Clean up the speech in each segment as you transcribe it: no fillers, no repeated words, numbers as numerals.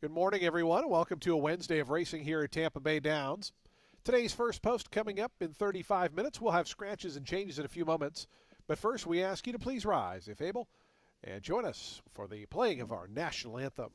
Good morning, everyone. Welcome to a Wednesday of racing here at Tampa Bay Downs. Today's first post coming up in 35 minutes. We'll have scratches and changes in a few moments. But first, we ask you to please rise, if able, and join us for the playing of our national anthem.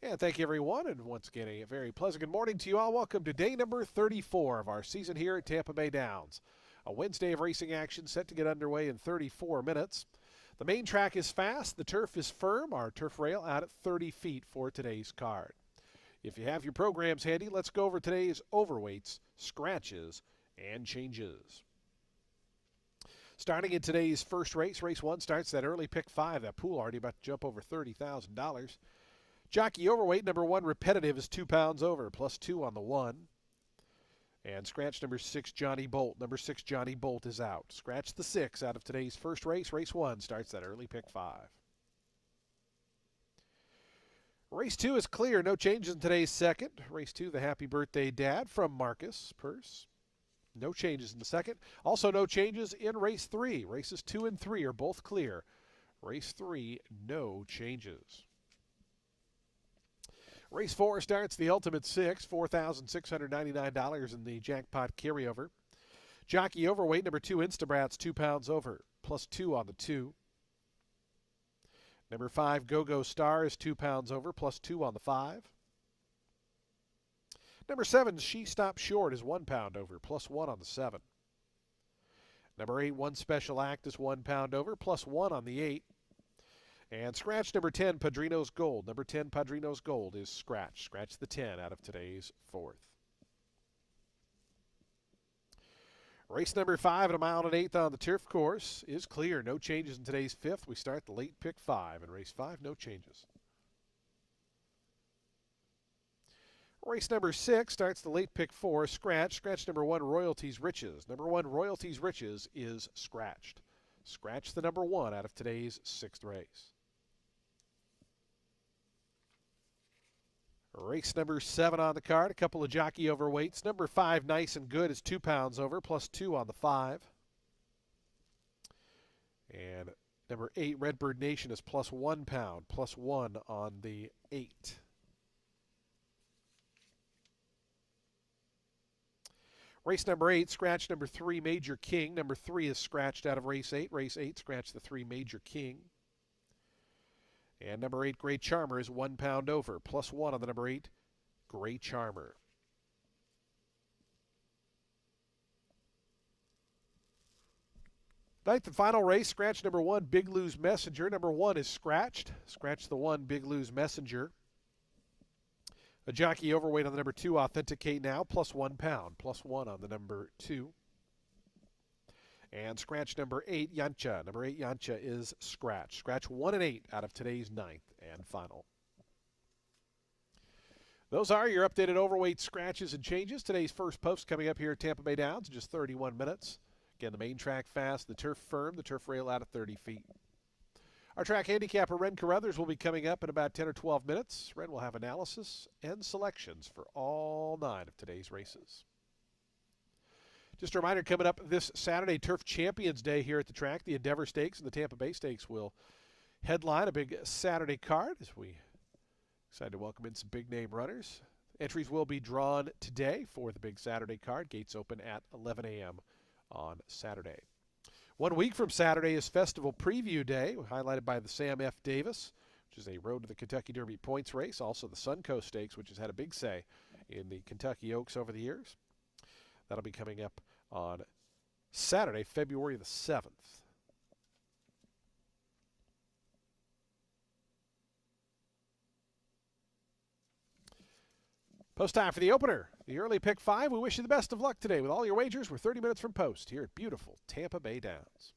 And thank you, everyone. And once again, a very pleasant good morning to you all. Welcome to day number 34 of our season here at Tampa Bay Downs. A Wednesday of racing action set to get underway in 34 minutes. The main track is fast. The turf is firm. Our turf rail out at 30 feet for today's card. If you have your programs handy, let's go over today's overweights, scratches, and changes. Starting in today's first race, race 1 starts that early pick 5. That pool already about to jump over $30,000. Jockey overweight, number 1, repetitive, is 2 pounds over, plus 2 on the 1. And scratch number 6, Johnny Bolt. Number 6, Johnny Bolt, is out. Scratch the 6 out of today's first race. Race 1 starts that early pick 5. Race 2 is clear. No changes in today's second. Race 2, the Happy Birthday Dad from Marcus Purse. No changes in the second. Also no changes in race 3. Races 2 and 3 are both clear. Race 3, no changes. Race 4 starts the Ultimate 6, $4,699 in the jackpot carryover. Jockey overweight, number 2, Instabrats, 2 pounds over, plus 2 on the 2. Number 5, Go-Go Star, is 2 pounds over, plus 2 on the 5. Number 7, She Stopped Short, is 1 pound over, plus 1 on the 7. Number 8, One Special Act, is 1 pound over, plus 1 on the 8. And scratch number 10, Padrino's Gold. Number 10, Padrino's Gold, is scratched. Scratch the 10 out of today's 4th. Race number 5 at 1 1/8 on the turf course is clear. No changes in today's 5th. We start the late pick 5. In race 5, no changes. Race number 6 starts the late pick 4, scratch. Scratch number 1, Royalties Riches. Number 1, Royalties Riches, is scratched. Scratch the number 1 out of today's 6th race. Race number 7 on the card, a couple of jockey overweights. Number 5, Nice and Good, is 2 pounds over, plus 2 on the 5. And number 8, Redbird Nation, is plus 1 pound, plus 1 on the 8. Race number 8, scratch number 3, Major King. Number 3 is scratched out of race 8. Race 8, scratch the 3, Major King. And number 8, Great Charmer, is 1 pound over, plus 1 on the number 8, Great Charmer. Ninth and final race, scratch number 1, Big Lou's Messenger. Number 1 is scratched. Scratch the 1, Big Lou's Messenger. A jockey overweight on the number 2, Authenticate Now, plus 1 pound, plus 1 on the number 2. And scratch number 8, Yancha. Number 8, Yancha, is scratched. Scratch 1 and 8 out of today's 9th and final. Those are your updated overweight scratches and changes. Today's first post coming up here at Tampa Bay Downs in just 31 minutes. Again, the main track fast, the turf firm, the turf rail out at 30 feet. Our track handicapper, Ren Carruthers, will be coming up in about 10 or 12 minutes. Ren will have analysis and selections for all 9 of today's races. Just a reminder, coming up this Saturday, Turf Champions Day here at the track. The Endeavor Stakes and the Tampa Bay Stakes will Headline, a big Saturday card as we excited to welcome in some big name runners. Entries will be drawn today for the big Saturday card. Gates open at 11 a.m. on Saturday. 1 week from Saturday is Festival Preview Day, highlighted by the Sam F. Davis, which is a Road to the Kentucky Derby points race. Also the Suncoast Stakes, which has had a big say in the Kentucky Oaks over the years. That'll be coming up on Saturday, February the 7th. Post time for the opener. The early pick 5. We wish you the best of luck today with all your wagers. We're 30 minutes from post here at beautiful Tampa Bay Downs.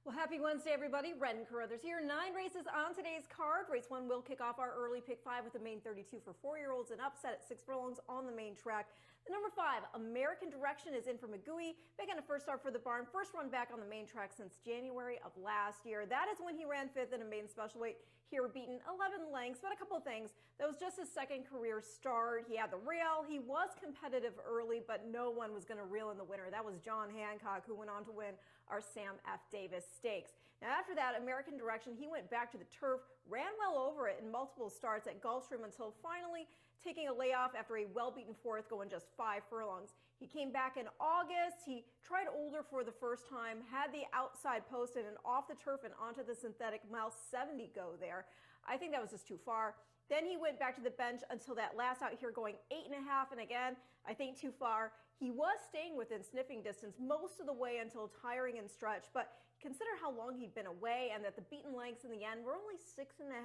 Well, happy Wednesday, everybody. Red and Carruthers here. 9 races on today's card. Race 1 will kick off our early pick 5 with the main 32 for 4-year-olds and upset at 6 furlongs on the main track. The number 5, American Direction, is in for McGooey, making a first start for the barn. First run back on the main track since January of last year. That is when he ran 5th in a maiden special weight. Here beaten 11 lengths, but a couple of things. That was just his second career start. He had the rail. He was competitive early, but no one was going to reel in the winner. That was John Hancock, who went on to win our Sam F. Davis Stakes. Now, after that, American Direction, he went back to the turf, ran well over it in multiple starts at Gulfstream until finally taking a layoff after a well-beaten 4th, going just 5 furlongs. He came back in August. He tried older for the first time, had the outside post and off the turf and onto the synthetic mile 70 go there. I think that was just too far. Then he went back to the bench until that last out here going 8.5, and again, I think too far. He was staying within sniffing distance most of the way until tiring and stretch, but consider how long he'd been away and that the beaten lengths in the end were only 6.5.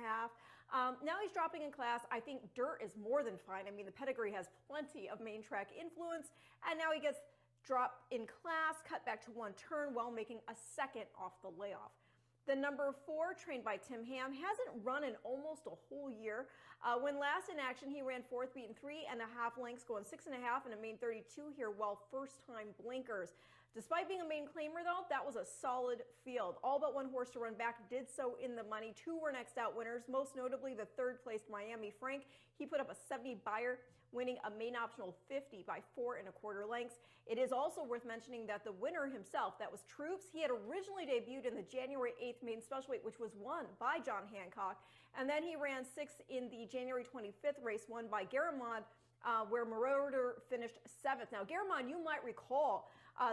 Now he's dropping in class. I think dirt is more than fine. I mean, the pedigree has plenty of main track influence, and now he gets dropped in class, cut back to 1 turn while making a second off the layoff. The number 4, trained by Tim Ham, hasn't run in almost a whole year. When last in action, he ran 4th, beaten 3.5 lengths, going 6.5 in a main 32 here, while first-time blinkers. Despite being a main claimer, though, that was a solid field. All but 1 horse to run back did so in the money. 2 were next out winners, most notably the 3rd-placed Miami Frank. He put up a 70 buyer, winning a main optional 50 by 4 1/4 lengths. It is also worth mentioning that the winner himself, that was Troops, he had originally debuted in the January 8th maiden special weight, which was won by John Hancock. And then he ran 6th in the January 25th race, won by Garamond, where Marauder finished 7th. Now, Garamond, you might recall,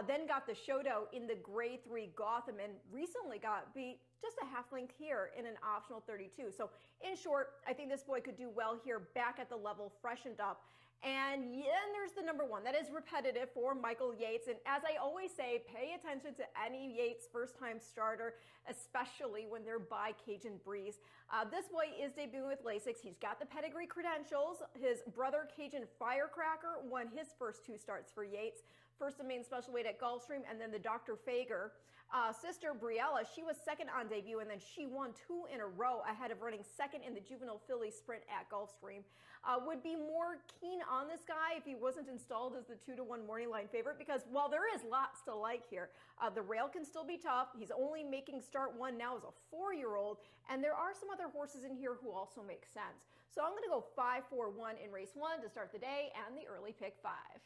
then got the showdown in the Grade 3 Gotham and recently got beat just a half length here in an optional 32. So in short, I think this boy could do well here, back at the level, freshened up. And then there's the number 1. That is Repetitive for Michael Yates. And as I always say, pay attention to any Yates first-time starter, especially when they're by Cajun Breeze. This boy is debuting with Lasix. He's got the pedigree credentials. His brother, Cajun Firecracker, won his first 2 starts for Yates. First in main special weight at Gulfstream, and then the Dr. Fager. Sister Briella, she was 2nd on debut, and then she won 2 in a row ahead of running 2nd in the juvenile filly sprint at Gulfstream. Would be more keen on this guy if he wasn't installed as the 2-to-1 morning line favorite, because while there is lots to like here, the rail can still be tough. He's only making start 1 now as a 4-year-old, and there are some other horses in here who also make sense. So I'm going to go 5-4-1 in race 1 to start the day and the early pick 5.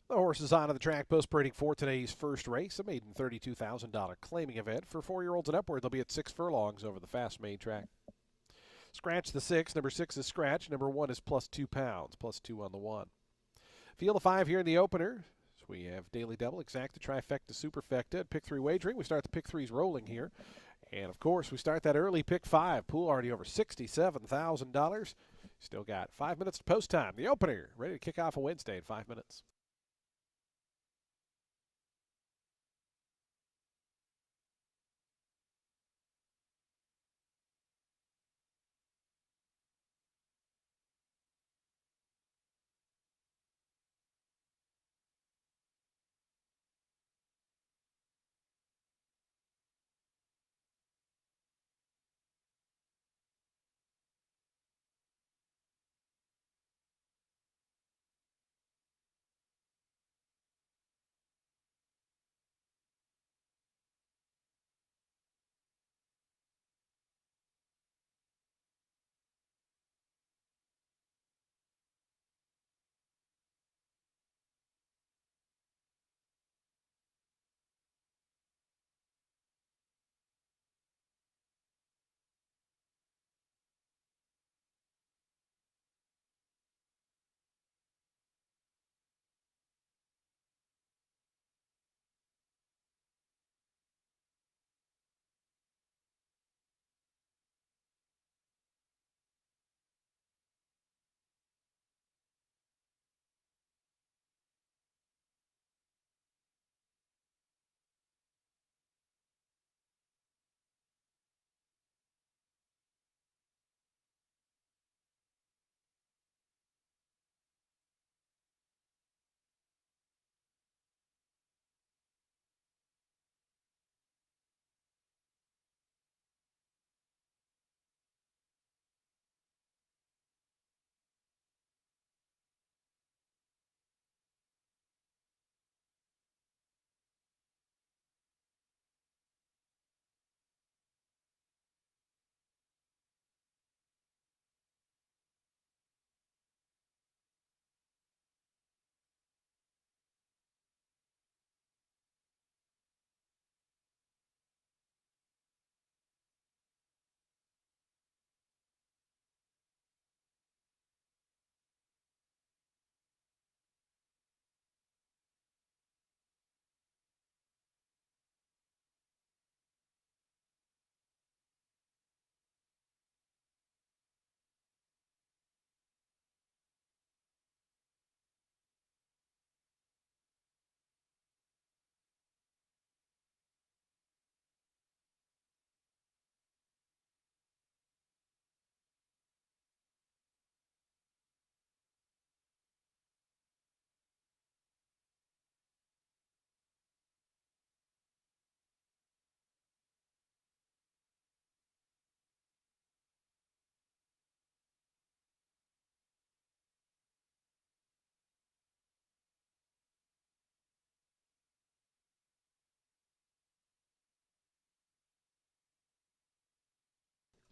The horses onto the track post parading for today's first race, a maiden $32,000 claiming event. For 4-year-olds and upward, they'll be at 6 furlongs over the fast main track. Scratch the 6. Number 6 is Scratch. Number 1 is +2 pounds, +2 on the 1. Field of 5 here in the opener. So we have Daily Double, Exacta, Trifecta, Superfecta, Pick 3 wagering. We start the Pick 3s rolling here. And, of course, we start that early Pick 5. Pool already over $67,000. Still got 5 minutes to post time. The opener ready to kick off a Wednesday in 5 minutes.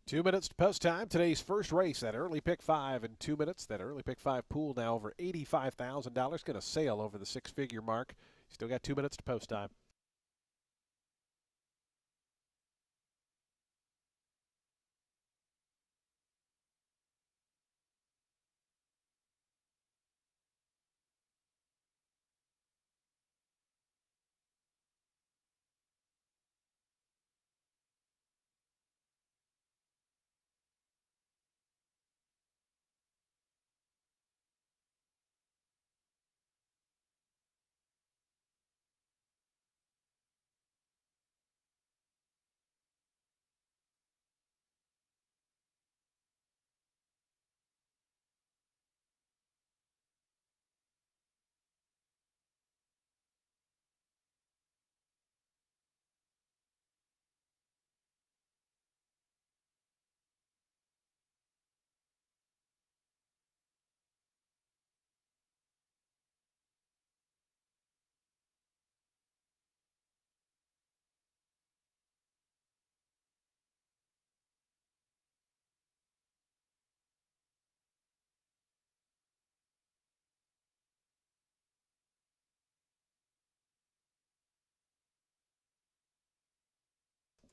Two minutes to post time. Today's first race, that early pick 5 in 2 minutes. That early pick 5 pool now over $85,000. Going to sail over the 6-figure mark. Still got 2 minutes to post time.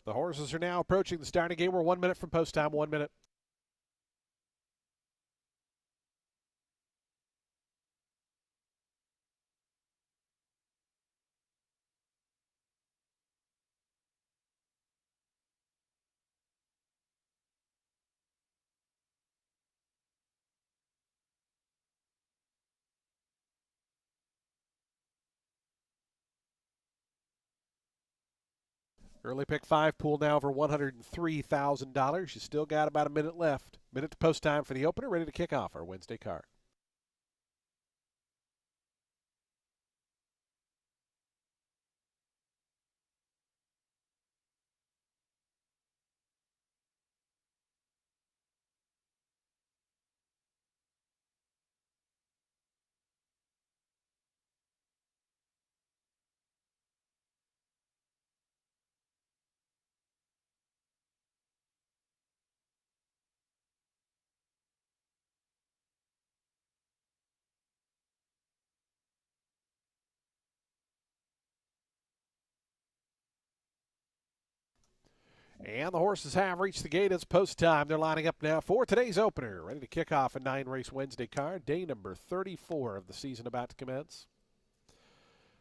The horses are now approaching the starting gate. We're 1 minute from post time, 1 minute. Early pick 5 pool now over $103,000. You still got about a minute left. Minute to post time for the opener, ready to kick off our Wednesday card. And the horses have reached the gate. It's post time. They're lining up now for today's opener. Ready to kick off a 9-race Wednesday card. Day number 34 of the season about to commence.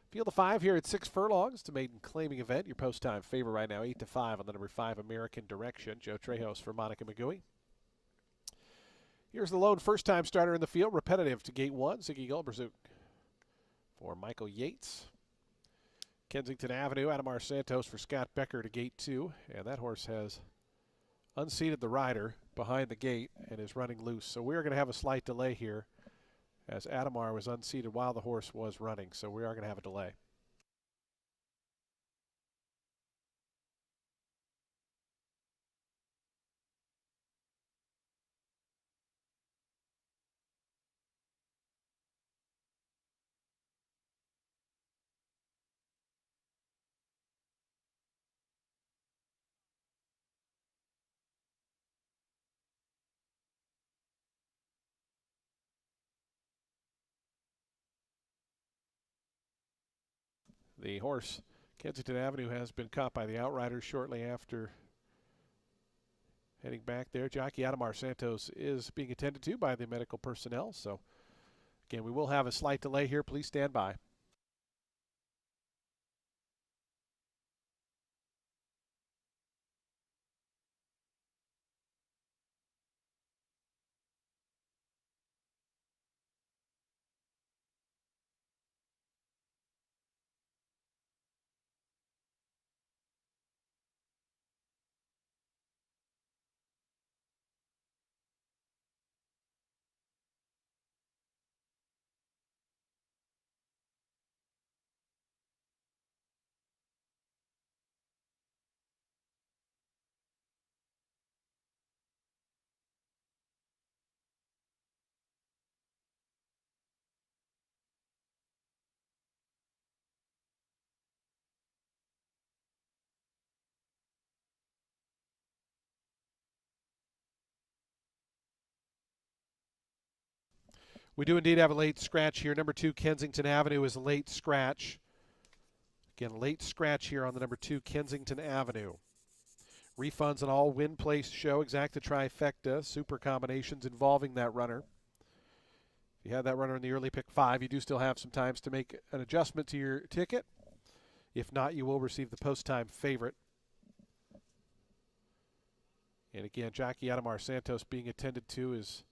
Field of 5 here at 6 furlongs. It's a maiden claiming event. Your post time favorite right now, 8-5 on the number 5 American Direction. Joe Trejos for Monica McGooey. Here's the lone first time starter in the field. Repetitive to gate 1. Ziggy Gulberzook for Michael Yates. Kensington Avenue, Adamar Santos for Scott Becker to gate 2. And that horse has unseated the rider behind the gate and is running loose. So we're going to have a slight delay here as Adamar was unseated while the horse was running. So we are going to have a delay. The horse, Kensington Avenue, has been caught by the outriders shortly after heading back there. Jockey Adamar Santos is being attended to by the medical personnel. So, again, we will have a slight delay here. Please stand by. We do indeed have a late scratch here. Number 2, Kensington Avenue is a late scratch. Again, late scratch here on the number 2, Kensington Avenue. Refunds on all win, place, show, exacta, trifecta, super combinations involving that runner. If you had that runner in the early pick 5, you do still have some times to make an adjustment to your ticket. If not, you will receive the post-time favorite. And again, jockey Adamar Santos being attended to is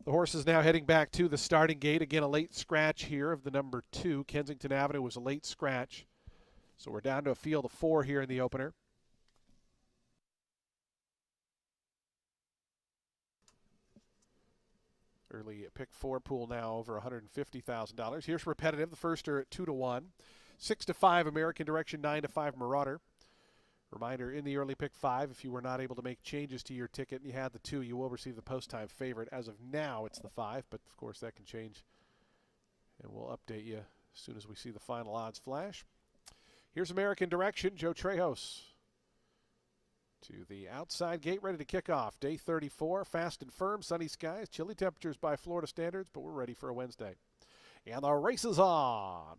The horse is now heading back to the starting gate. Again, a late scratch here of the number 2. Kensington Avenue was a late scratch. So we're down to a field of 4 here in the opener. Early pick 4 pool now over $150,000. Here's Repetitive. The first are at 2-1. 6-5 American Direction, 9-5 Marauder. Reminder, in the early pick 5, if you were not able to make changes to your ticket and you had the 2, you will receive the post-time favorite. As of now, it's the 5, but of course that can change. And we'll update you as soon as we see the final odds flash. Here's American Direction, Joe Trejos. To the outside gate, ready to kick off. Day 34, fast and firm, sunny skies, chilly temperatures by Florida standards, but we're ready for a Wednesday. And the race is on.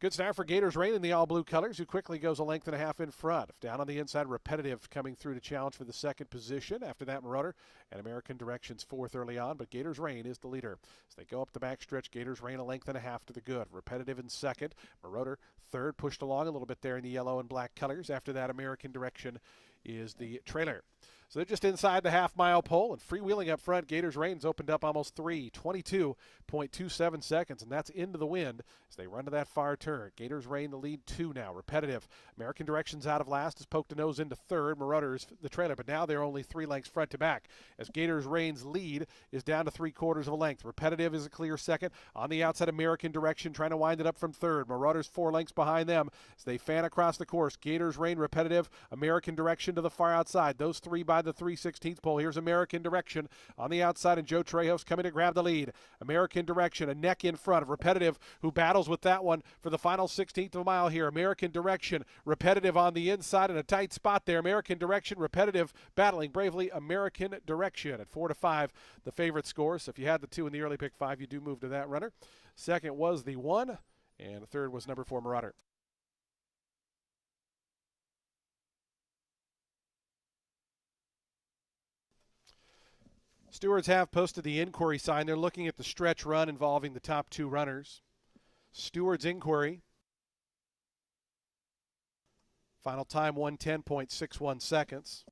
Good start for Gators Rain in the all-blue colors, who quickly goes a length and a half in front. Down on the inside, Repetitive coming through to challenge for the second position. After that, Marauder and American Direction's fourth early on, but Gators Rain is the leader. As they go up the backstretch, Gators Rain a length and a half to the good. Repetitive in second, Marauder third, pushed along a little bit there in the yellow and black colors. After that, American Direction is the trailer. So they're just inside the half-mile pole, and freewheeling up front, Gators Rain's opened up almost 22.27 seconds, and that's into the wind as they run to that far turn. Gators Rain the lead 2 now. Repetitive. American Direction's out of last, has poked a nose into third. Marauder's the trailer, but now they're only 3 lengths front to back as Gators Rain's lead is down to 3/4 of a length. Repetitive is a clear second. On the outside, American Direction trying to wind it up from third. Marauder's 4 lengths behind them as they fan across the course. Gators Rain, Repetitive, American Direction to the far outside. Those 3 by the 3/16 pole. Here's American Direction on the outside, and Joe Trejos coming to grab the lead. American Direction, a neck in front of Repetitive, who battles with that one for the final 16th of a mile here. American Direction, Repetitive on the inside in a tight spot there. American Direction, Repetitive battling bravely. American Direction at 4-5, the favorite score. So if you had the 2 in the early pick 5, you do move to that runner. Second was the 1, and the third was number 4, Marauder. Stewards have posted the inquiry sign. They're looking at the stretch run involving the top 2 runners. Stewards inquiry. Final time 110.61 seconds.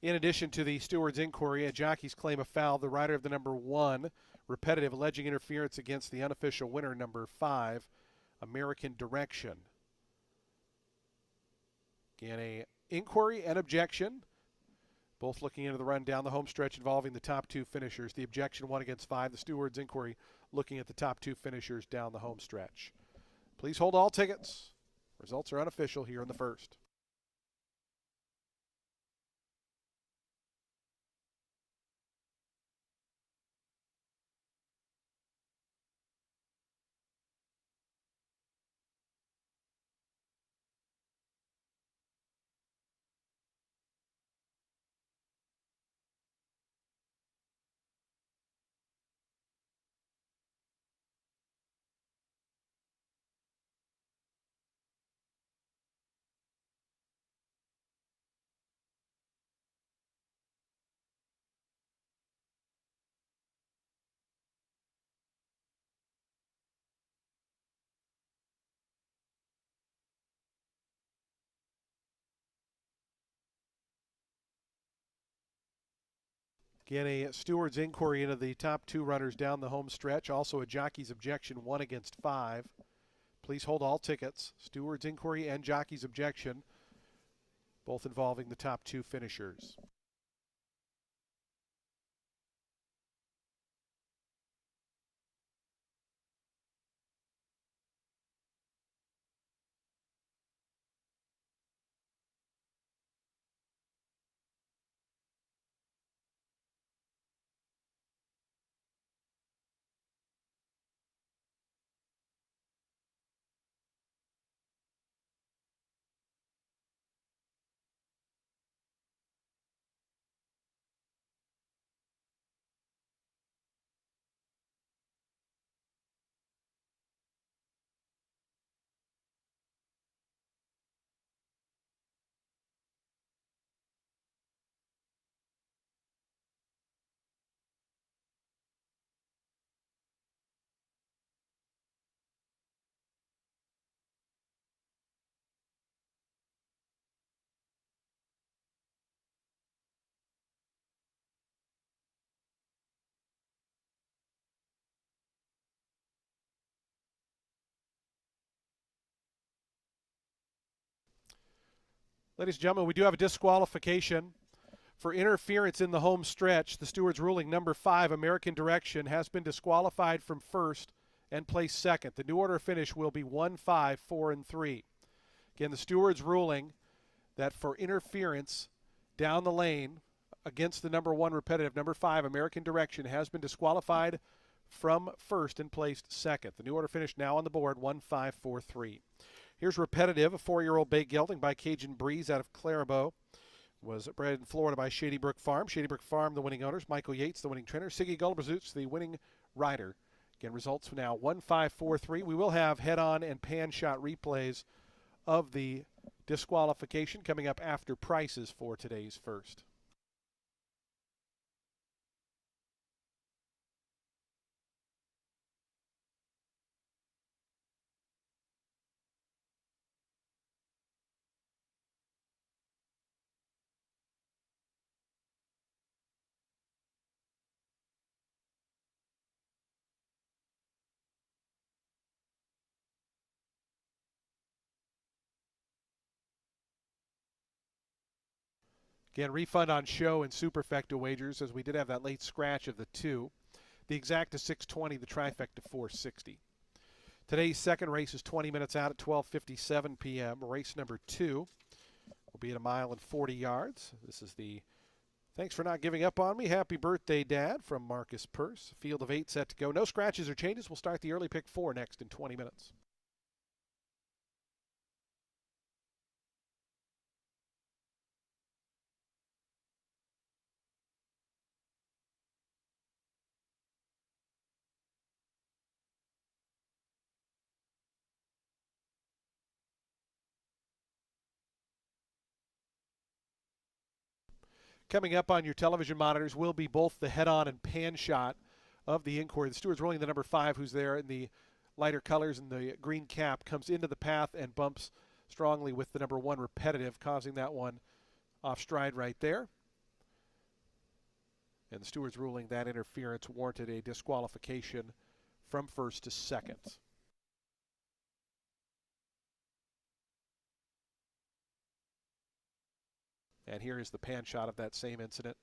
In addition to the steward's inquiry, a jockey's claim of foul, the rider of the number 1, Repetitive, alleging interference against the unofficial winner, number 5, American Direction. Again, a inquiry and objection, both looking into the run down the home stretch involving the top 2 finishers. The objection 1 against 5, the steward's inquiry looking at the top 2 finishers down the home stretch. Please hold all tickets. Results are unofficial here in the first. Again, a steward's inquiry into the top 2 runners down the home stretch. Also a jockey's objection 1 against 5. Please hold all tickets. Steward's inquiry and jockey's objection, both involving the top 2 finishers. Ladies and gentlemen, we do have a disqualification for interference in the home stretch. The steward's ruling number 5, American Direction, has been disqualified from first and placed second. The new order finish will be 1, 5, 4, and 3. Again, the steward's ruling that for interference down the lane against the number 1 repetitive, number 5, American Direction, has been disqualified from first and placed second. The new order finish now on the board, 1, 5, 4, 3. Here's repetitive, a 4-year-old bay gelding by Cajun Breeze out of Clairvaux. Was bred in Florida by Shady Brook Farm. Shady Brook Farm, the winning owners. Michael Yates, the winning trainer. Siggy Gullibrazootz, the winning rider. Again, results now 1, 5, 4, 3. We will have head-on and pan shot replays of the disqualification coming up after prices for today's first. Again, refund on show and superfecta wagers, as we did have that late scratch of the 2. The exacta 620, the trifecta 460. Today's second race is 20 minutes out at 12:57 p.m. Race number 2 will be at 1 mile and 40 yards. This is the "Thanks for not giving up on me. Happy birthday, Dad" from Marcus Purse. Field of 8 set to go. No scratches or changes. We'll start the early pick 4 next in 20 minutes. Coming up on your television monitors will be both the head-on and pan shot of the inquiry. The steward's rolling the number 5, who's there in the lighter colors and the green cap, comes into the path and bumps strongly with the number 1 repetitive, causing that one off stride right there. And the steward's ruling that interference warranted a disqualification from first to second. And here is the pan shot of that same incident.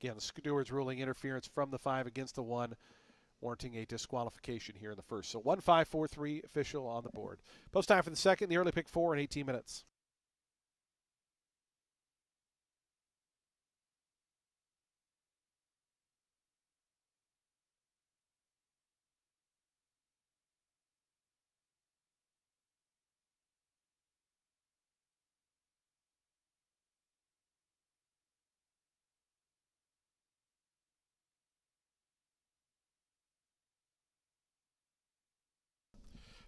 Again, the steward's ruling interference from the 5 against the 1, warranting a disqualification here in the first. So 1, 5, 4, 3 official on the board. Post time for the second, the early pick 4 in 18 minutes.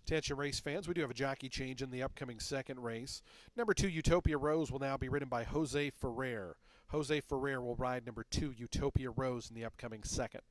Attention race fans, we do have a jockey change in the upcoming second race. Number 2, Utopia Rose, will now be ridden by Jose Ferrer. Jose Ferrer will ride number 2, Utopia Rose, in the upcoming second.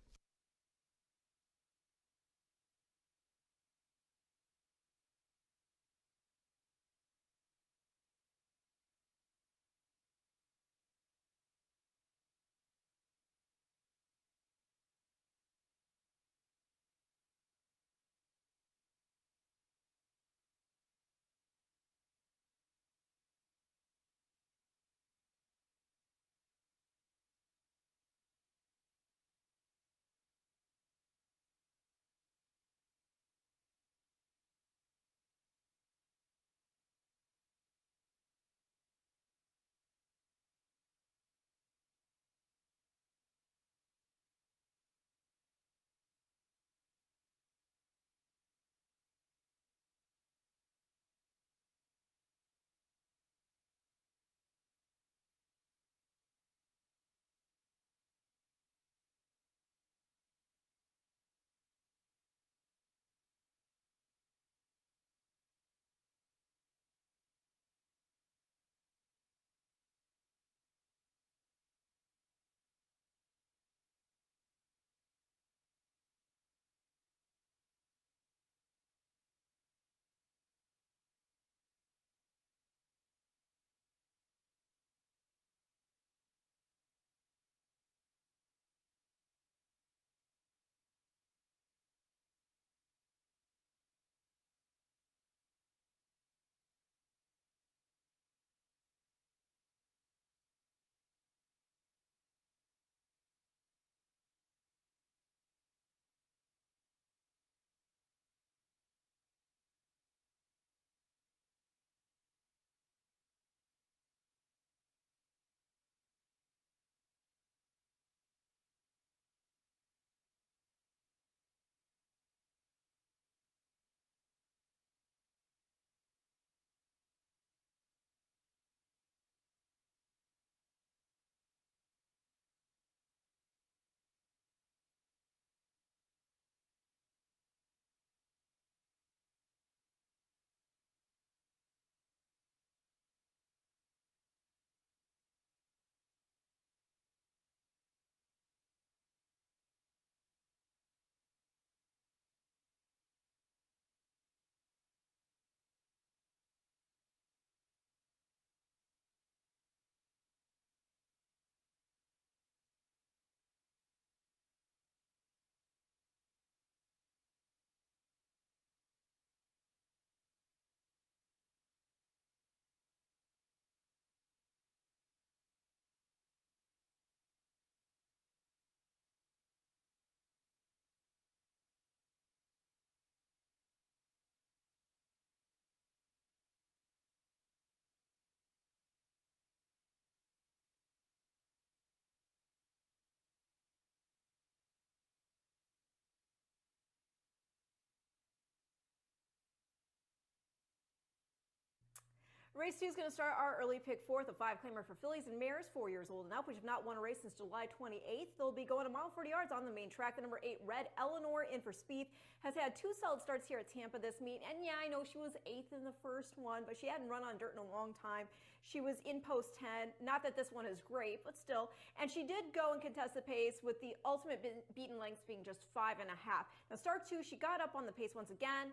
Race 2 is going to start our early pick fourth, a 5-claimer for fillies and mares 4 years old and up, which have not won a race since July 28th. They'll be going a mile 40 yards on the main track. The number 8, Red Eleanor, in for Spieth, has had 2 solid starts here at Tampa this meet. And yeah, I know she was 8th in the first one, but she hadn't run on dirt in a long time. She was in post 10. Not that this one is great, but still. And she did go and contest the pace with the ultimate beaten lengths being just 5.5. Now, start 2, she got up on the pace once again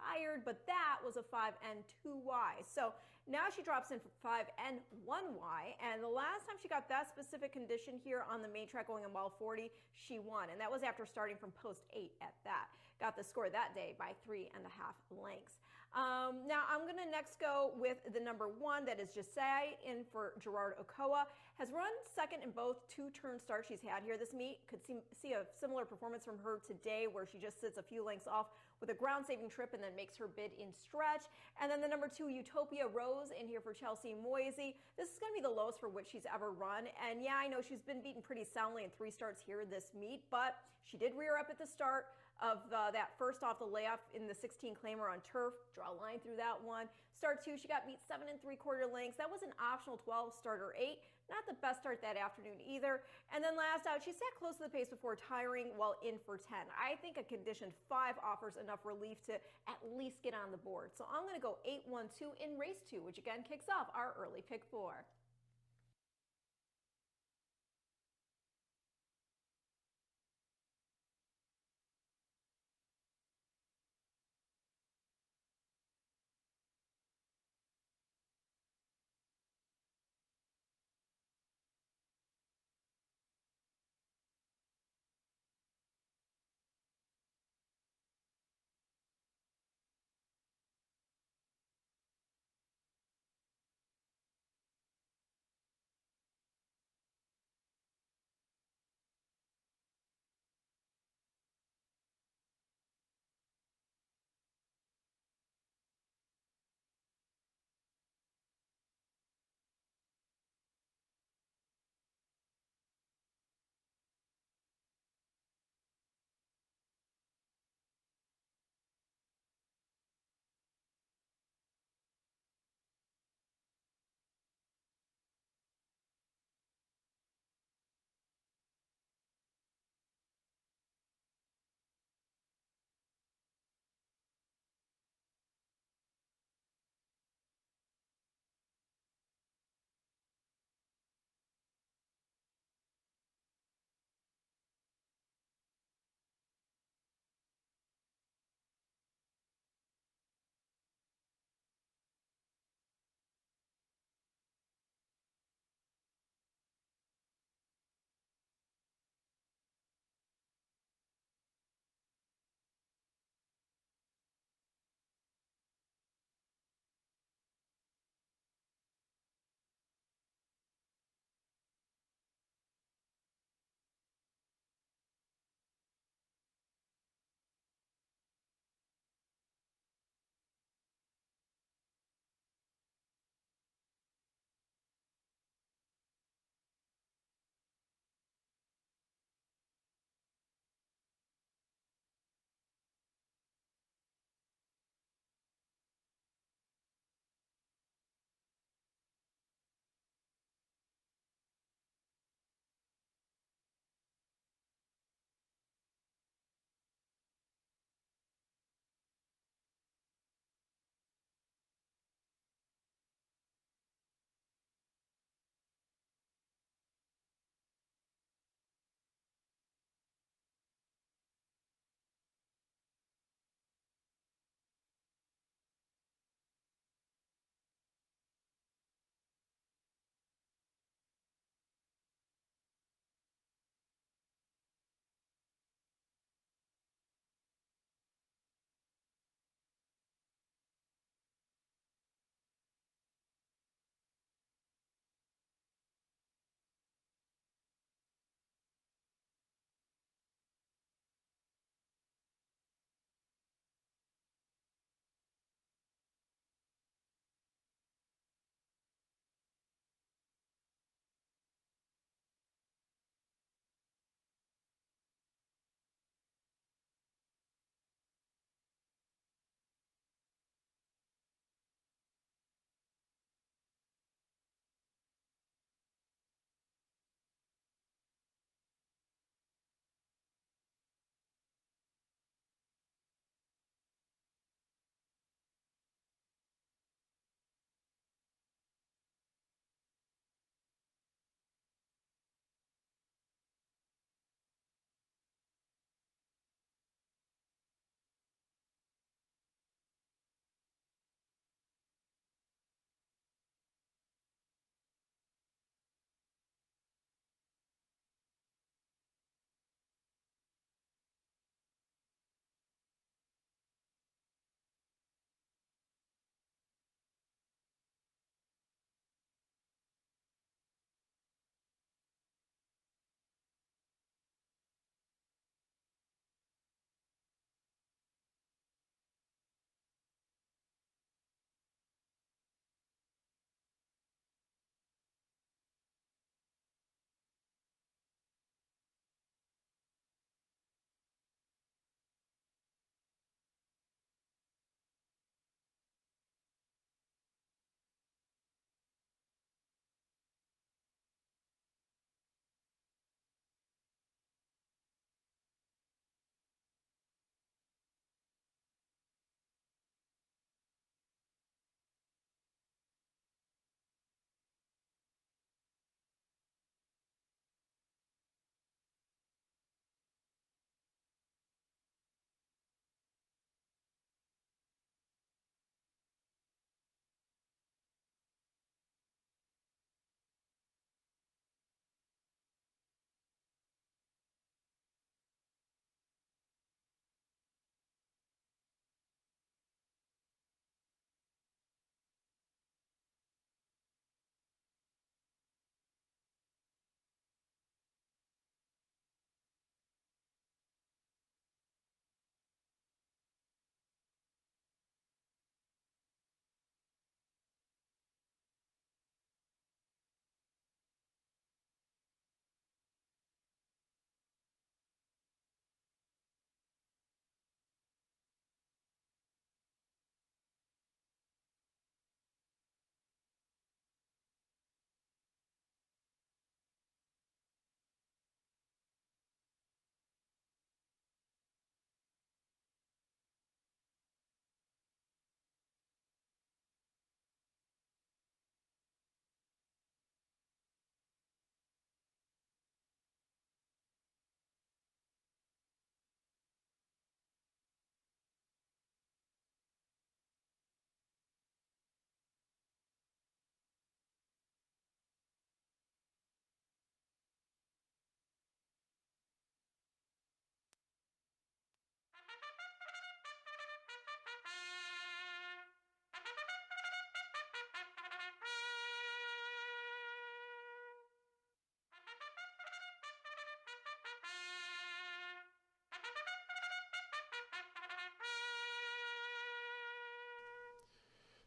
tired, but that was a 5 and 2Y. So now she drops in for 5 and 1Y. And the last time she got that specific condition here on the main track going a mile 40, she won. And that was after starting from post 8 at that. Got the score that day by 3.5 lengths. Now I'm going to next go with the number 1, that is Jesse, in for Gerard Okoa. Has run second in both 2-turn starts she's had here this meet. Could see a similar performance from her today, where she just sits a few lengths off with a ground-saving trip and then makes her bid in stretch. And then the number 2, Utopia Rose, in here for Chelsea Moisey. This is going to be the lowest for which she's ever run. And yeah, I know she's been beaten pretty soundly in 3 starts here this meet, but she did rear up at the start of that first off the layoff in the 16-claimer on turf. Draw a line through that one. Start 2, she got beat 7 3/4 lengths. That was an optional 12, starter 8. Not the best start that afternoon either. And then last out, she sat close to the pace before tiring while in for 10. I think a conditioned 5 offers enough relief to at least get on the board. So I'm going to go 8-1-2 in race 2, which again kicks off our early pick 4.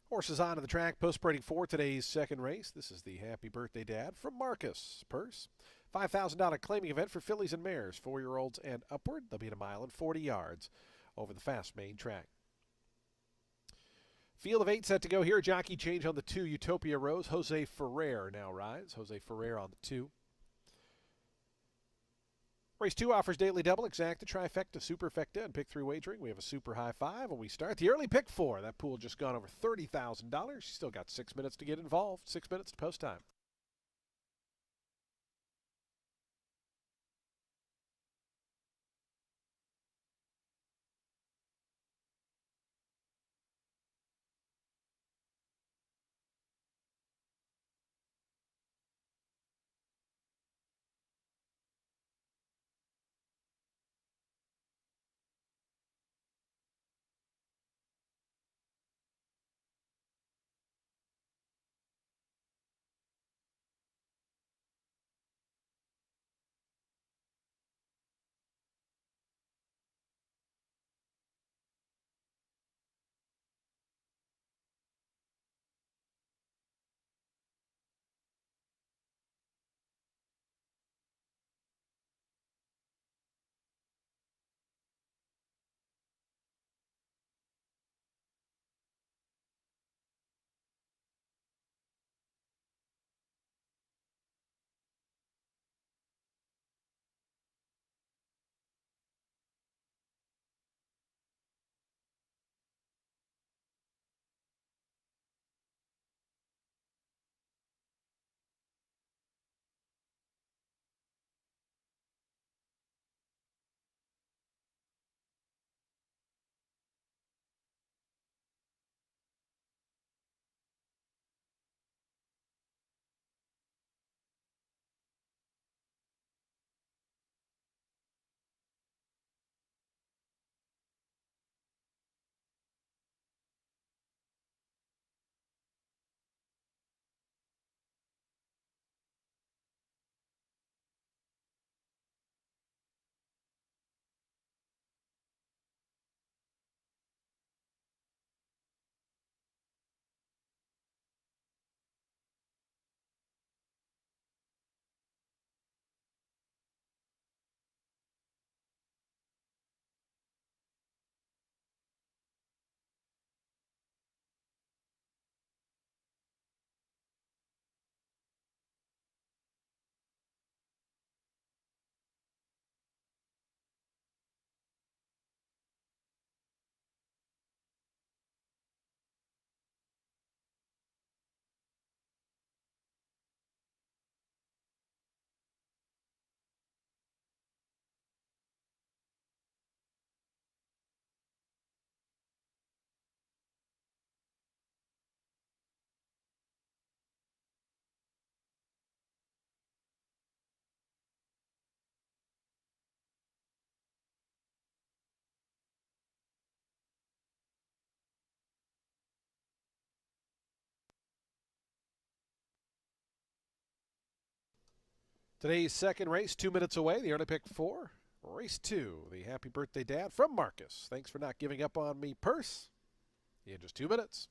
Horses on to the track, post-parading for today's second race. This is the Happy Birthday Dad from Marcus. Purse, $5,000 claiming event for fillies and mares, 4-year-olds and upward. They'll be at a mile and 40 yards over the fast main track. Field of 8 set to go here. Jockey change on the 2, Utopia Rose. Jose Ferrer now rides. Jose Ferrer on the 2. Race 2 offers daily double, exacta, trifecta, superfecta, and pick 3 wagering. We have a super high 5, and we start the early pick 4. That pool just gone over $30,000. She's still got 6 minutes to get involved. 6 minutes to post time. Today's second race, 2 minutes away. The early pick 4. Race 2, the Happy Birthday Dad from Marcus. Thanks for not giving up on me, Purse. In just 2 minutes.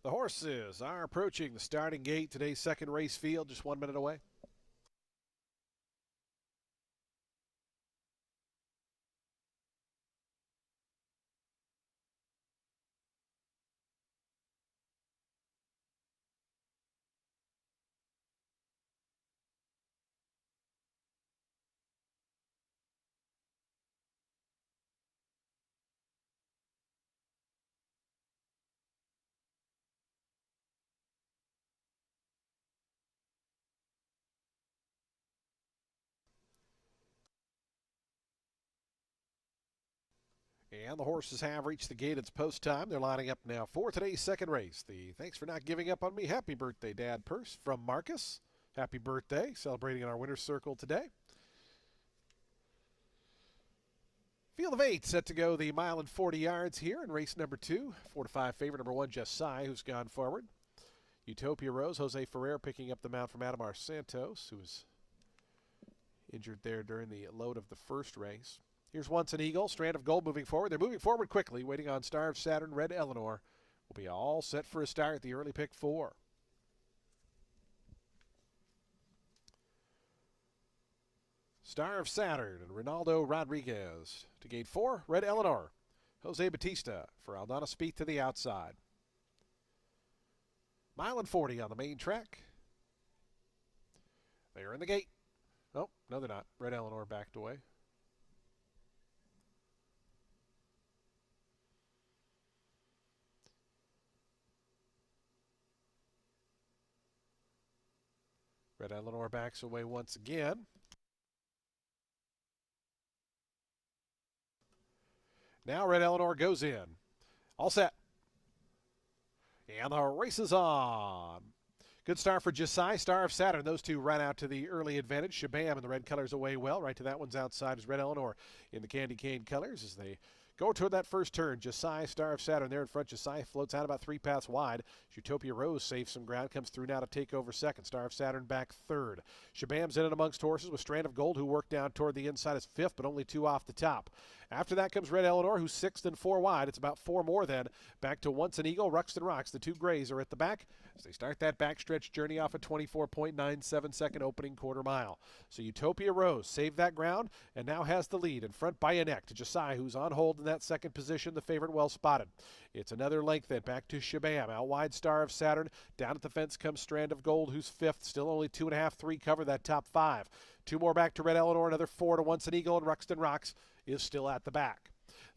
The horses are approaching the starting gate. Today's second race field, just 1 minute away. And the horses have reached the gate. It's post time. They're lining up now for today's second race. The Thanks for Not Giving Up on Me. Happy birthday, Dad purse from Marcus. Happy birthday. Celebrating in our winner's circle today. Field of 8 set to go the mile and 40 yards here in race number 2. 4 to 5 favorite number 1, Jessai, who's gone forward. Utopia Rose, Jose Ferrer picking up the mount from Adamar Santos, who was injured there during the load of the first race. Here's Once an Eagle, Strand of Gold moving forward. They're moving forward quickly, waiting on Star of Saturn, Red Eleanor. Will be all set for a start, the early pick 4. Star of Saturn and Ronaldo Rodriguez. To gate 4, Red Eleanor. Jose Batista for Aldana Spieth to the outside. Mile and 40 on the main track. They're in the gate. Oh, no, they're not. Red Eleanor backed away. Red Eleanor backs away once again. Now Red Eleanor goes in. All set. And the race is on. Good start for Jessai, Star of Saturn. Those two run out to the early advantage. Shabam in the red colors away well. Right to that one's outside is Red Eleanor in the candy cane colors as they go toward that first turn. Jessai, Star of Saturn there in front. Jessai floats out about 3 paths wide. Utopia Rose saves some ground, comes through now to take over second. Star of Saturn back third. Shabam's in it amongst horses with Strand of Gold, who worked down toward the inside as fifth, but only 2 off the top. After that comes Red Eleanor, who's 6th and 4 wide. It's about 4 more then. Back to Once an Eagle, Ruxton Rocks. The 2 grays are at the back as they start that backstretch journey off a 24.97 second opening quarter mile. So Utopia Rose saved that ground and now has the lead in front by a neck to Jessai, who's on hold in that second position, the favorite well spotted. It's another length then back to Shabam. Out wide Star of Saturn. Down at the fence comes Strand of Gold, who's 5th. Still only 2.5, 3 cover that top 5. 2 more back to Red Eleanor, another 4 to Once an Eagle, and Ruxton Rocks is still at the back.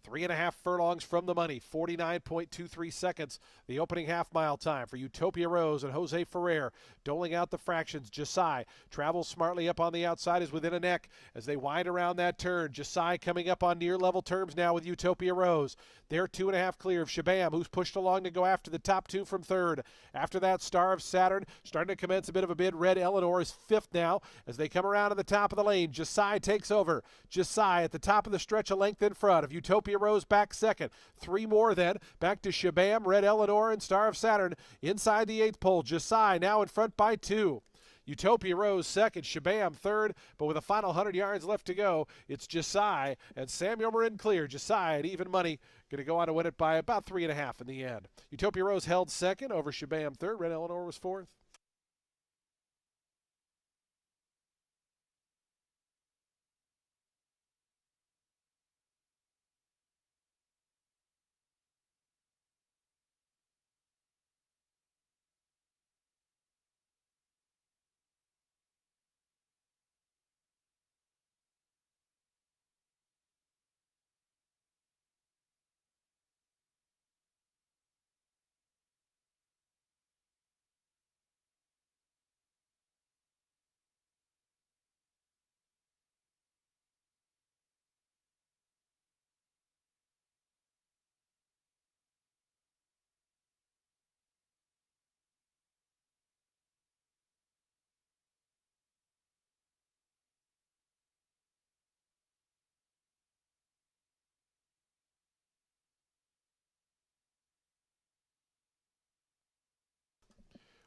3.5 furlongs from the money, 49.23 seconds. The opening half-mile time for Utopia Rose and Jose Ferrer. Doling out the fractions. Jessai travels smartly up on the outside, is within a neck as they wind around that turn. Jessai coming up on near-level terms now with Utopia Rose. They're 2.5 clear of Shabam, who's pushed along to go after the top 2 from third. After that, Star of Saturn starting to commence a bit of a bid. Red Eleanor is 5th now as they come around to the top of the lane. Jessai takes over. Jessai at the top of the stretch, a length in front of Utopia Rose back second. 3 more then. Back to Shabam, Red Eleanor, and Star of Saturn inside the 8th pole. Jessai now in front by 2. Utopia Rose second, Shabam third, but with a final 100 yards left to go, it's Jessai and Samuel Marin clear. Jessai at even money, going to go on to win it by about 3.5 in the end. Utopia Rose held second over Shabam third. Red Eleanor was 4th.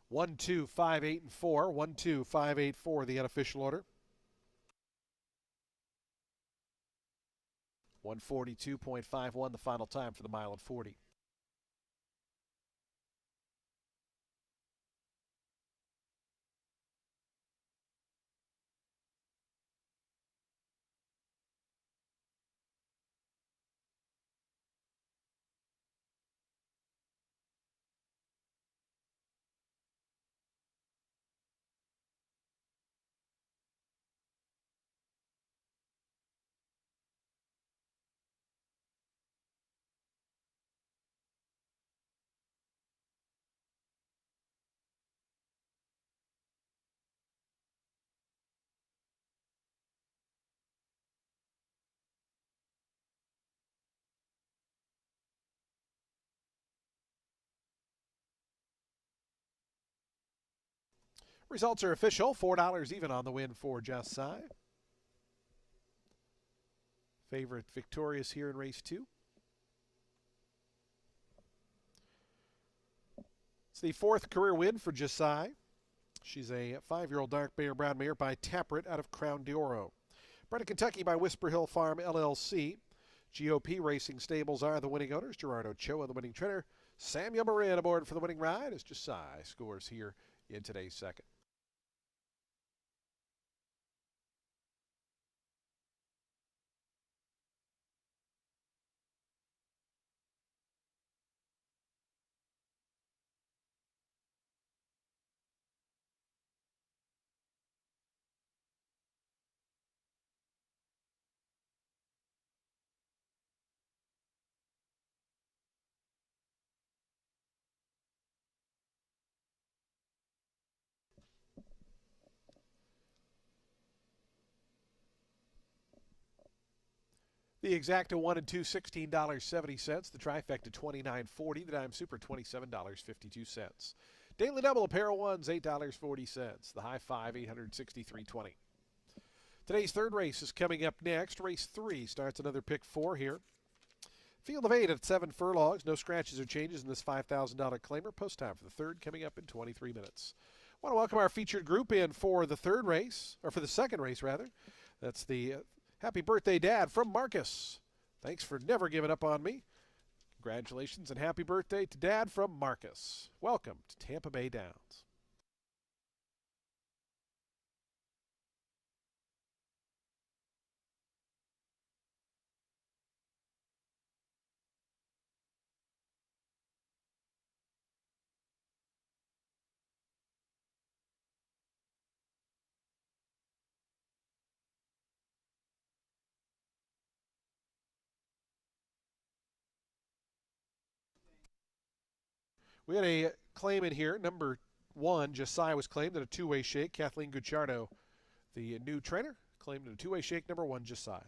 One, 2, 5, 8, and 4. 1, 2, 5, 8, 4, the unofficial order. 142.51 the final time for the mile and 40. Results are official. $4 even on the win for Just Sigh. Favorite victorious here in race 2. It's the 4th career win for Josiah. She's a 5-year-old dark mare brown mare by Taprit out of Crown d'Oro. Bred in Kentucky by Whisper Hill Farm LLC. GOP Racing Stables are the winning owners. Gerard Ochoa, the winning trainer. Samuel Moran aboard for the winning ride as Josiah scores here in today's second. The exacta 1 and 2, $16.70. The trifecta, $29.40. The dime super, $27.52. Daily double, a pair of ones, $8.40. The high five, $863.20. Today's third race is coming up next. Race 3 starts another pick 4 here. Field of 8 at 7 furlongs. No scratches or changes in this $5,000 claimer. Post time for the third coming up in 23 minutes. I want to welcome our featured group in for the third race, or for the second race, rather. That's the Happy Birthday Dad from Marcus. Thanks for never giving up on me. Congratulations and happy birthday to Dad from Marcus. Welcome to Tampa Bay Downs. We had a claim in here. Number 1, Josiah, was claimed in a two-way shake. Kathleen Gucciardo, the new trainer, claimed in a two-way shake. Number 1, Josiah.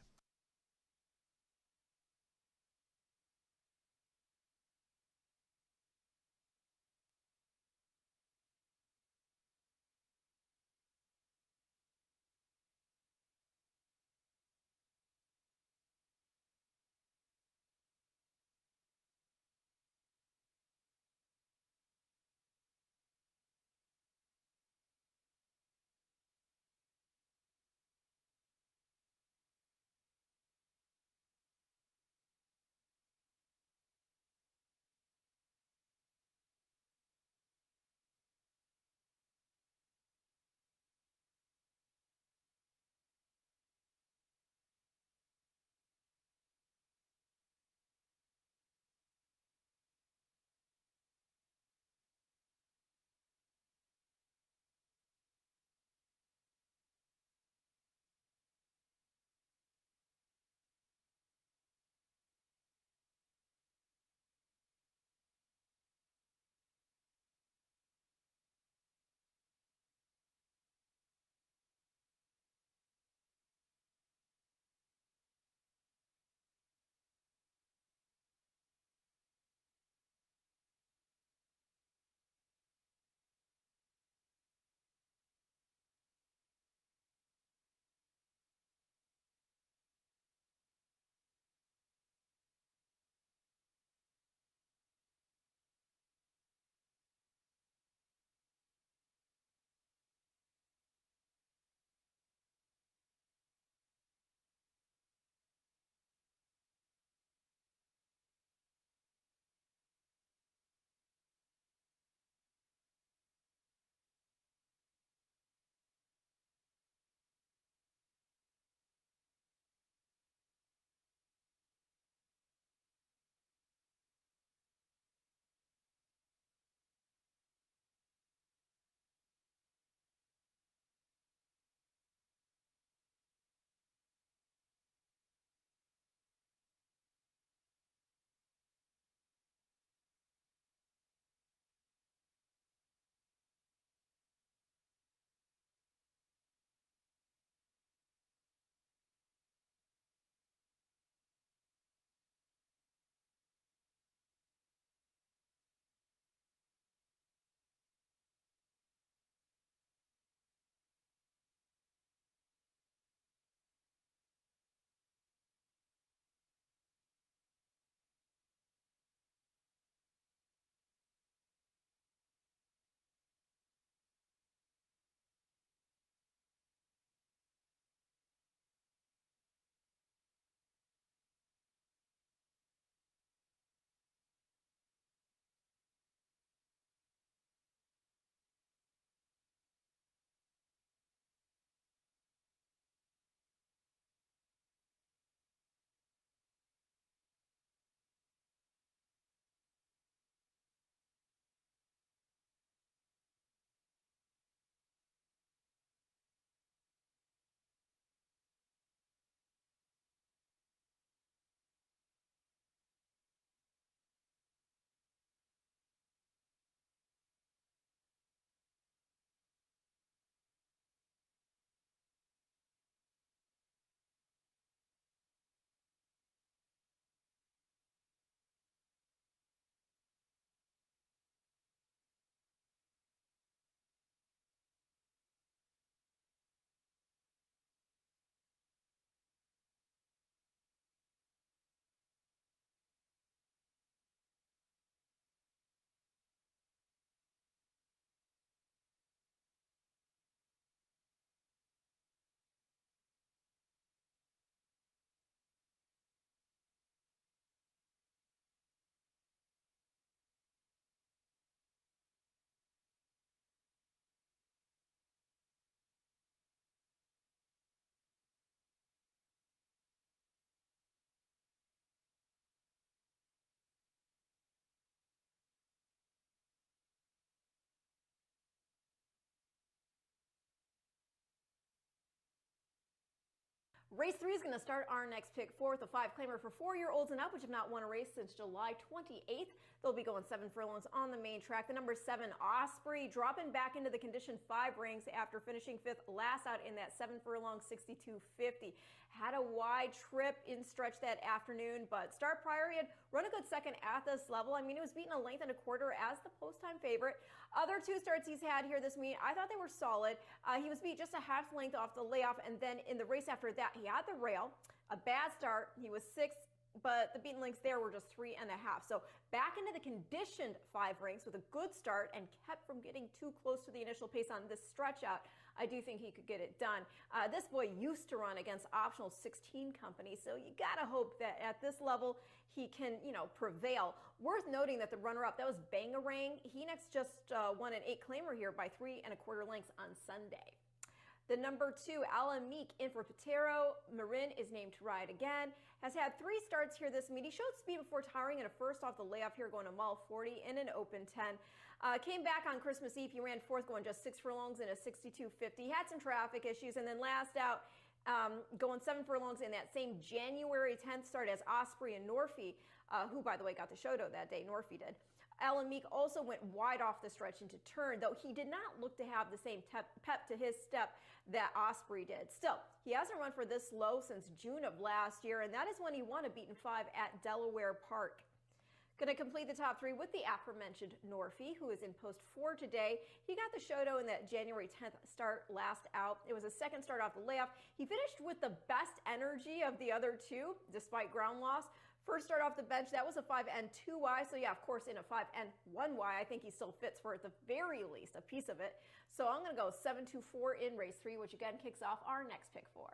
Race 3 is going to start our next pick four with a 5-claimer for 4-year-olds and up, which have not won a race since July 28th. They'll be going 7 furlongs on the main track. The number 7 Osprey dropping back into the condition 5 ranks after finishing 5th last out in that 7 furlong 62.50. Had a wide trip in stretch that afternoon, but start prior he had run a good second at this level. I mean, it was beaten a length and a quarter as the post-time favorite. Other 2 starts he's had here this meet, I thought they were solid. He was beat just a half length off the layoff, and then in the race after that, he had the rail. A bad start. He was 6th, but the beaten lengths there were just 3.5. So back into the conditioned 5 ranks with a good start and kept from getting too close to the initial pace on this stretch out. I do think he could get it done. This boy used to run against optional 16 company, so you gotta hope that at this level he can, prevail. Worth noting that the runner-up, that was Bangarang. He next just won an 8-claimer here by 3.25 lengths on Sunday. The number 2, Meek in for Patero. Marin is named to ride again. Has had 3 starts here this meet. He showed speed before tiring in a first off the layoff here, going a mile 40 in an open 10. Came back on Christmas Eve. He ran 4th, going just 6 furlongs in a 62.50. Had some traffic issues, and then last out, going 7 furlongs in that same January 10th start as Osprey and Norfie, who, by the way, got the shoto that day. Norfie did. Meek also went wide off the stretch into turn, though he did not look to have the same pep to his step that Osprey did. Still, he hasn't run for this low since June of last year, and that is when he won a beaten 5 at Delaware Park. Going to complete the top 3 with the aforementioned Norfie, who is in post 4 today. He got the shoto in that January 10th start last out. It was a second start off the layoff. He finished with the best energy of the other 2, despite ground loss. First start off the bench, that was a 5N2Y. So yeah, of course, in a 5N1Y, I think he still fits for at the very least a piece of it. So I'm going to go 7-2-4 in race 3, which again kicks off our next pick 4.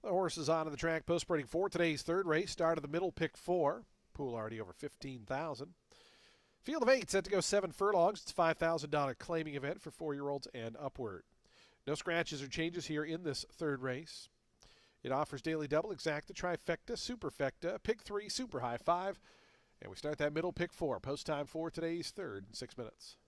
The horses on the track post-sprinting for today's third race. Start of the middle, pick 4. Pool already over 15,000. Field of 8 set to go 7 furlongs. It's a $5,000 claiming event for 4-year-olds and upward. No scratches or changes here in this third race. It offers daily double, exacta, trifecta, superfecta, pick 3, super high 5. And we start that middle, pick 4. Post time for today's third in 6 minutes.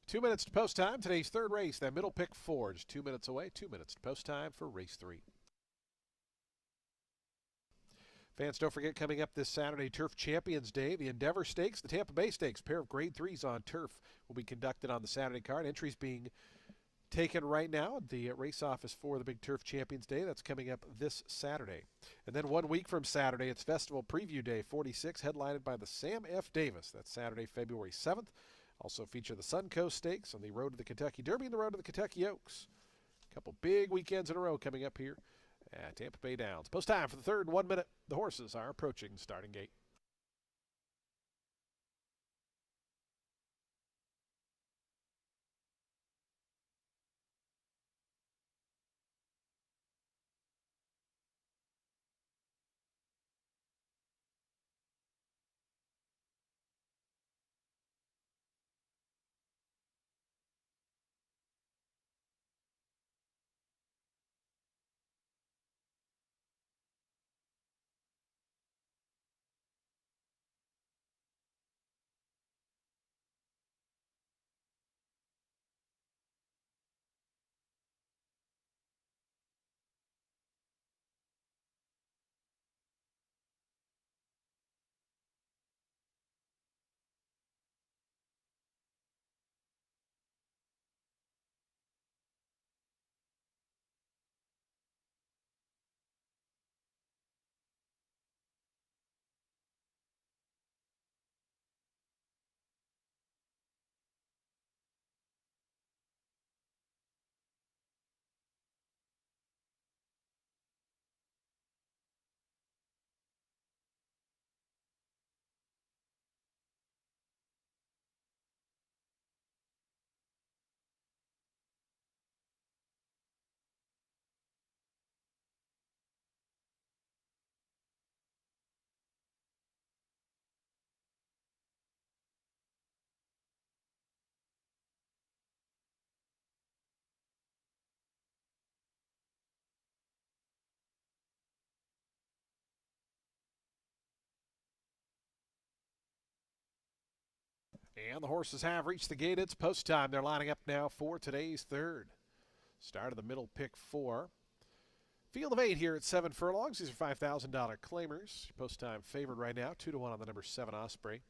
Two minutes to post time. Today's third race, that middle pick 4. Just 2 minutes away. 2 minutes to post time for race 3. Fans, don't forget, coming up this Saturday, Turf Champions Day, the Endeavor Stakes, the Tampa Bay Stakes, pair of grade 3s on turf will be conducted on the Saturday card. Entries being taken right now at the race office for the big Turf Champions Day. That's coming up this Saturday. And then 1 week from Saturday, it's Festival Preview Day 46, headlined by the Sam F. Davis. That's Saturday, February 7th. Also feature the Suncoast Stakes on the Road to the Kentucky Derby and the Road to the Kentucky Oaks. A couple big weekends in a row coming up here at Tampa Bay Downs. Post time for the third 1 minute. The horses are approaching the starting gate. And the horses have reached the gate. It's post time. They're lining up now for today's third. Start of the middle pick 4. Field of 8 here at 7 furlongs. These are $5,000 claimers. Post time favored right now. 2-1 on the number 7 Osprey.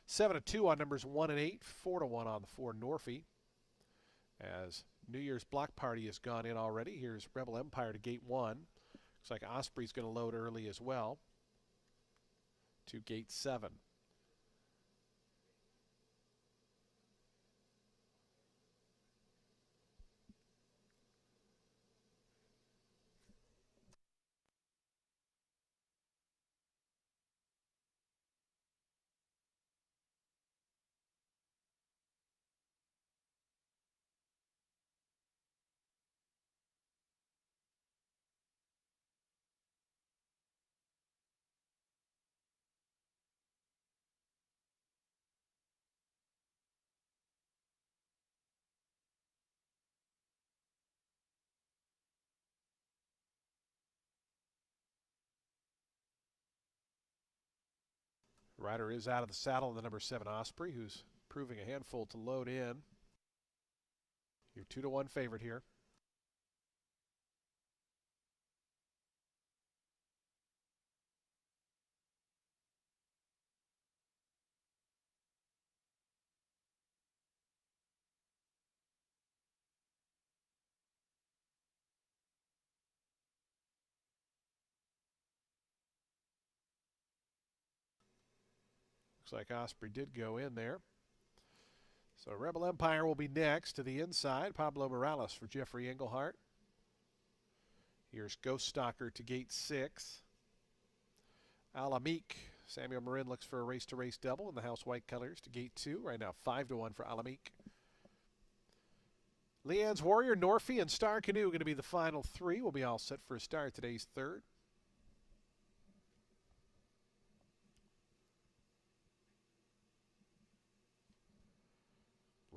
7-2 on numbers 1 and 8. 4-1 on the 4 Norfie. As New Year's block party has gone in already. Here's Rebel Empire to gate 1. Looks like Osprey's going to load early as well to gate 7. Rider is out of the saddle on the number 7 Osprey, who's proving a handful to load in. Your 2-1 favorite here. Looks like Osprey did go in there. So Rebel Empire will be next to the inside. Pablo Morales for Jeffrey Englehart. Here's Ghost Stalker to gate 6. Alamique. Samuel Marin looks for a race-to-race double in the house white colors to gate 2. Right now 5-1 for Alamique. Leanne's Warrior, Norfie, and Star Canoe going to be the final 3. We'll be all set for a start today's third.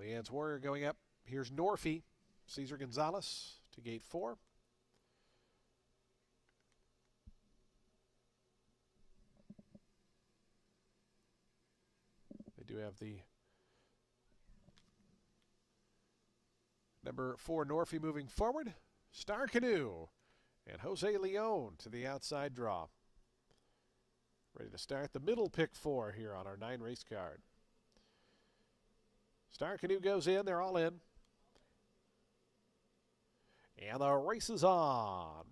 Leanne's Warrior going up. Here's Norfie. Cesar Gonzalez to gate 4. They do have the number 4 Norfie moving forward. Star Canoe and Jose Leon to the outside draw. Ready to start the middle pick 4 here on our 9 race card. Star Canoe goes in. They're all in. And the race is on.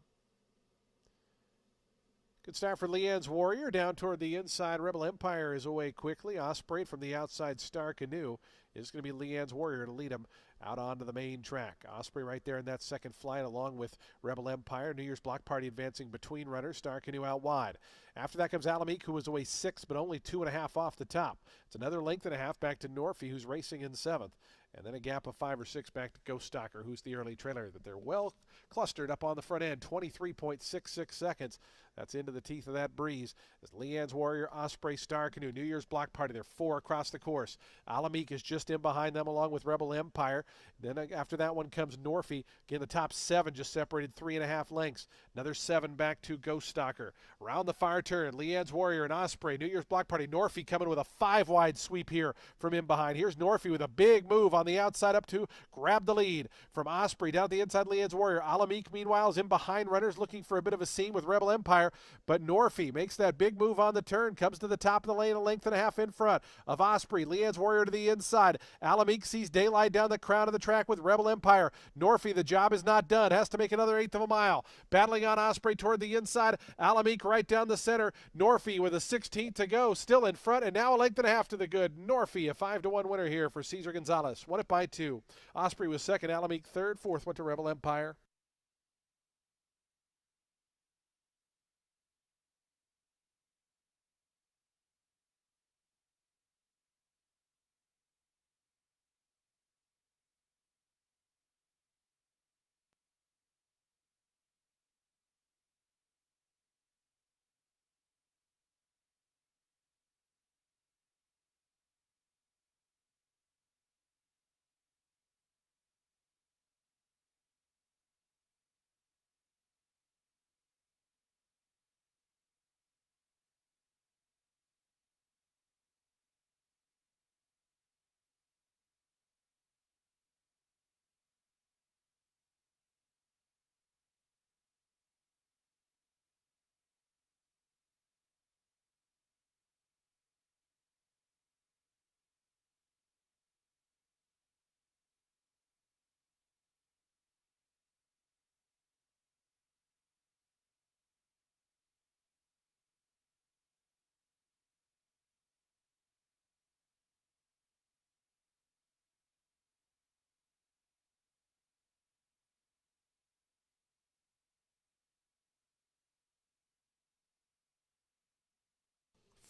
Good start for Leanne's Warrior. Down toward the inside, Rebel Empire is away quickly. Osprey from the outside, Star Canoe. It's going to be Leanne's Warrior to lead him out onto the main track. Osprey right there in that second flight along with Rebel Empire. New Year's block party advancing between runners. Star Canoe out wide. After that comes Alamique, who was away 6 but only 2.5 off the top. It's another length and a half back to Norfie, who's racing in 7th. And then a gap of 5 or 6 back to Ghost Stalker, who's the early trailer. That they're well clustered up on the front end. 23.66 seconds. That's into the teeth of that breeze. As Leanne's Warrior, Osprey, Star Canoe, New Year's block party. They're 4 across the course. Alamique is just in behind them along with Rebel Empire. Then after that one comes Norfie. Again, the top 7 just separated 3.5 lengths. Another 7 back to Ghost Stalker. Round the far turn, Leanne's Warrior and Osprey. New Year's block party. Norfie coming with a 5-wide sweep here from in behind. Here's Norfie with a big move on the outside up to grab the lead from Osprey down the inside. Leanne's Warrior. Alamique meanwhile is in behind runners looking for a bit of a seam with Rebel Empire, but Norfie makes that big move on the turn, comes to the top of the lane, a length and a half in front of Osprey. Leanne's Warrior to the inside. Alamique sees daylight down the crown of the track with Rebel Empire. Norfie, the job is not done, has to make another 1/8 of a mile. Battling on Osprey toward the inside. Alamique right down the center. Norfie with a 16th to go, still in front, and now a length and a half to the good. Norfie, a 5-1 winner here for Cesar Gonzalez. Won it by 2. Osprey was second, Alamique third, fourth went to Rebel Empire.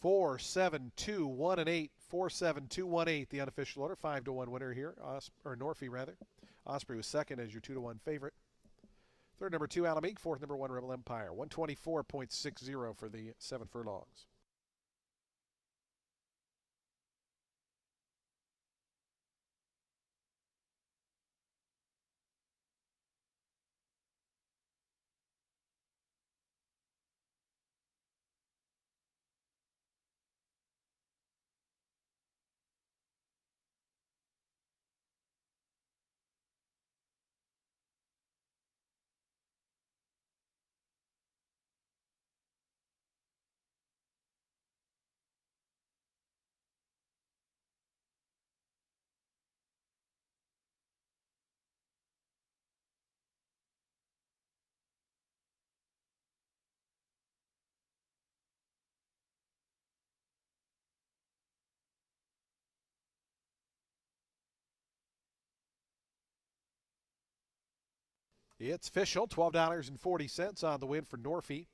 4, 7, 2, 1, and 8. 4, 7, 2, 1, 8. The unofficial order. 5-1 winner here. Or Norfie, rather. Osprey was second as your 2-1 favorite. Third, number 2, Alameda. Fourth, number 1, Rebel Empire. 124.60 for the 7 furlongs. It's official. $12.40 on the win for Norfie.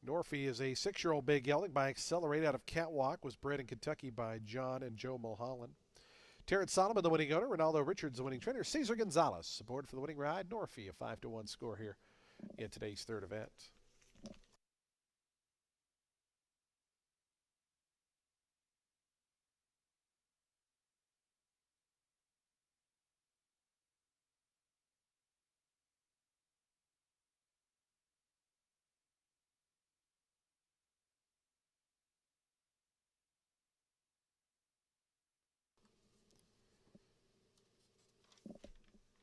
Norfie is a 6-year-old big gelding by Accelerate out of Catwalk. Was bred in Kentucky by John and Joe Mulholland. Terrence Solomon, the winning owner. Ronaldo Richards, the winning trainer. Cesar Gonzalez aboard for the winning ride. Norfie, a 5-1 score here in today's third event.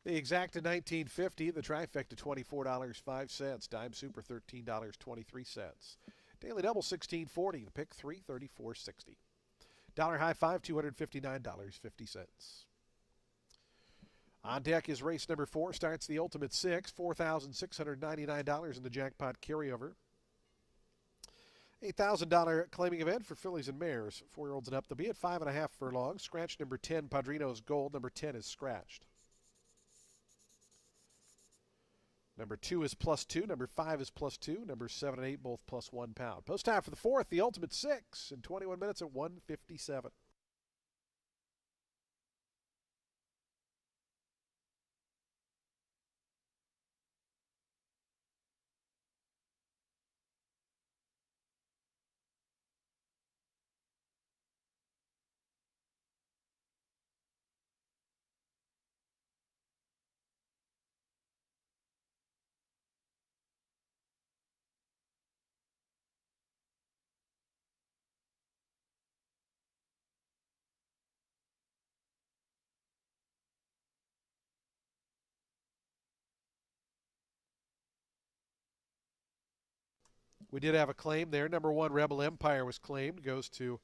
The exacta $19.50, the trifecta $24.05, dime super $13.23. Daily double $16.40, the pick $3 $34.60. Dollar high five $259.50. On deck is race number 4. Starts the Ultimate 6, $4,699 in the jackpot carryover. $8,000 claiming event for fillies and mares, 4-year-olds and up. They'll be at 5.5 furlongs. Scratch number 10, Padrino's Gold. Number 10 is scratched. Number 2 is +2. Number 5 is +2. Number 7 and 8 both +1 pound. Post time for the 4th, the Ultimate 6 in 21 minutes at 1:57. We did have a claim there. Number 1, Rebel Empire was claimed. Goes to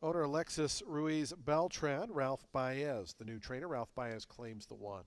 owner Alexis Ruiz Beltran. Ralph Baez, the new trainer. Ralph Baez claims the 1.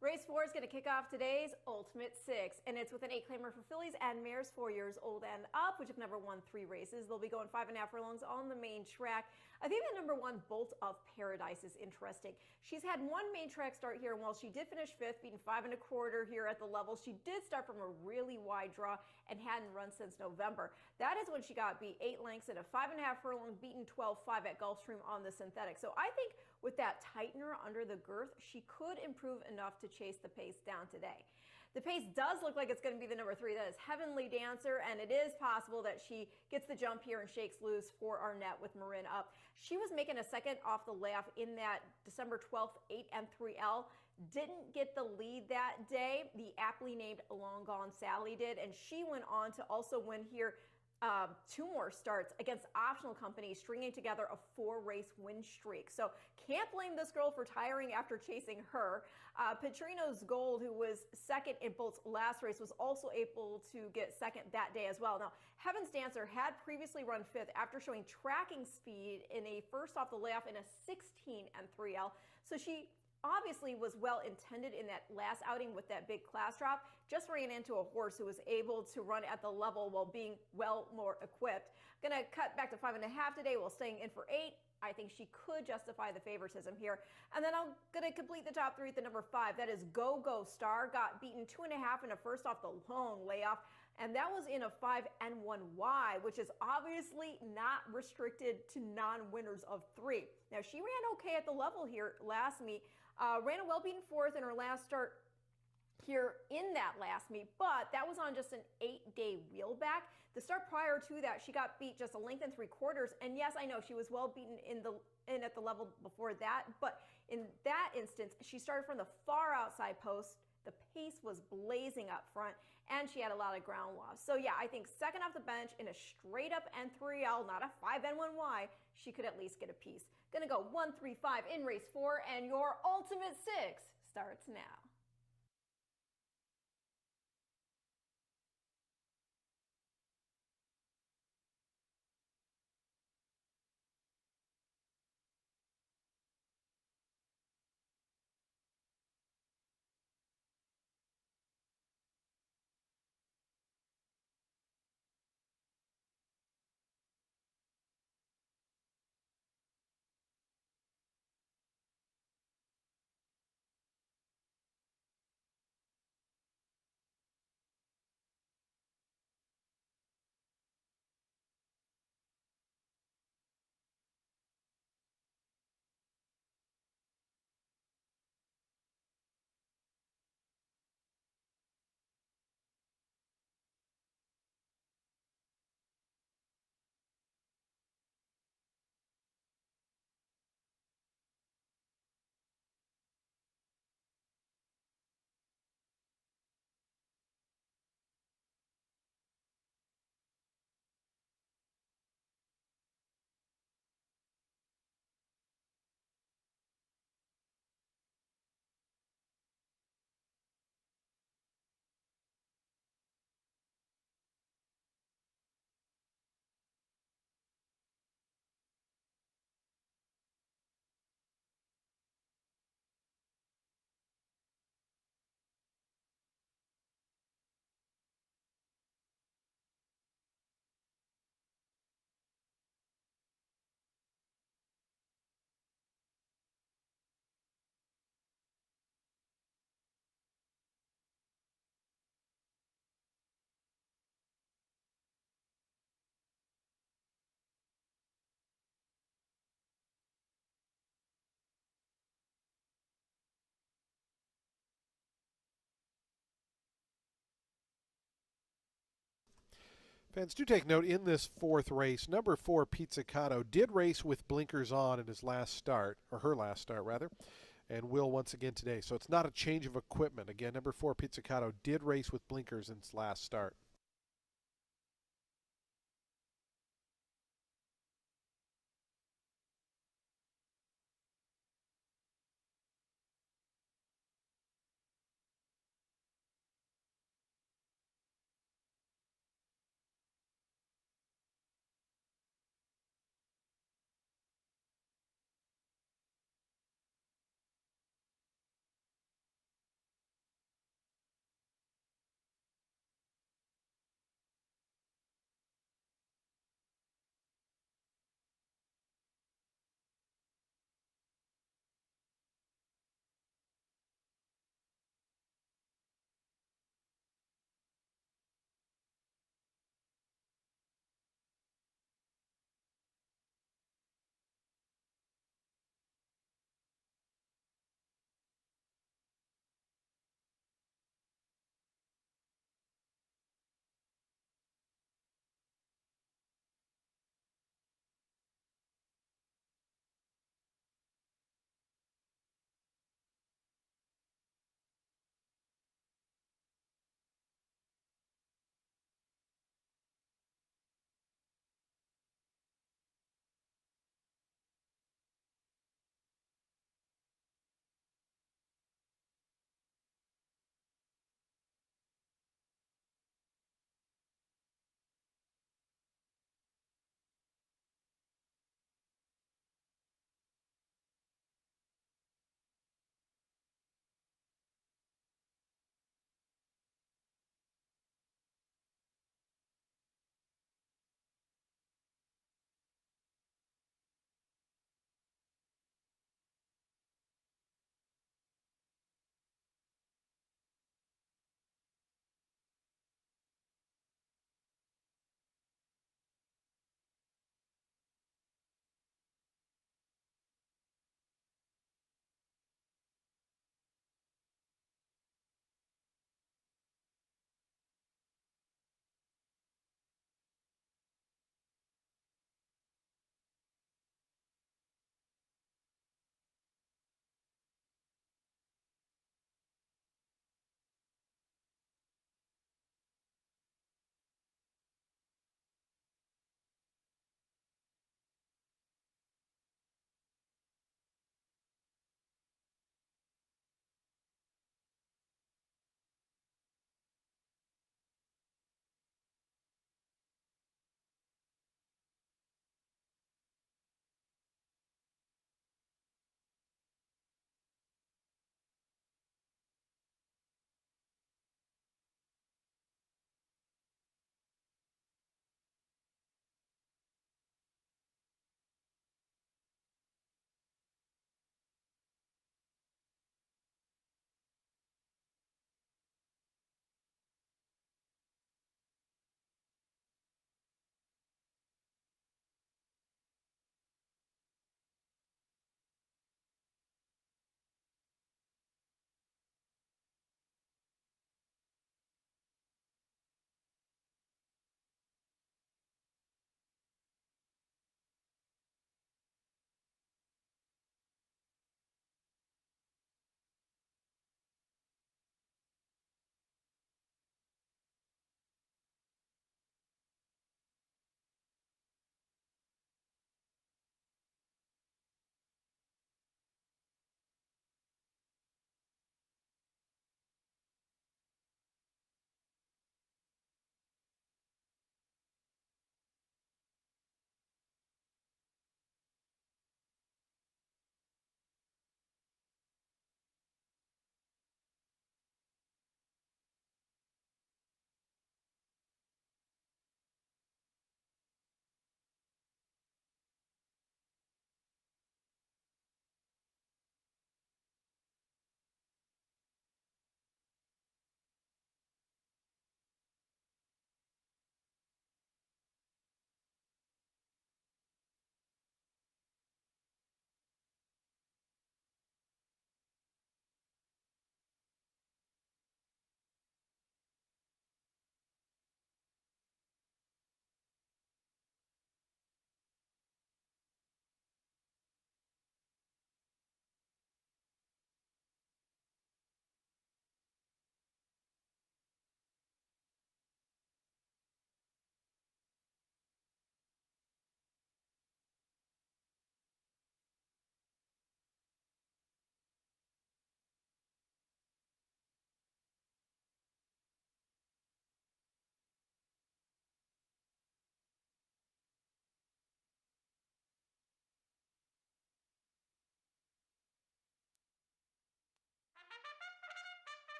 Race 4 is going to kick off today's Ultimate 6, and it's with an 8-claimer for fillies and mares 4 years old and up, which have never won 3 races. They'll be going 5.5 furlongs on the main track. I think the number 1, Bolt of Paradise, is interesting. She's had one main track start here, and while she did finish 5th, beating 5 1/4 here at the level, she did start from a really wide draw and hadn't run since November. That is when she got beat 8 lengths at a 5.5 furlong, beaten 12-5 at Gulfstream on the synthetic. So I think with that tightener under the girth, she could improve enough to chase the pace down today. The pace does look like it's going to be the number 3. That is Heavenly Dancer, and it is possible that she gets the jump here and shakes loose for Arnett with Marin up. She was making a second off the layoff in that December 12th 8M3L. Didn't get the lead that day. The aptly named Long Gone Sally did, and she went on to also win here 2 more starts against optional companies, stringing together a 4-race win streak. So can't blame this girl for tiring after chasing her. Petrino's Gold, who was second in Bolt's last race, was also able to get second that day as well. Now, Heaven's Dancer had previously run 5th after showing tracking speed in a first off the layoff in a 16 and 3L. So she obviously was well intended in that last outing with that big class drop. Just ran into a horse who was able to run at the level while being well more equipped. Gonna cut back to 5.5 today while staying in for 8. I think she could justify the favoritism here. And then I'm gonna complete the top 3 at the number 5. That is Go Go Star. Got beaten 2.5 in a first off the long layoff. And that was in a 5N1Y, which is obviously not restricted to non-winners of 3. Now, she ran okay at the level here last meet. Ran a well-beaten 4th in her last start here in that last meet, but that was on just an 8-day wheel back. The start prior to that, she got beat just a length and 3/4. And yes, I know she was well beaten in at the level before that, but in that instance, she started from the far outside post. The pace was blazing up front, and she had a lot of ground loss. So yeah, I think second off the bench in a straight up N3L, not a 5N1Y, she could at least get a piece. Gonna go 1, 3, 5 in race 4, and your Ultimate 6 starts now. Fans, do take note in this 4th race, number 4 Pizzicato did race with blinkers on in his last start, or her last start rather, and will once again today. So it's not a change of equipment. Again, number 4 Pizzicato did race with blinkers in his last start.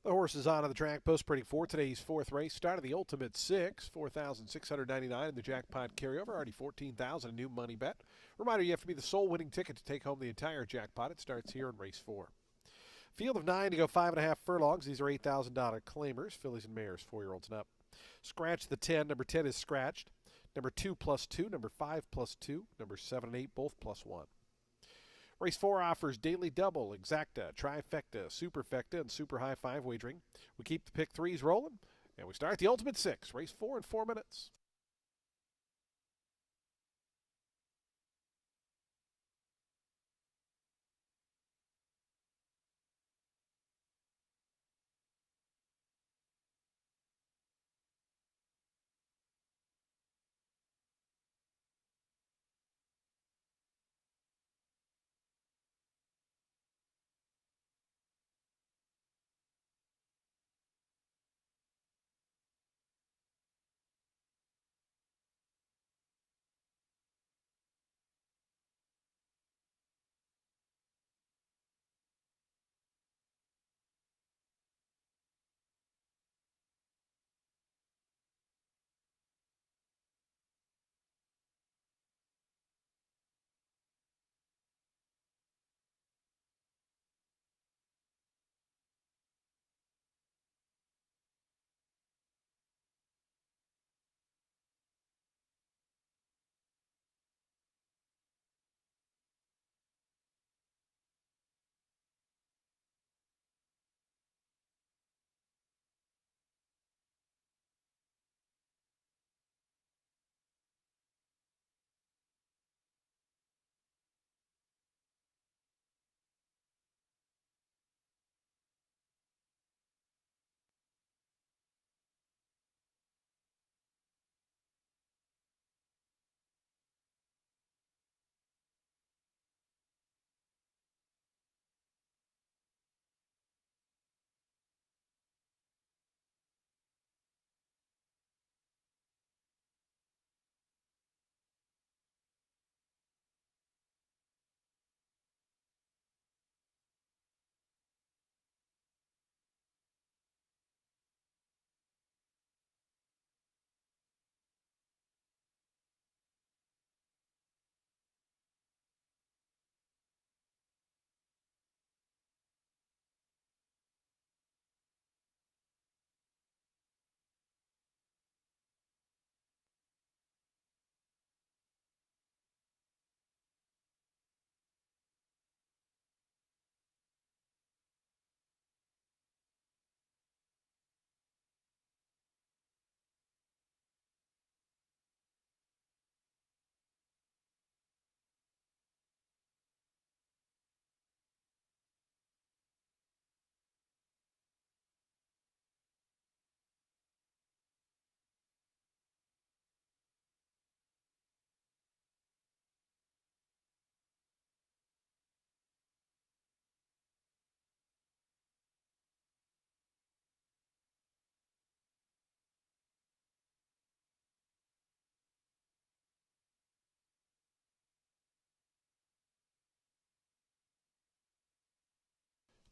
The horses on the track post-printing for today's fourth race. Start of the Ultimate Six, 4,699 in the jackpot carryover. Already 14,000 a new money bet. Reminder: you have to be the sole winning ticket to take home the entire jackpot. It starts here in race 4. Field of 9 to go 5.5 furlongs. These are $8,000 claimers. Fillies and mares, 4-year-olds and up. Scratch the 10. Number 10 is scratched. Number 2 plus 2. Number 5 plus 2. Number 7 and 8 both plus 1. Race 4 offers daily double, exacta, trifecta, superfecta, and super high 5 wagering. We keep the pick 3s rolling, and we start the Ultimate 6. Race 4 in 4 minutes.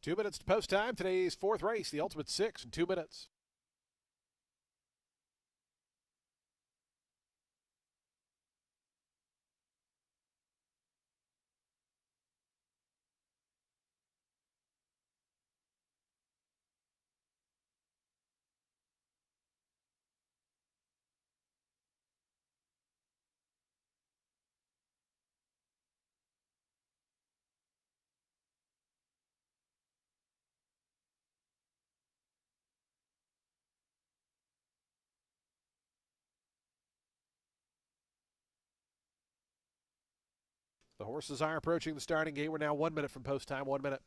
Two minutes to post time. Today's fourth race, the Ultimate Six, in 2 minutes. The horses are approaching the starting gate. We're now 1 minute from post time. 1 minute.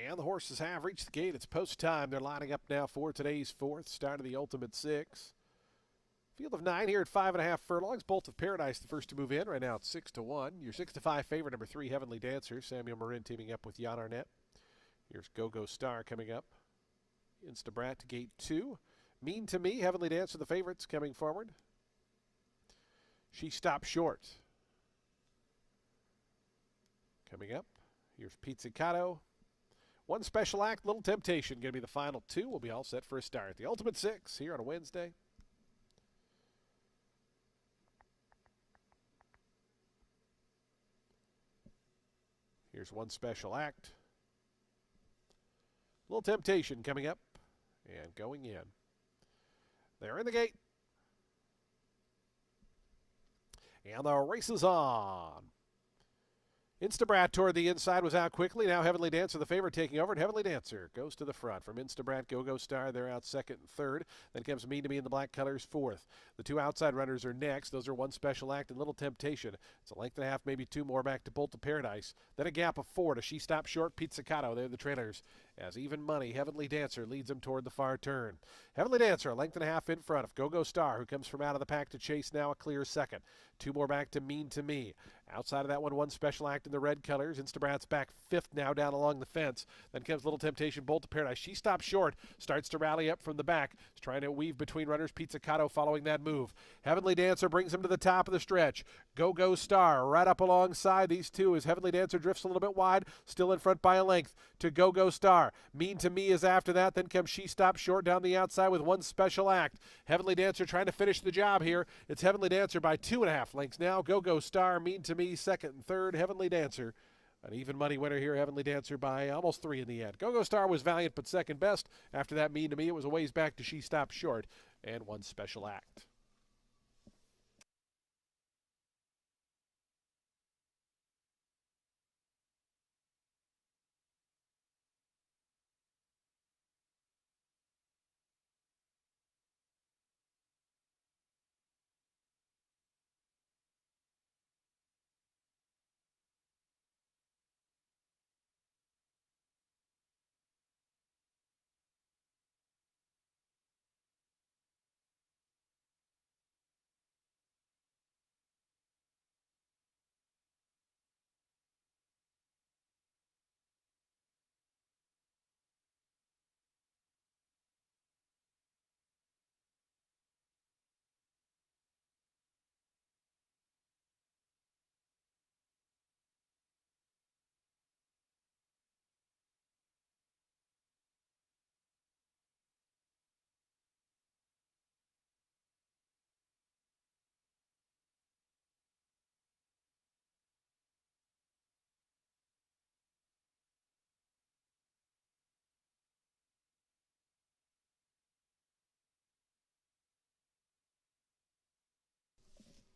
And the horses have reached the gate. It's post time. They're lining up now for today's fourth, start of the Ultimate Six. Field of 9 here at 5.5 furlongs. Bolt of Paradise, the first to move in. Right now it's 6-1. Your 6-5 favorite, number 3, Heavenly Dancer. Samuel Marin teaming up with Jan Arnett. Here's Go-Go Star coming up. Instabrat to gate 2. Mean to Me, Heavenly Dancer, the favorites coming forward. She Stopped Short. Coming up, here's Pizzicato. One Special Act, Little Temptation, going to be the final 2. We'll be all set for a start. The Ultimate Six here on a Wednesday. Here's One Special Act. Little Temptation coming up and going in. They're in the gate. And the race is on. Instabrat toward the inside, was out quickly. Now Heavenly Dancer, the favorite, taking over, and Heavenly Dancer goes to the front. From Instabrat, Go-Go Star, they're out second and third. Then comes Mean to Me in the black colors, fourth. The 2 outside runners are next. Those are One Special Act and Little Temptation. It's a length and a half, maybe 2 more back to Bolt of Paradise. Then a gap of 4 to She Stopped Short, Pizzicato. They're the trailers. As Even Money, Heavenly Dancer leads them toward the far turn. Heavenly Dancer, a length and a half in front of Go-Go Star, who comes from out of the pack to chase now, a clear second. 2 more back to Mean to Me. Outside of that One Special Act in the red colors. Instabrat's back 5th now down along the fence. Then comes Little Temptation, Bolt of Paradise. She Stopped Short, starts to rally up from the back. Is trying to weave between runners. Pizzicato following that move. Heavenly Dancer brings him to the top of the stretch. Go-Go Star right up alongside these two as Heavenly Dancer drifts a little bit wide. Still in front by a length to Go-Go Star. Mean to Me is after that. Then comes She Stopped Short down the outside with One Special Act. Heavenly Dancer trying to finish the job here. It's Heavenly Dancer by 2.5 lengths now. Go-Go Star, Mean to Me, second and third. Heavenly Dancer, an even money winner here. Heavenly Dancer by almost 3 in the end. Go-Go Star was valiant but second best. After that, Mean to Me, it was a ways back to She Stopped Short and One Special Act.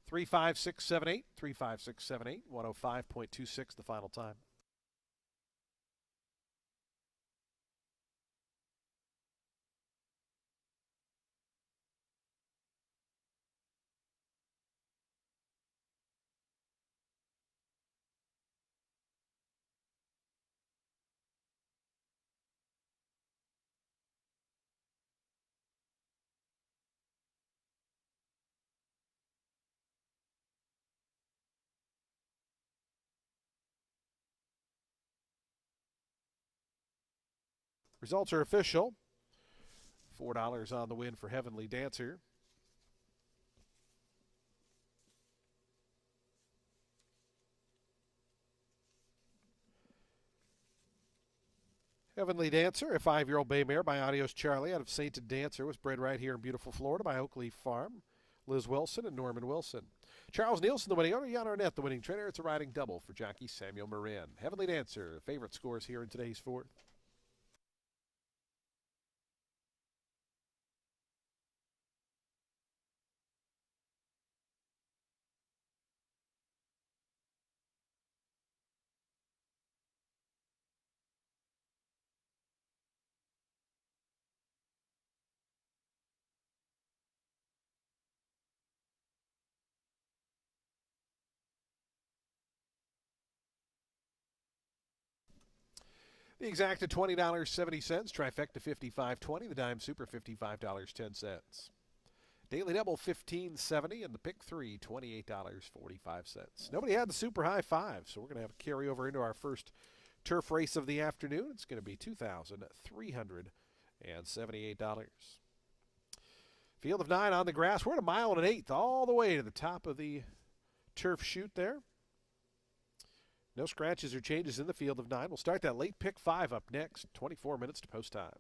Three, 5, 6, 7, 8. 3, 5, 6, 7, 8. 105.26 the final time. Results are official. $4 on the win for Heavenly Dancer. Heavenly Dancer, a 5-year-old bay mare by Adios Charlie out of Sainted Dancer, was bred right here in beautiful Florida by Oakleaf Farm. Liz Wilson and Norman Wilson. Charles Nielsen, the winning owner. Jan Arnett, the winning trainer. It's a riding double for jockey Samuel Marin. Heavenly Dancer, favorite scores here in today's fourth. The exacta $20.70, trifecta $55.20, the dime super $55.10. Daily double $15.70 and the pick three $28.45. Nobody had the super high five, so we're going to have a carryover into our first turf race of the afternoon. It's going to be $2,378. Field of 9 on the grass. We're at 1.125 all the way to the top of the turf chute there. No scratches or changes in the field of 9. We'll start that late pick 5 up next. 24 minutes to post time.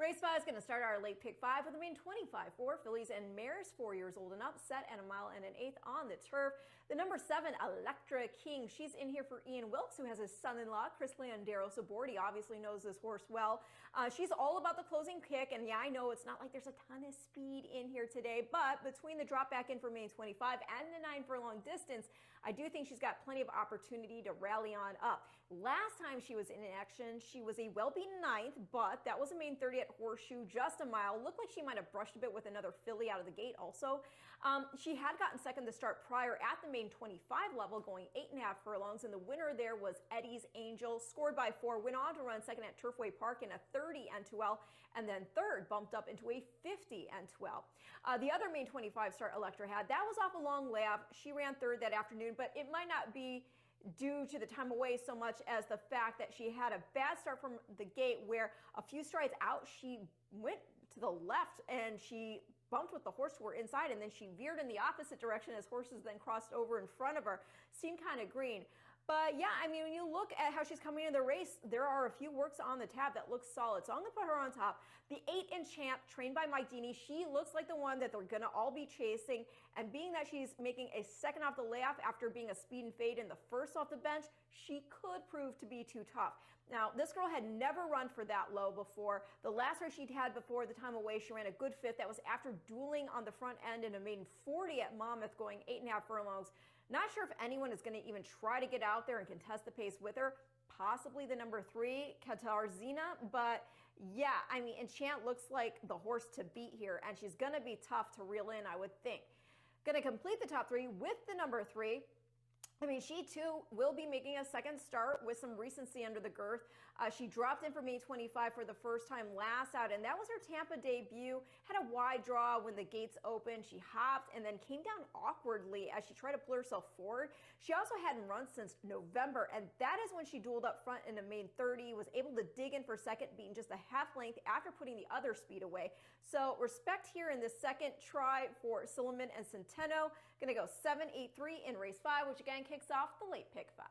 Race 5 is going to start our late pick 5 with the main 25 for fillies and mares 4 years old and up, set at 1 mile and an eighth on the turf. The number 7, Electra King, she's in here for Ian Wilkes, who has his son-in-law, Chris Landeros aboard. He obviously knows this horse well. She's all about the closing kick, and yeah, I know it's not like there's a ton of speed in here today, but between the drop back in for main 25 and the 9 furlong distance, I do think she's got plenty of opportunity to rally on up. Last time she was in action, she was a well-beaten 9th, but that was a main 30 at Horseshoe, just a mile. Looked like she might have brushed a bit with another filly out of the gate also. She had gotten second to start prior at the main 25 level, going 8.5 furlongs, and the winner there was Eddie's Angel, scored by 4, went on to run second at Turfway Park in a 30 N2L, and then third bumped up into a 50 N2L. The other main 25 start Electra had, that was off a long layoff. She ran third that afternoon, but it might not be due to the time away so much as the fact that she had a bad start from the gate, where a few strides out she went to the left and she bumped with the horse to her inside, and then she veered in the opposite direction as horses then crossed over in front of her. Seemed kind of green. But yeah, I mean, when you look at how she's coming into the race, there are a few works on the tab that looks solid. So I'm going to put her on top. The 8 Enchant, trained by Mike Deeney, she looks like the one that they're going to all be chasing. And being that she's making a second off the layoff after being a speed and fade in the first off the bench, she could prove to be too tough. Now, this girl had never run for that low before. The last race she'd had before the time away, she ran a good 5th. That was after dueling on the front end in a maiden 40 at Monmouth, going 8.5 furlongs. Not sure if anyone is going to even try to get out there and contest the pace with her. Possibly the number 3, Katarzina. But yeah, I mean, Enchant looks like the horse to beat here, and she's going to be tough to reel in, I would think. Going to complete the top 3 with the number 3. I mean, she too will be making a second start with some recency under the girth. She dropped in for main 25 for the first time last out, and that was her Tampa debut. Had a wide draw when the gates opened. She hopped and then came down awkwardly as she tried to pull herself forward. She also hadn't run since November, and that is when she dueled up front in a main 30, was able to dig in for second, beating just a half length after putting the other speed away. So respect here in this second try for Silliman and Centeno. Going to go 7-8-3 in race 5, which again kicks off the late pick 5.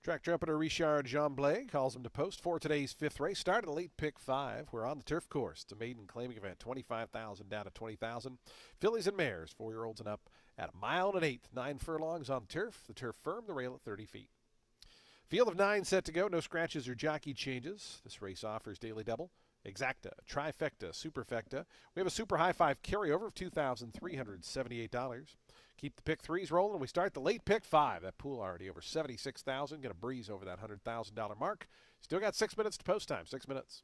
Track trumpeter Richard Jean-Blay calls him to post for today's fifth race. Started a late pick 5. We're on the turf course. It's a maiden claiming event. 25,000 down to 20,000. Fillies and mares, 4-year-olds and up, at a mile and an eighth. 9 furlongs on turf. The turf firm, the rail at 30 feet. Field of 9 set to go. No scratches or jockey changes. This race offers daily double, exacta, trifecta, superfecta. We have a super high 5 carryover of $2,378. Keep the pick 3s rolling, and we start the late pick 5. That pool already over $76,000. Going to breeze over that $100,000 mark. Still got 6 minutes to post time. 6 minutes.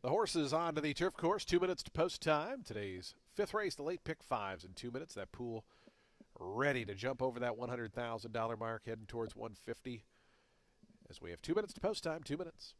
The horses on to the turf course. 2 minutes to post time. Today's fifth race, the late pick 5s in 2 minutes. That pool ready to jump over that $100,000 mark, heading towards 150. As we have 2 minutes to post time. 2 minutes.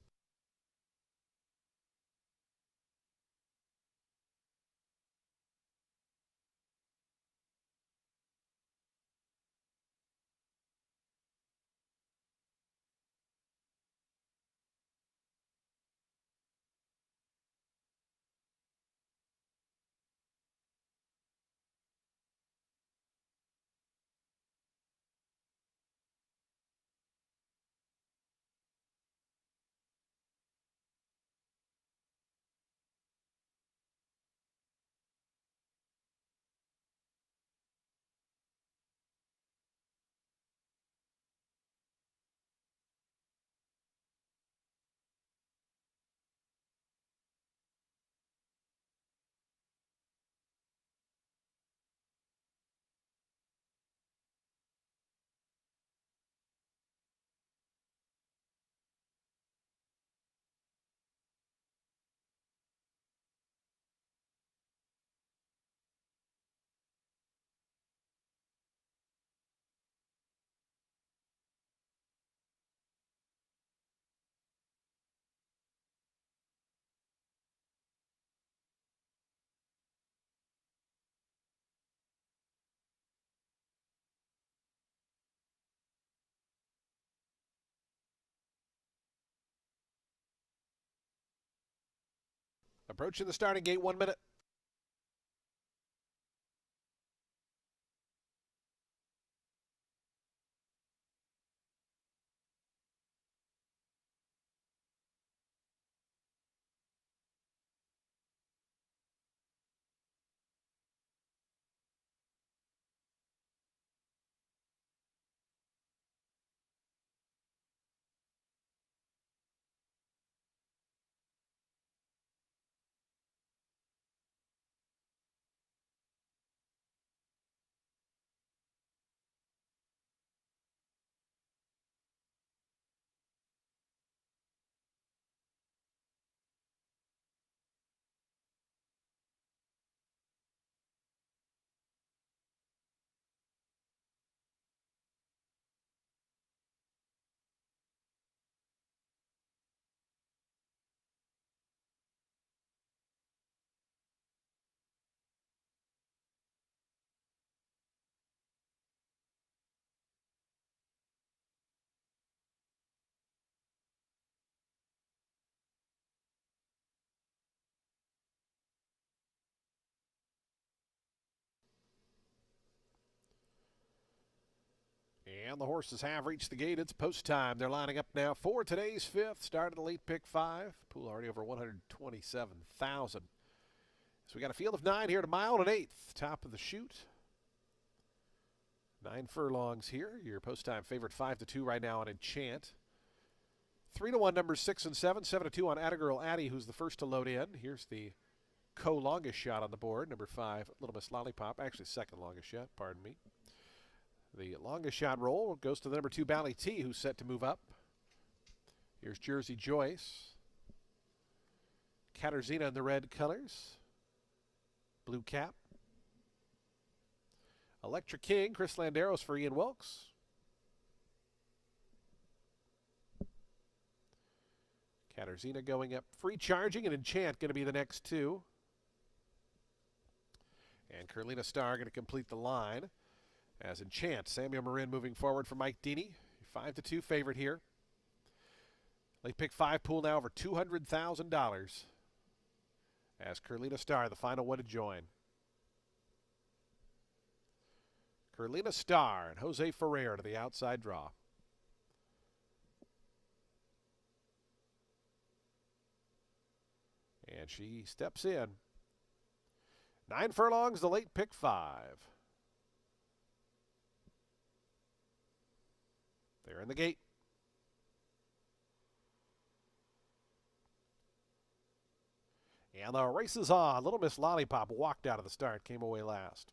Approaching the starting gate, 1 minute. And the horses have reached the gate. It's post time. They're lining up now for today's fifth. Started a late pick 5. Pool already over 127,000. So we got a field of 9 here at 1.125 miles. Top of the chute. 9 furlongs here. Your post time favorite 5-2 right now on Enchant. 3-1 numbers 6 and 7. 7-2 on Attagirl Addy, who's the first to load in. Here's the co-longest shot on the board. Number 5, Little Miss Lollipop. Actually, second longest shot, pardon me. The longest shot roll goes to the number 2, Bally T, who's set to move up. Here's Jersey Joyce. Katarzyna in the red colors. Blue cap. Electric King, Chris Landeros for Ian Wilkes. Katarzyna going up, free charging, and Enchant going to be the next 2. And Carlina Star going to complete the line. As Enchant, Samuel Marin moving forward for Mike Deeney. 5-2 favorite here. Late pick 5 pool now over $200,000. As Carlina Star, the final one to join. Carlina Star and Jose Ferrer to the outside draw. And she steps in. 9 furlongs, the late pick 5. They're in the gate. And the race is on. Little Miss Lollipop walked out of the start, came away last.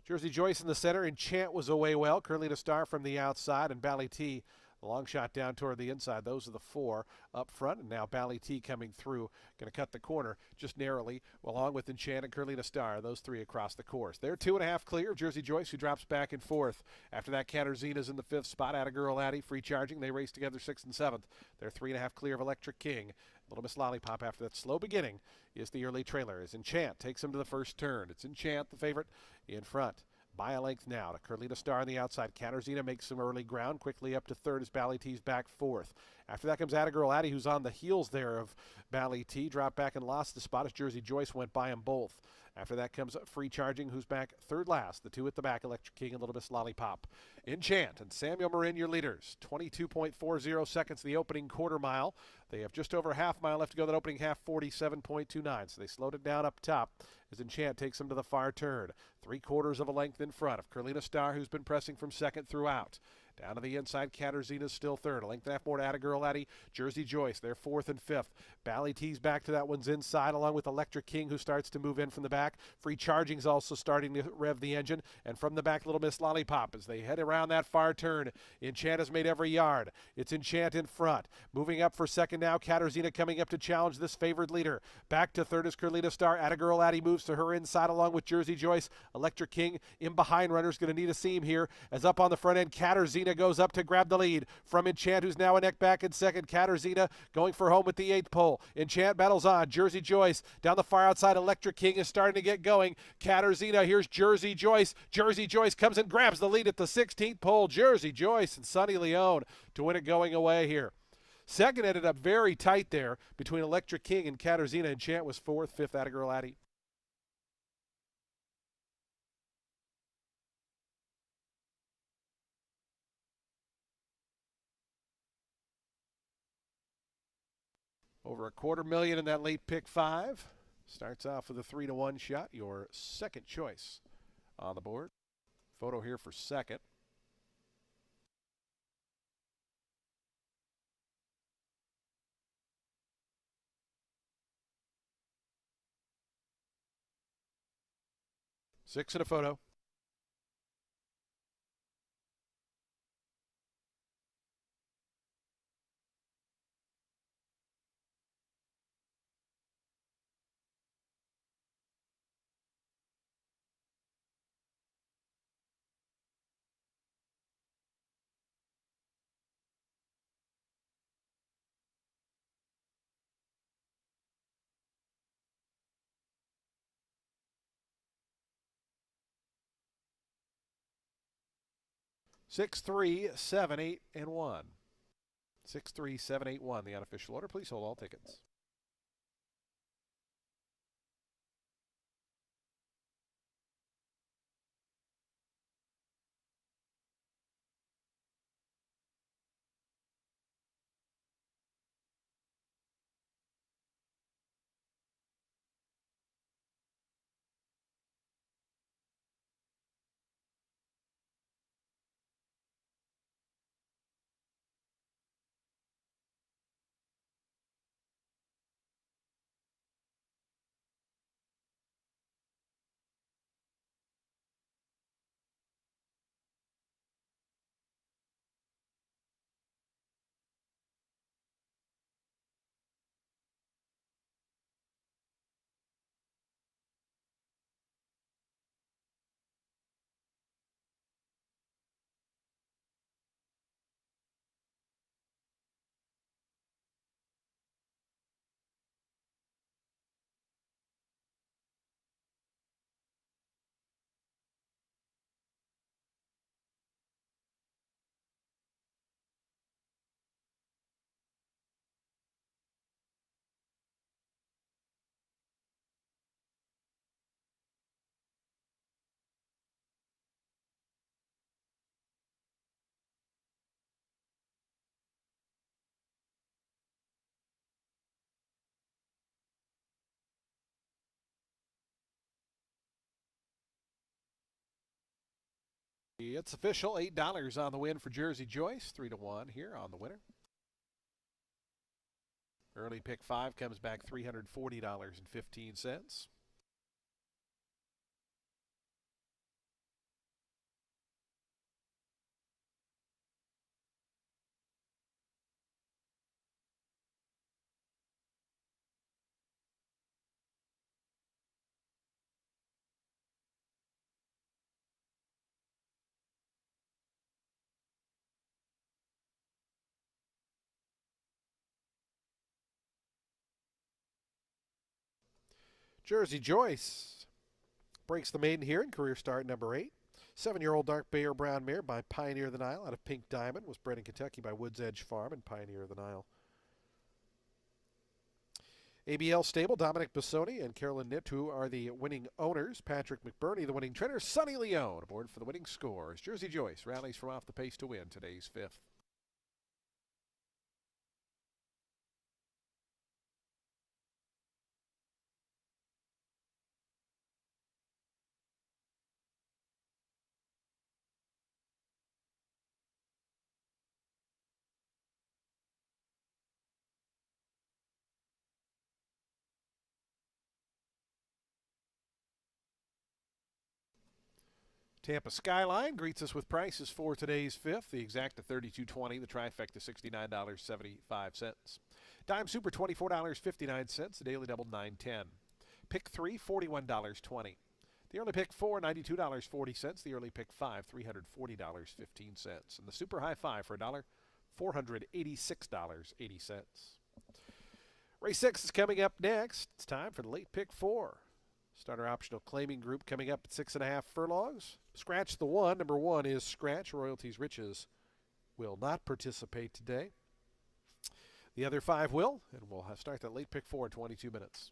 Jersey Joyce in the center. Enchant was away well. Carlina Star from the outside, and Bally T, the long shot down toward the inside. Those are the 4 up front, and now Bally T coming through. Going to cut the corner just narrowly, along with Enchant and Carlina Star. Those 3 across the course. They're 2.5 clear of Jersey Joyce, who drops back and forth. After that, Katarzyna's in the 5th spot. Attagirl Addy, free charging. They race together 6th and 7th. They're 3.5 clear of Electric King. Little Miss Lollipop, after that slow beginning, is the early trailer. As Enchant takes him to the first turn. It's Enchant, the favorite, in front. By a length now to Carlina Star on the outside. Katarzyna makes some early ground. Quickly up to 3rd as Bally T's back 4th. After that comes Attagirl Addy, who's on the heels there of Bally T. Dropped back and lost the spot as Jersey Joyce went by them both. After that comes Free Charging, who's back 3rd last. The 2 at the back, Electric King and Little Miss Lollipop. Enchant and Samuel Marin, your leaders. 22.40 seconds the opening quarter mile. They have just over a half mile left to go. That opening half, 47.29. So they slowed it down up top as Enchant takes them to the far turn. 3/4 of a length in front of Carlina Star, who's been pressing from second throughout. Down to the inside, Katarzyna's still 3rd. A length and a half more to Attagirl Addy. Jersey Joyce, they're 4th and 5th. Bally T's back to that one's inside, along with Electric King, who starts to move in from the back. Free Charging's also starting to rev the engine. And from the back, Little Miss Lollipop as they head around that far turn. Enchant has made every yard. It's Enchant in front. Moving up for second now, Katarzyna coming up to challenge this favored leader. Back to 3rd is Carlina Star. Attagirl Addy moves to her inside, along with Jersey Joyce. Electric King in behind runners, going to need a seam here. As up on the front end, Katarzyna goes up to grab the lead from Enchant, who's now a neck back in second. Katarzyna going for home with the 8th pole. Enchant battles on. Jersey Joyce down the far outside. Electric King is starting to get going. Katarzyna, here's Jersey Joyce. Jersey Joyce comes and grabs the lead at the 16th pole. Jersey Joyce and Sonny Leone to win it going away here. Second ended up very tight there between Electric King and Katarzyna. Enchant was fourth, fifth, Attagirl Addie. Over $250,000 in that late pick 5. Starts off with a 3-1 shot. Your second choice on the board. Photo here for second. Six in a photo. Six, 3, 7, 8, and 1. 6, 3, 7, 8, 1, the unofficial order. Please hold all tickets. It's official, $8 on the win for Jersey Joyce, 3-1 here on the winner. Early pick 5 comes back $340.15. Jersey Joyce breaks the maiden here in career start number 8. 7-year-old dark bay or brown mare by Pioneer of the Nile out of Pink Diamond. Was bred in Kentucky by Woods Edge Farm and Pioneer of the Nile. ABL Stable, Dominic Bassoni and Carolyn Nitt, who are the winning owners. Patrick McBurney, the winning trainer. Sonny Leone aboard for the winning scores. Jersey Joyce rallies from off the pace to win today's 5th. Tampa Skyline greets us with prices for today's 5th. The exact at $32.20, the trifecta $69.75. Dime Super $24.59, the daily double $9.10. Pick 3 $41.20. The early pick 4 $92.40. The early pick 5 $340.15. And the Super High 5 for $1 $486.80. Race 6 is coming up next. It's time for the late pick 4. Starter optional claiming group coming up at 6.5 furlongs. Scratch the 1. Number 1 is Scratch. Royalties Riches will not participate today. The other 5 will, and we'll start that late pick 4 in 22 minutes.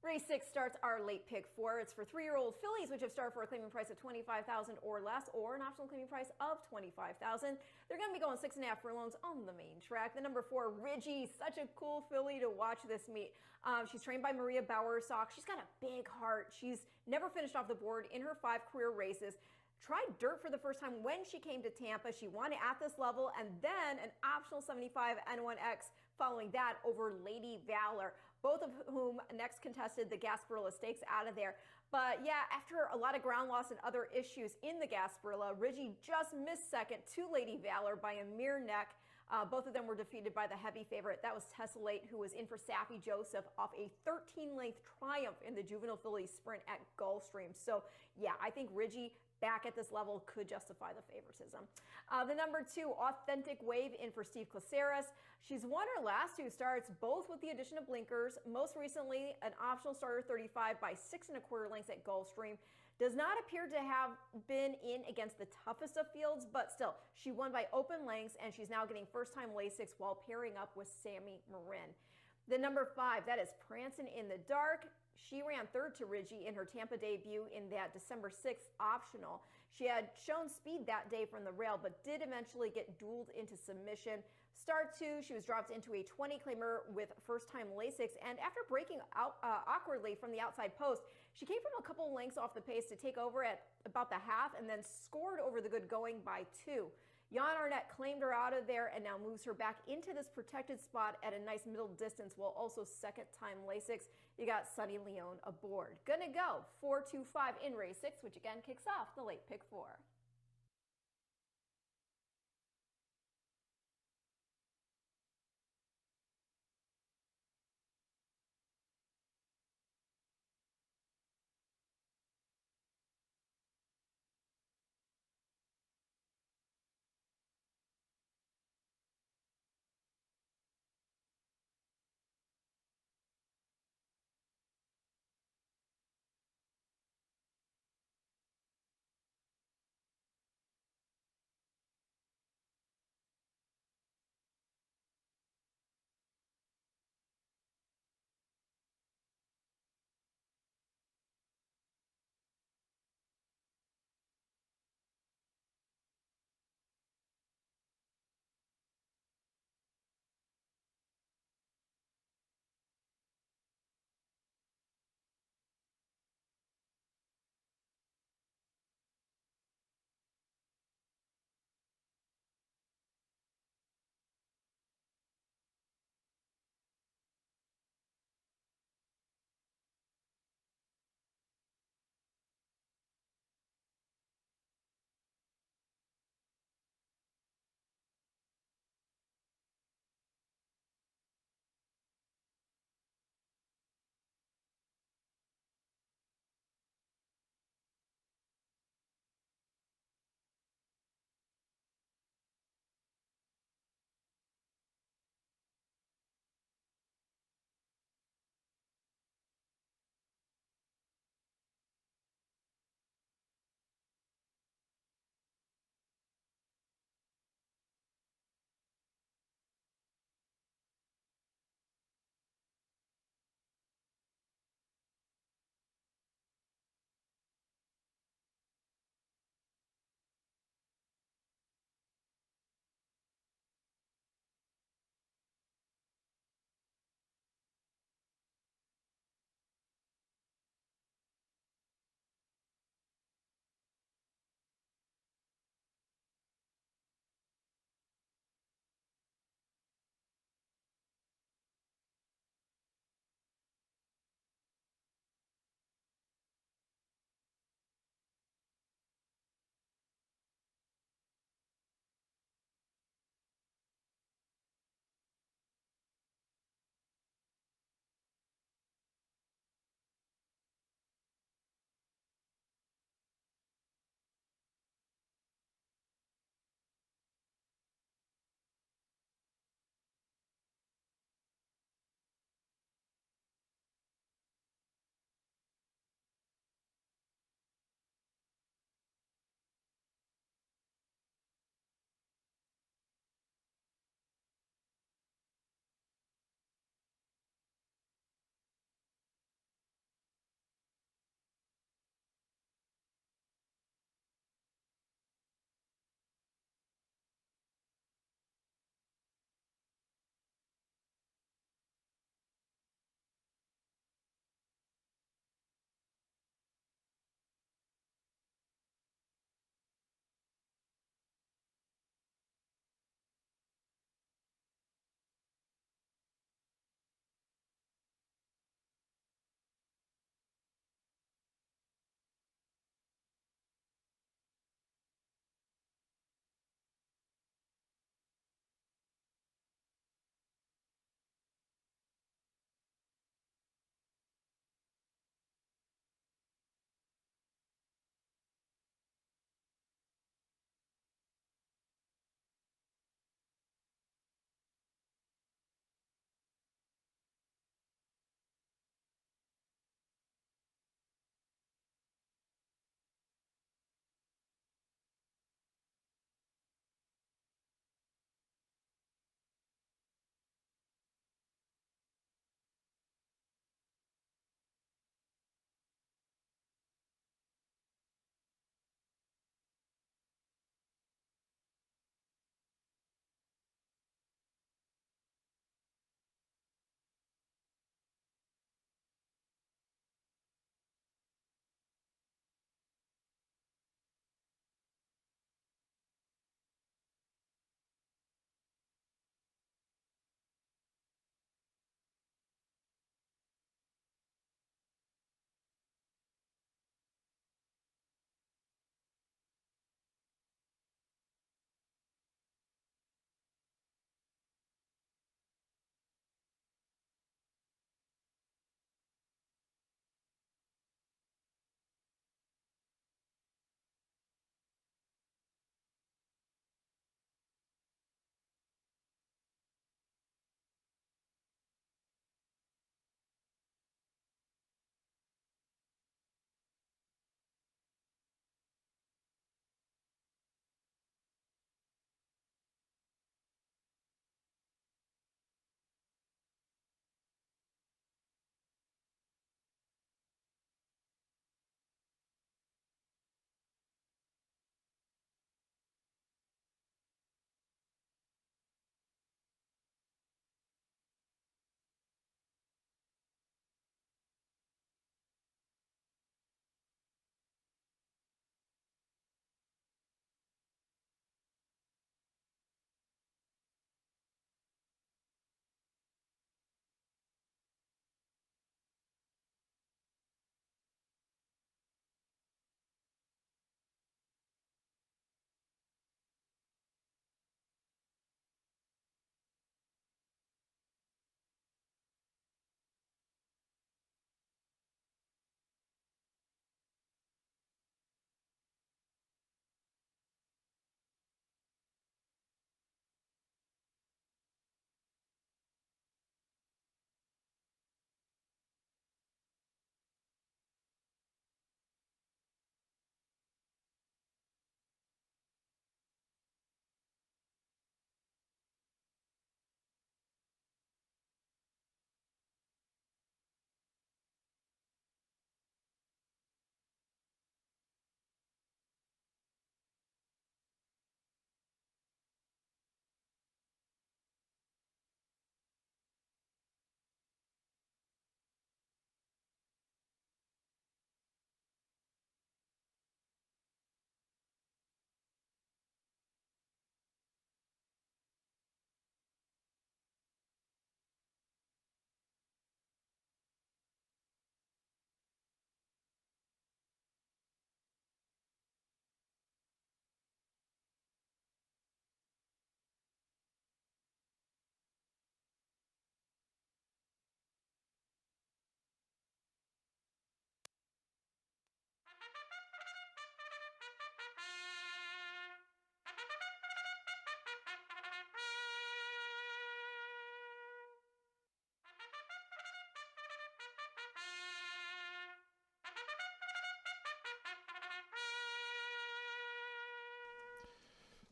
Race 6 starts our late pick 4. It's for 3-year-old fillies, which have started for a claiming price of $25,000 or less, or an optional claiming price of $25,000. They're going to be going 6.5 furlongs on the main track. The number 4, Ridgie, such a cool filly to watch this meet. She's trained by Maria Bowersock. She's got a big heart. She's never finished off the board in her 5 career races. Tried dirt for the first time when she came to Tampa. She won it at this level, and then an optional 75 N1X following that over Lady Valor, both of whom next contested the Gasparilla Stakes out of there. But yeah, after a lot of ground loss and other issues in the Gasparilla, Ridgie just missed second to Lady Valor by a mere neck. Both of them were defeated by the heavy favorite. That was Tessellate, who was in for Saffie Joseph off a 13-length triumph in the juvenile fillies sprint at Gulfstream. So yeah, I think Ridgie back at this level could justify the favoritism. The number 2, Authentic Wave, in for Steve Caceres. She's won her last 2 starts, both with the addition of blinkers. Most recently, an optional starter 35 by 6.25 lengths at Gulfstream. Does not appear to have been in against the toughest of fields, but still, she won by open lengths, and she's now getting first-time Lasix while pairing up with Sammy Marin. The number 5, that is Prancin' in the Dark. She ran third to Ridgie in her Tampa debut in that December 6th optional. She had shown speed that day from the rail, but did eventually get dueled into submission. Start 2, she was dropped into a 20 claimer with first-time Lasix, and after breaking out awkwardly from the outside post, she came from a couple lengths off the pace to take over at about the half and then scored over the good going by 2. Jan Arnett claimed her out of there and now moves her back into this protected spot at a nice middle distance, while also second-time Lasix. You got Sunny Leone aboard. Gonna go 4-2-5 in race 6, which again kicks off the late pick 4.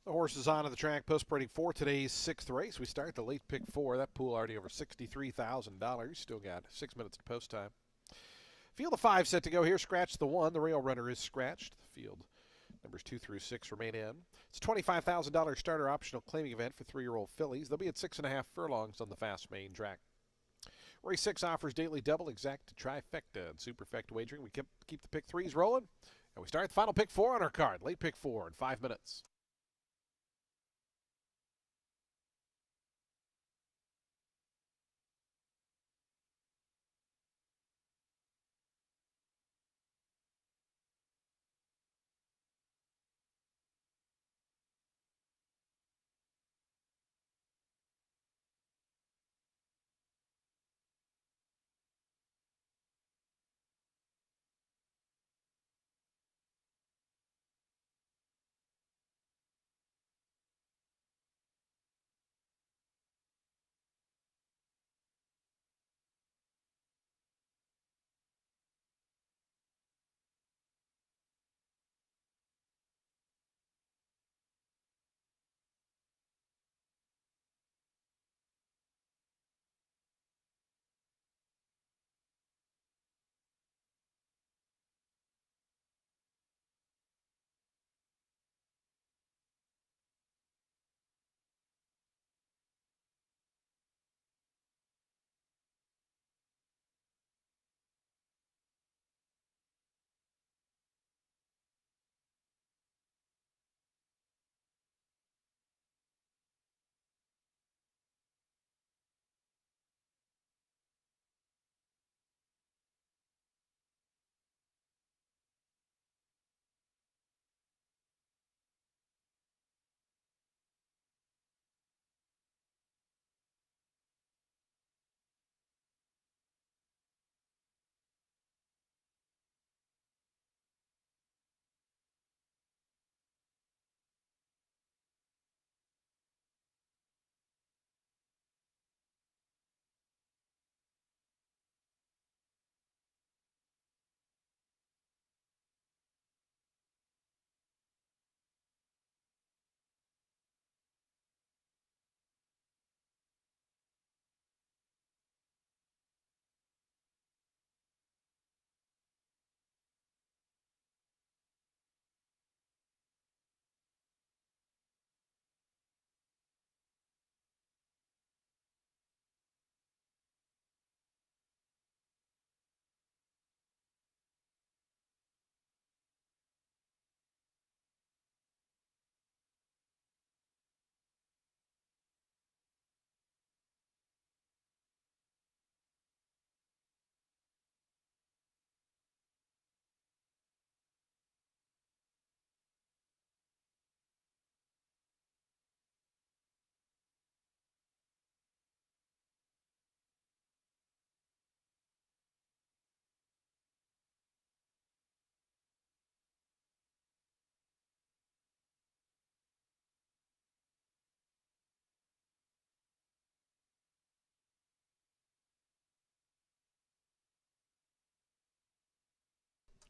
The horses onto the track post parading for today's sixth race. We start the late pick four. That pool already over $63,000. Still got 6 minutes to post time. Field of five set to go here. Scratch the one. The rail runner is scratched. The field numbers 2 through 6 remain in. It's a $25,000 starter optional claiming event for 3-year-old fillies. They'll be at 6.5 furlongs on the fast main track. Race 6 offers daily double, exact, trifecta, and superfecta wagering. We keep the pick threes rolling, and we start the final pick four on our card. Late pick four in 5 minutes.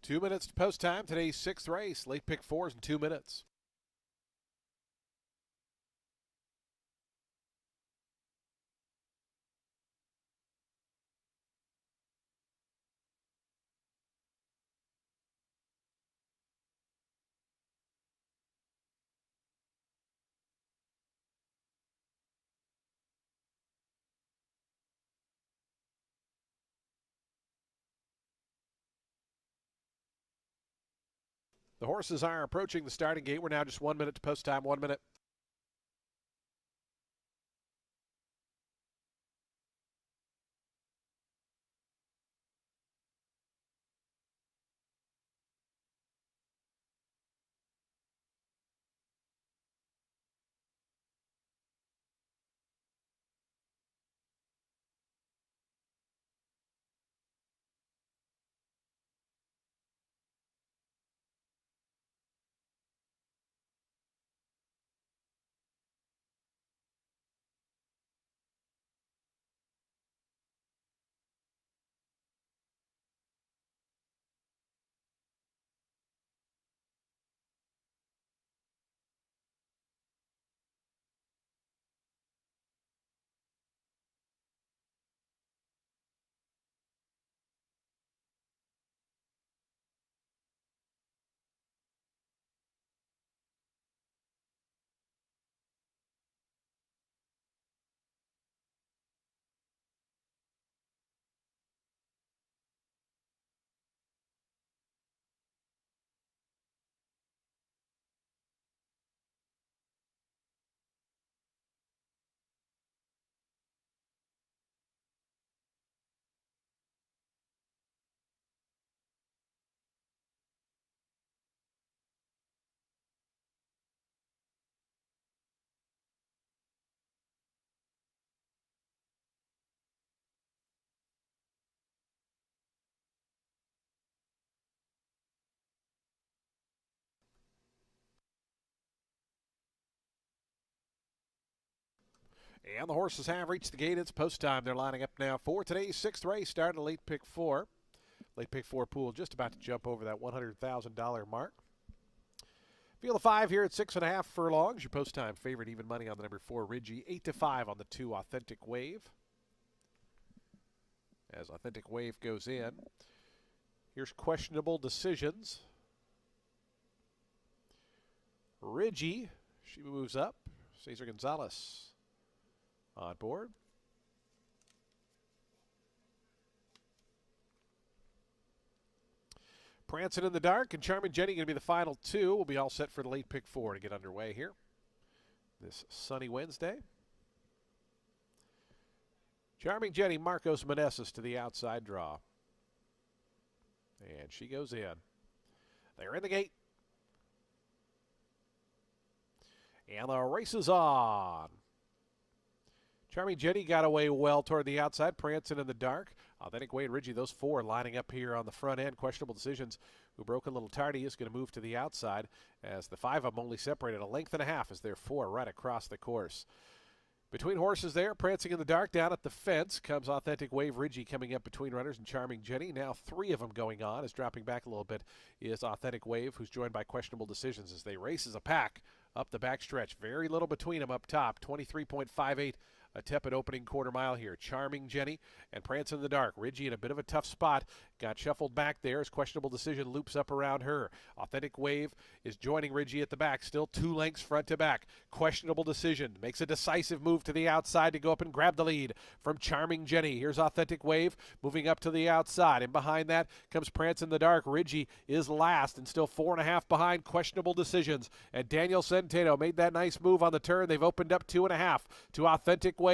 Two minutes to post time. Today's sixth race. Late pick fours in 2 minutes. The horses are approaching the starting gate. We're now just 1 minute to post time. 1 minute. And the horses have reached the gate. It's post time. They're lining up now for today's 6th race, starting a late pick 4. Late pick 4 pool just about to jump over that $100,000 mark. Field of 5 here at 6.5 furlongs. Your post time favorite, even money on the number 4, Ridgy. 8-5 on the 2, Authentic Wave. As Authentic Wave goes in, here's questionable decisions. Ridgy, she moves up. Cesar Gonzalez on board. Prancing in the Dark and Charming Jenny going to be the final 2. We'll be all set for the late pick 4 to get underway here this sunny Wednesday. Charming Jenny, Marcos Meneses to the outside draw. And she goes in. They're in the gate. And the race is on. Charming Jenny got away well toward the outside. Prancing in the Dark. Authentic Wave and Ridgy, those 4 lining up here on the front end. Questionable decisions. Who broke a little tardy is going to move to the outside as the 5 of them only separated a length and a half as they're 4 right across the course. Between horses there, Prancing in the Dark down at the fence comes Authentic Wave. Ridgy coming up between runners and Charming Jenny. Now 3 of them going on. As dropping back a little bit is Authentic Wave, who's joined by Questionable Decisions as they race as a pack up the backstretch. Very little between them up top. 23.58. A tepid opening quarter mile here. Charming Jenny and Prancing in the Dark. Ridgy in a bit of a tough spot. Got shuffled back there as Questionable Decision loops up around her. Authentic Wave is joining Ridgy at the back. Still 2 lengths front to back. Questionable Decision makes a decisive move to the outside to go up and grab the lead from Charming Jenny. Here's Authentic Wave moving up to the outside. And behind that comes Prancing in the Dark. Ridgy is last and still 4.5 behind Questionable Decisions. And Daniel Centeno made that nice move on the turn. They've opened up 2.5 to Authentic Wave.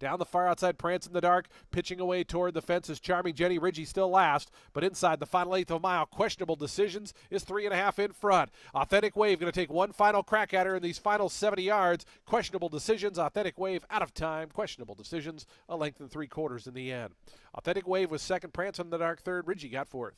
Down the far outside, Prancing in the Dark, pitching away toward the fences. Charming Jenny, Ridgy still last, but inside the final 1/8 of a mile, Questionable Decisions is 3.5 in front. Authentic Wave going to take one final crack at her in these final 70 yards. Questionable Decisions, Authentic Wave out of time. Questionable Decisions, a length and 3/4 in the end. Authentic Wave was second, Prancing in the Dark third, Ridgy got fourth.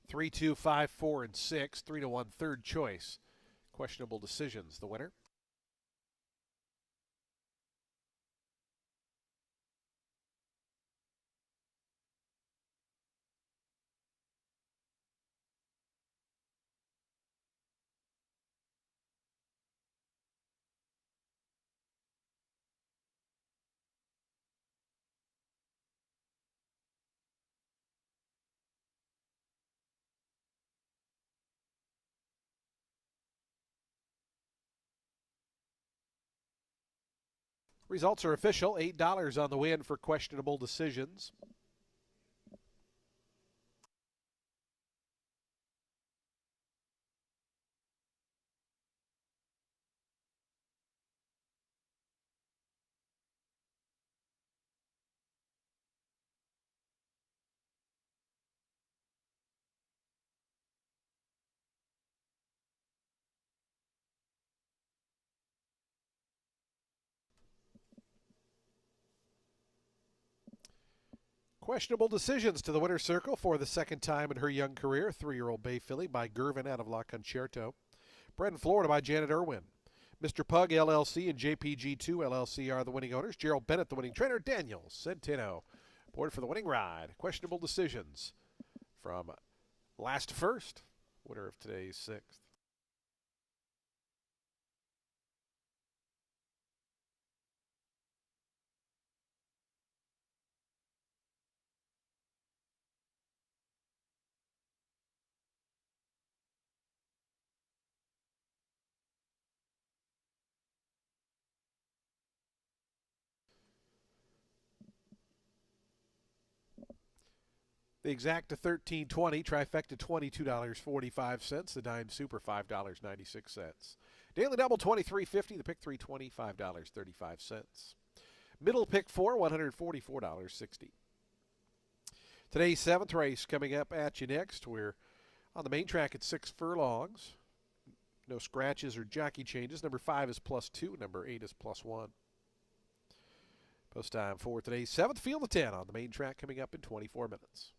Three, 2, 5, 4, and 6. 3-1 third choice. Questionable Decisions, the winner. Results are official. $8 on the win for Questionable Decisions. Questionable Decisions to the winner's circle for the second time in her young career. 3-year-old Bay Filly by Gervin out of La Concerto. Bred in Florida by Janet Irwin. Mr. Pug LLC and JPG2 LLC are the winning owners. Gerald Bennett, the winning trainer. Daniel Centeno Board for the winning ride. Questionable decisions from last to first. Winner of today's sixth. The exact to 13.20, trifecta $22.45, the dime super $5.96. Daily double 23.50, the pick 320 $5.35. Middle pick four $144.60. Today's seventh race coming up at you next. We're on the main track at 6 furlongs. No scratches or jockey changes. Number 5 is +2. Number 8 is +1. Post time for today's seventh field of 10 on the main track coming up in 24 minutes.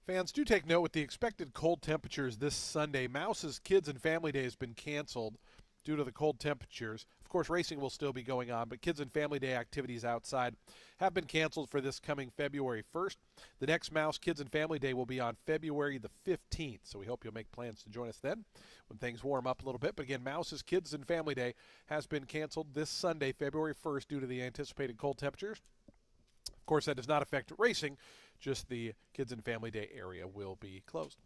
Fans, do take note with the expected cold temperatures this Sunday. Mouse's Kids and Family Day has been canceled due to the cold temperatures. Of course, racing will still be going on, but Kids and Family Day activities outside have been canceled for this coming February 1st. The next Mouse Kids and Family Day will be on February the 15th, so we hope you'll make plans to join us then when things warm up a little bit. But again, Mouse's Kids and Family Day has been canceled this Sunday, February 1st, due to the anticipated cold temperatures. Of course, that does not affect racing, just the Kids and Family Day area will be closed.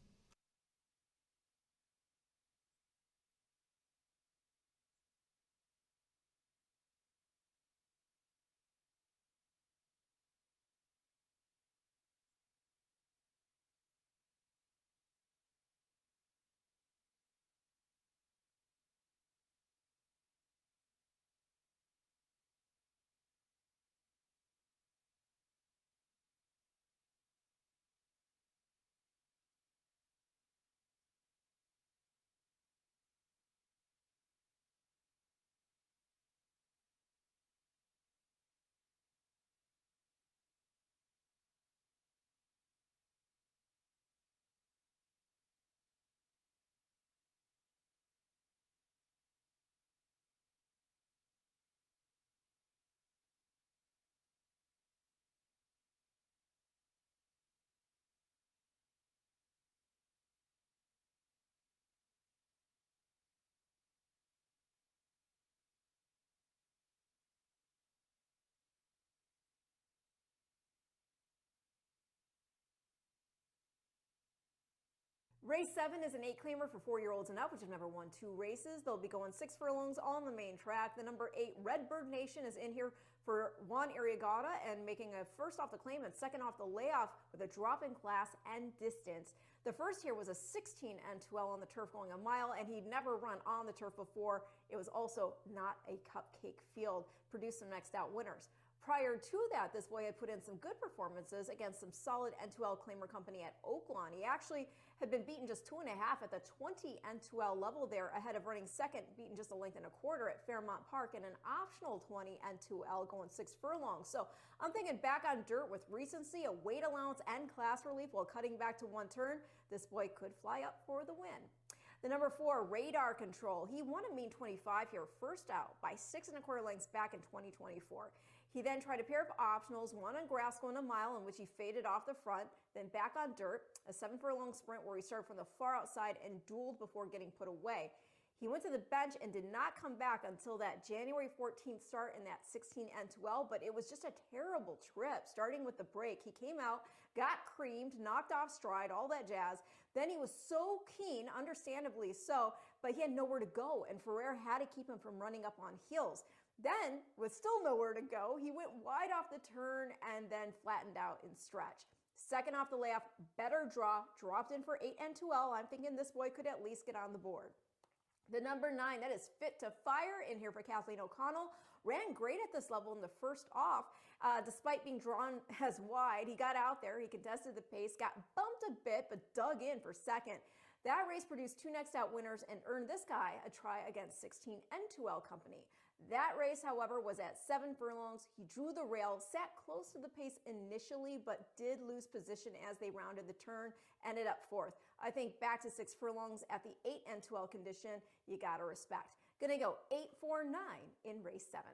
Race 7 is an 8-claimer for 4-year-olds and up, which have never won 2 races. They'll be going 6 furlongs on the main track. The number 8 Redbird Nation is in here for Juan Arriagada and making a first off the claim and second off the layoff with a drop in class and distance. The first here was a 16 N2L on the turf going a mile, and he'd never run on the turf before. It was also not a cupcake field. Produced some next out winners. Prior to that, this boy had put in some good performances against some solid N2L claimer company at Oaklawn. He actually had been beaten just 2.5 at the 20 N2L level there, ahead of running second, beaten just a length and a quarter at Fairmont Park, in an optional 20 N2L going 6 furlongs. So I'm thinking back on dirt with recency, a weight allowance, and class relief while cutting back to one turn. This boy could fly up for the win. The number 4, Radar Control. He won a mean 25 here, first out by 6 1/4 lengths back in 2024. He then tried a pair of optionals, one on grass going a mile, in which he faded off the front, then back on dirt, a 7 furlong sprint where he started from the far outside and dueled before getting put away. He went to the bench and did not come back until that January 14th start in that 16 N2L, but it was just a terrible trip, starting with the break. He came out, got creamed, knocked off stride, all that jazz. Then he was so keen, understandably so, but he had nowhere to go, and Ferrer had to keep him from running up on heels. Then, with still nowhere to go, he went wide off the turn and then flattened out in stretch. Second off the layoff, better draw, dropped in for 8 N2L. I'm thinking this boy could at least get on the board. The number 9, that is Fit to Fire, in here for Kathleen O'Connell. Ran great at this level in the first off, despite being drawn as wide. He got out there, he contested the pace, got bumped a bit, but dug in for second. That race produced 2 next out winners and earned this guy a try against 16 N2L company. That race, however, was at 7 furlongs. He drew the rail, sat close to the pace initially, but did lose position as they rounded the turn, ended up 4th. I think back to 6 furlongs at the 8 N2L condition, you gotta respect. Gonna go 8-4-9 in race 7.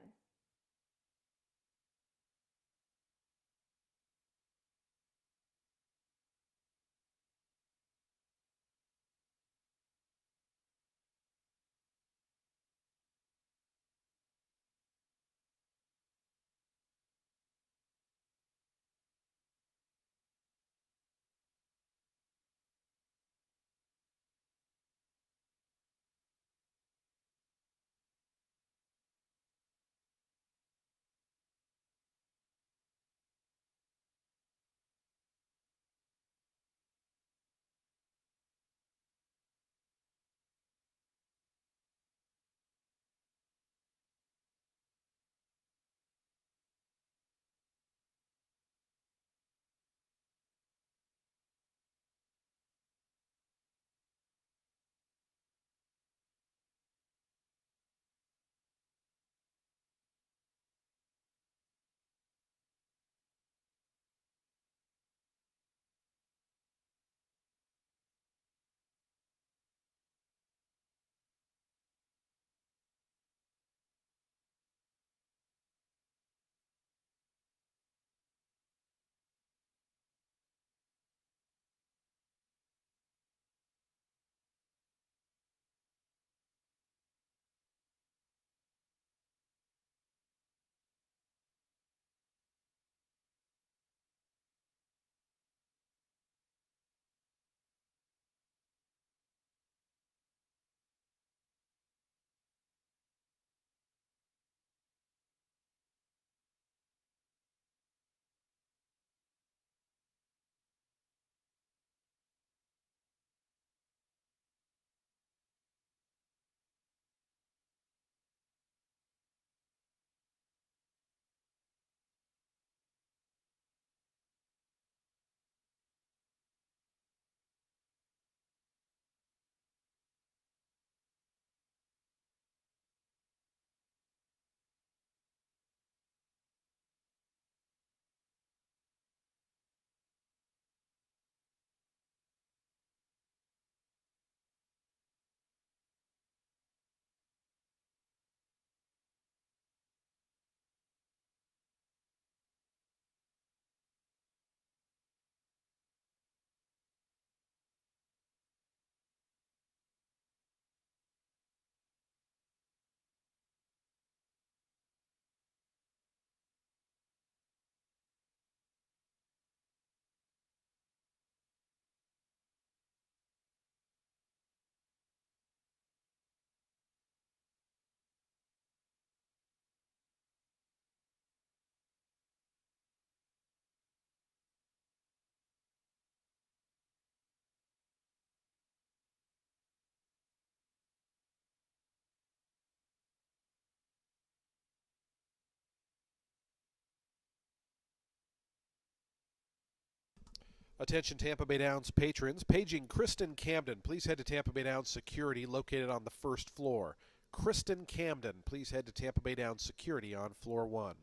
Attention Tampa Bay Downs patrons. Paging Kristen Camden. Please head to Tampa Bay Downs Security located on the first floor. Kristen Camden. Please head to Tampa Bay Downs Security on floor 1.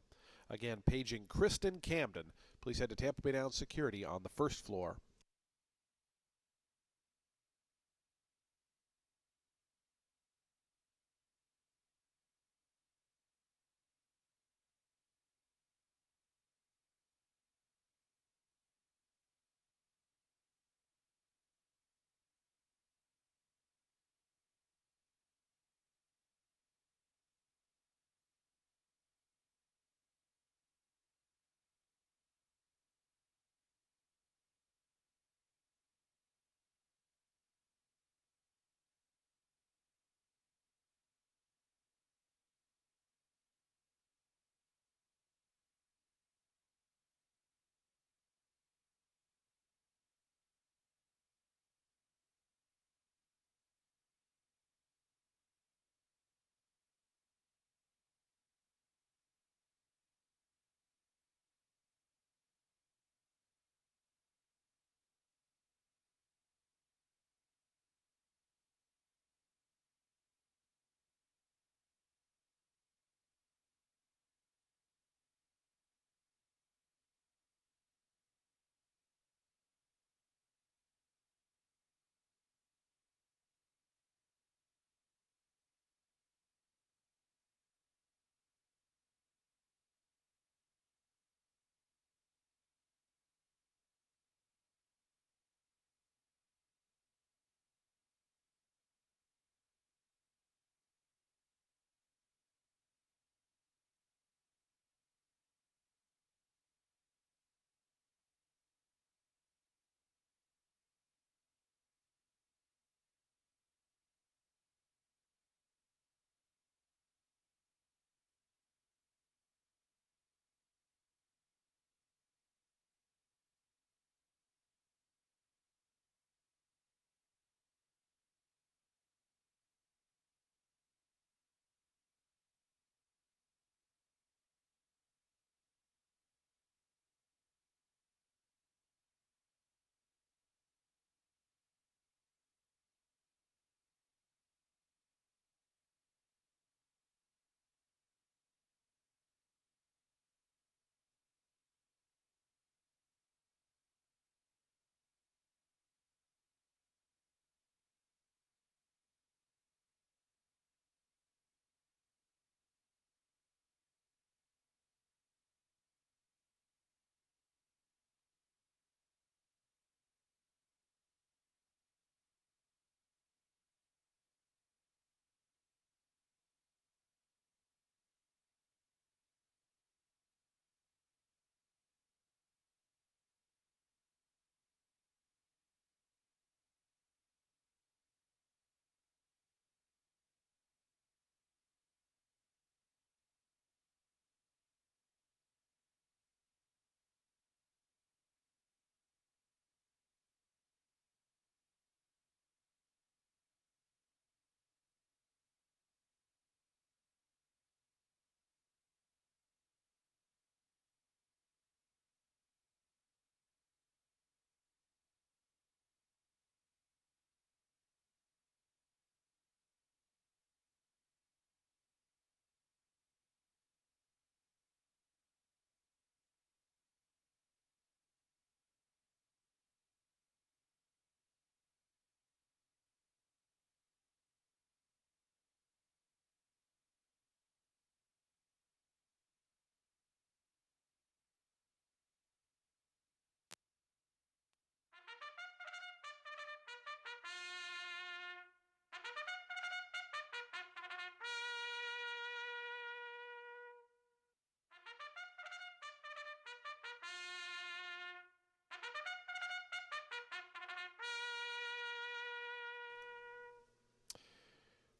Again, paging Kristen Camden. Please head to Tampa Bay Downs Security on the first floor.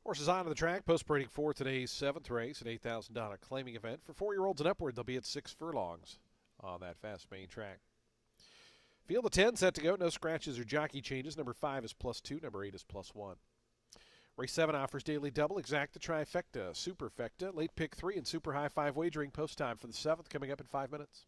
Horses on to the track, post parading for today's 7th race, an $8,000 claiming event. For 4-year-olds and upward, they'll be at 6 furlongs on that fast main track. Field of 10 set to go. No scratches or jockey changes. Number 5 is +2. Number 8 is +1. Race 7 offers daily double, exacta, trifecta, superfecta, late pick 3, and super high 5 wagering. Post time for the 7th coming up in 5 minutes.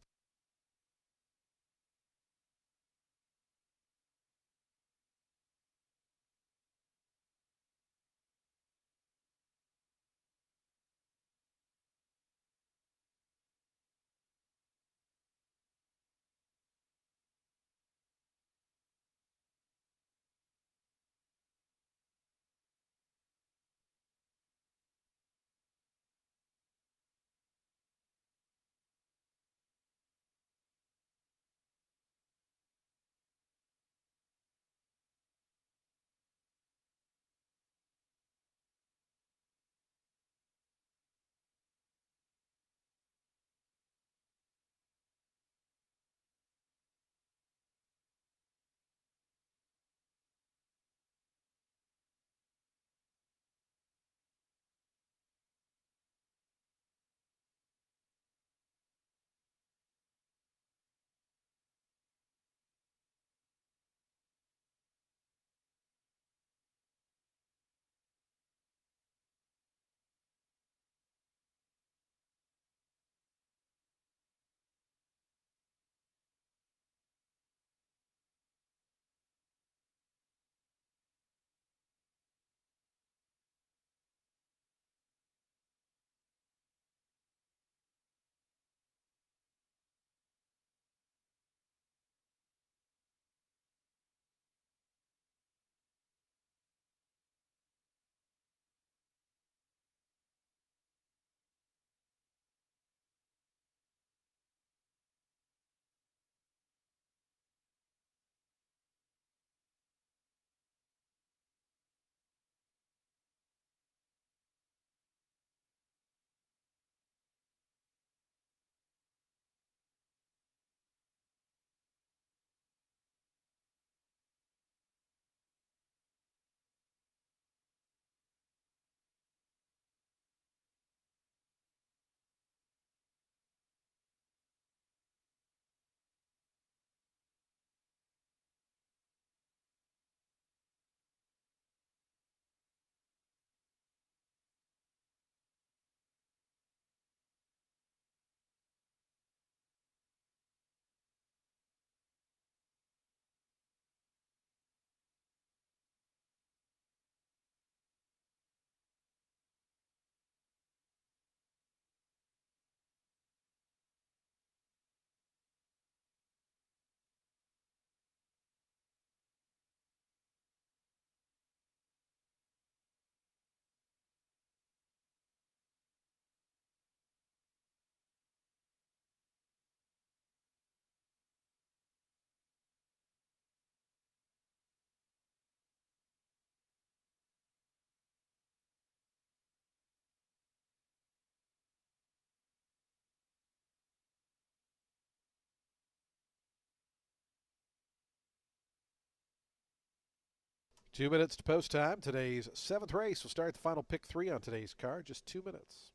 2 minutes to post time. Today's 7th race will start the final pick 3 on today's card. Just 2 minutes.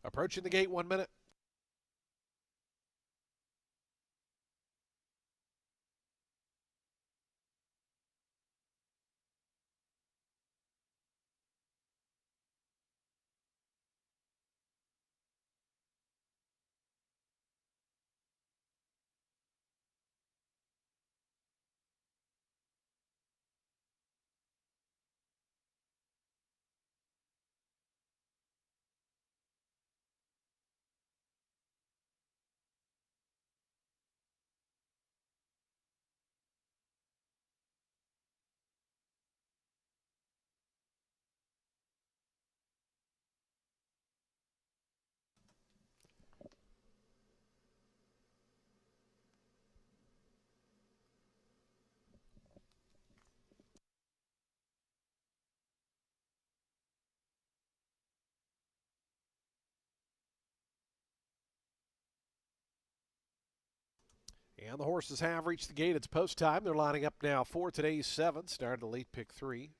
Approaching the gate, 1 minute. And the horses have reached the gate. It's post time. They're lining up now for today's 7th. Started a late pick 3.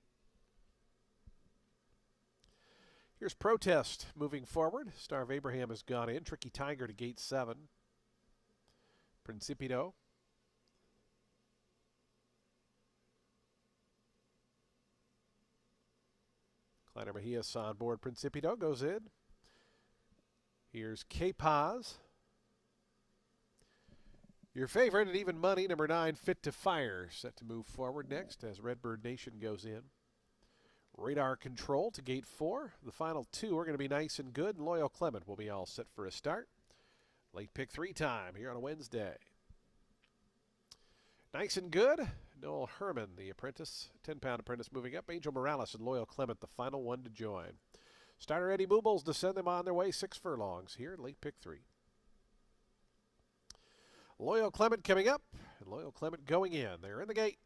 Here's Protest moving forward. Star of Abraham has gone in. Tricky Tiger to gate 7. Principito. Kleiner Mejias on board. Principito goes in. Here's K-Paz. Your favorite at even money, number 9, Fit to Fire, set to move forward next as Redbird Nation goes in. Radar Control to gate 4. The final 2 are going to be Nice and Good, and Loyal Clement will be all set for a start. Late pick 3 time here on a Wednesday. Nice and Good, Noel Herman, the apprentice, 10-pound apprentice moving up. Angel Morales and Loyal Clement, the final one to join. Starter Eddie Moobles to send them on their way 6 furlongs here, late pick 3. Loyal Clement coming up, and Loyal Clement going in. They're in the gate.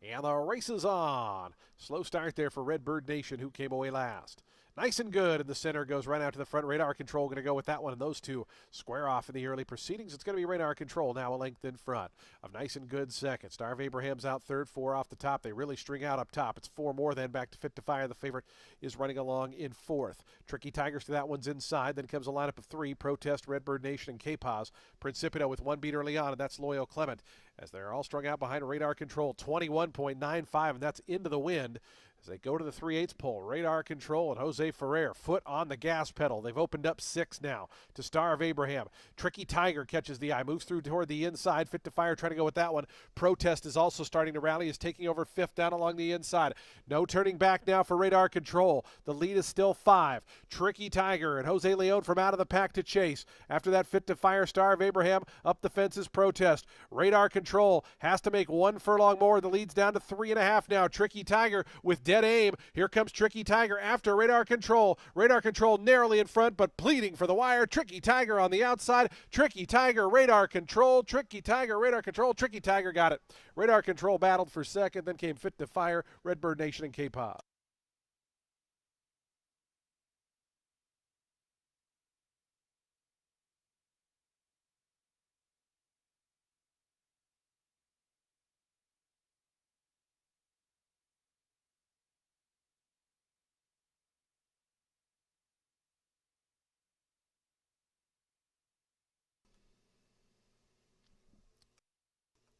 And the race is on. Slow start there for Redbird Nation, who came away last. Nice and Good in the center, goes right out to the front. Radar Control going to go with that one, and those two square off in the early proceedings. It's going to be Radar Control now a length in front of Nice and Good second. Star of Abraham's out third, 4 off the top. They really string out up top. It's 4 more then back to Fit to Fire. The favorite is running along in 4th. Tricky Tigers to that one's inside. Then comes a lineup of 3, Protest, Redbird Nation, and K-Paz. Principito with 1 beat early on, and that's Loyal Clement, as they're all strung out behind Radar Control. 21.95, and that's into the wind. As they go to the 3/8 pole, Radar Control and Jose Ferrer, foot on the gas pedal. They've opened up 6 now to Star of Abraham. Tricky Tiger catches the eye, moves through toward the inside. Fit to Fire trying to go with that one. Protest is also starting to rally, is taking over 5th down along the inside. No turning back now for Radar Control. The lead is still 5. Tricky Tiger and Jose Leon from out of the pack to chase. After that, Fit to Fire, Star of Abraham, up the fences, Protest. Radar Control has to make 1 furlong more. The lead's down to 3.5 now. Tricky Tiger with dead aim. Here comes Tricky Tiger after Radar Control. Radar Control narrowly in front, but pleading for the wire. Tricky Tiger on the outside. Tricky Tiger, Radar Control. Tricky Tiger, Radar Control. Tricky Tiger got it. Radar Control battled for second, then came Fit to Fire, Redbird Nation, and K-Paz.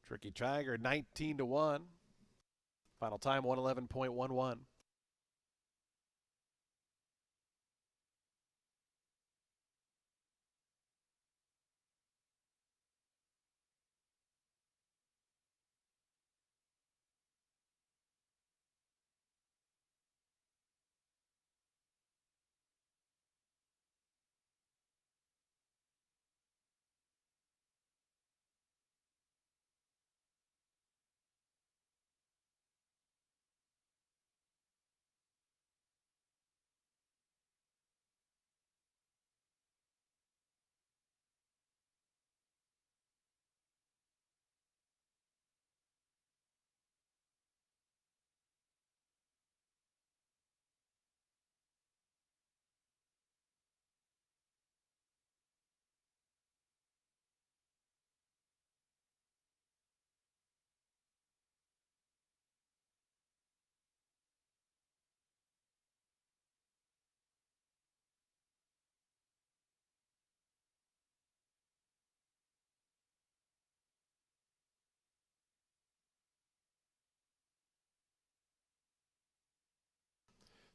Tricky Tiger 19-1. Final time 111.11.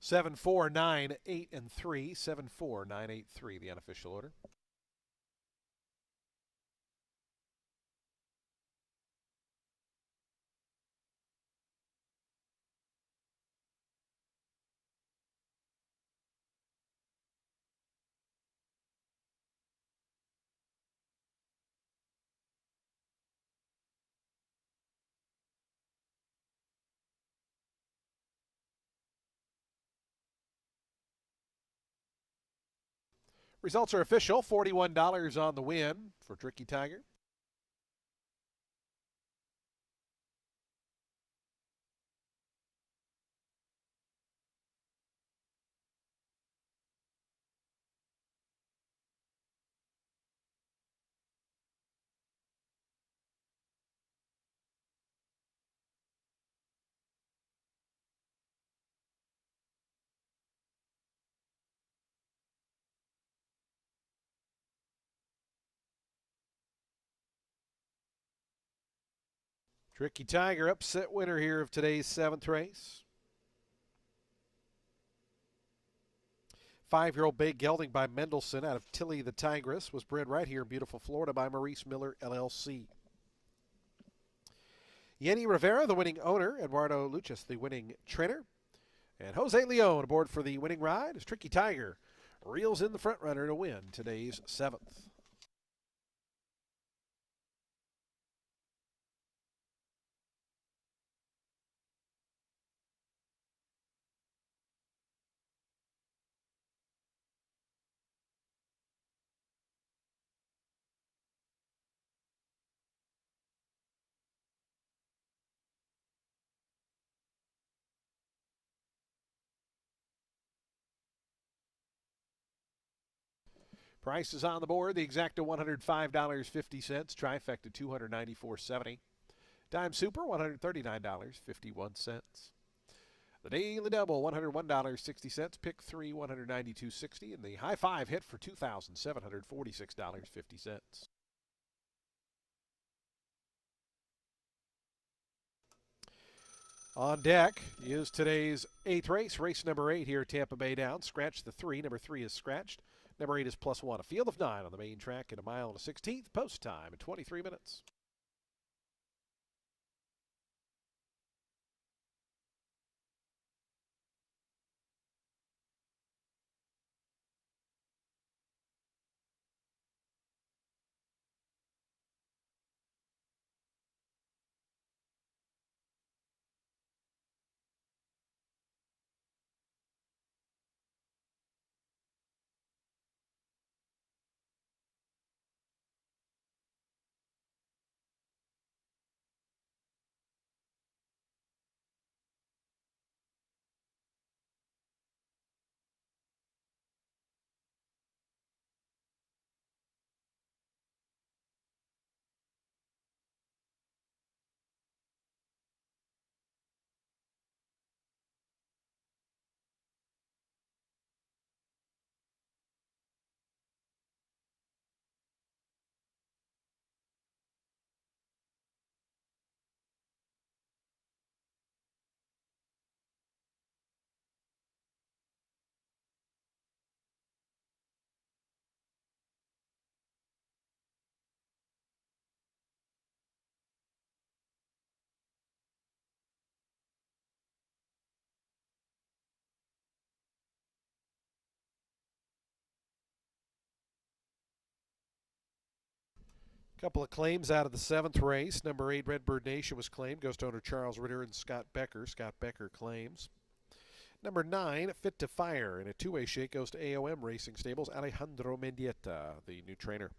Seven, 4, 9, 8, and 3. 7, 4, 9, 8, 3, the unofficial order. Results are official. $41 on the win for Tricky Tiger. Tricky Tiger, upset winner here of today's 7th race. 5-year-old Bay Gelding by Mendelssohn out of Tilly the Tigress was bred right here in beautiful Florida by Maurice Miller, LLC. Yenny Rivera, the winning owner. Eduardo Luchas, the winning trainer. And Jose Leon aboard for the winning ride as Tricky Tiger reels in the front runner to win today's 7th. Prices on the board. The exacta $105.50. Trifecta $294.70. Dime Super $139.51. The Daily Double $101.60. Pick 3 $192.60. And the High Five hit for $2,746.50. On deck is today's 8th race, race number 8 here at Tampa Bay Downs. Scratch the 3. Number 3 is scratched. Number 8 is +1. A field of 9 on the main track at 1 mile and a 16th. Post time at 23 minutes. Couple of claims out of the 7th race. Number 8, Redbird Nation was claimed. Goes to owner Charles Ritter and Scott Becker. Scott Becker claims. Number 9, Fit to Fire. In a two-way shake goes to AOM Racing Stables. Alejandro Mendieta, the new trainer.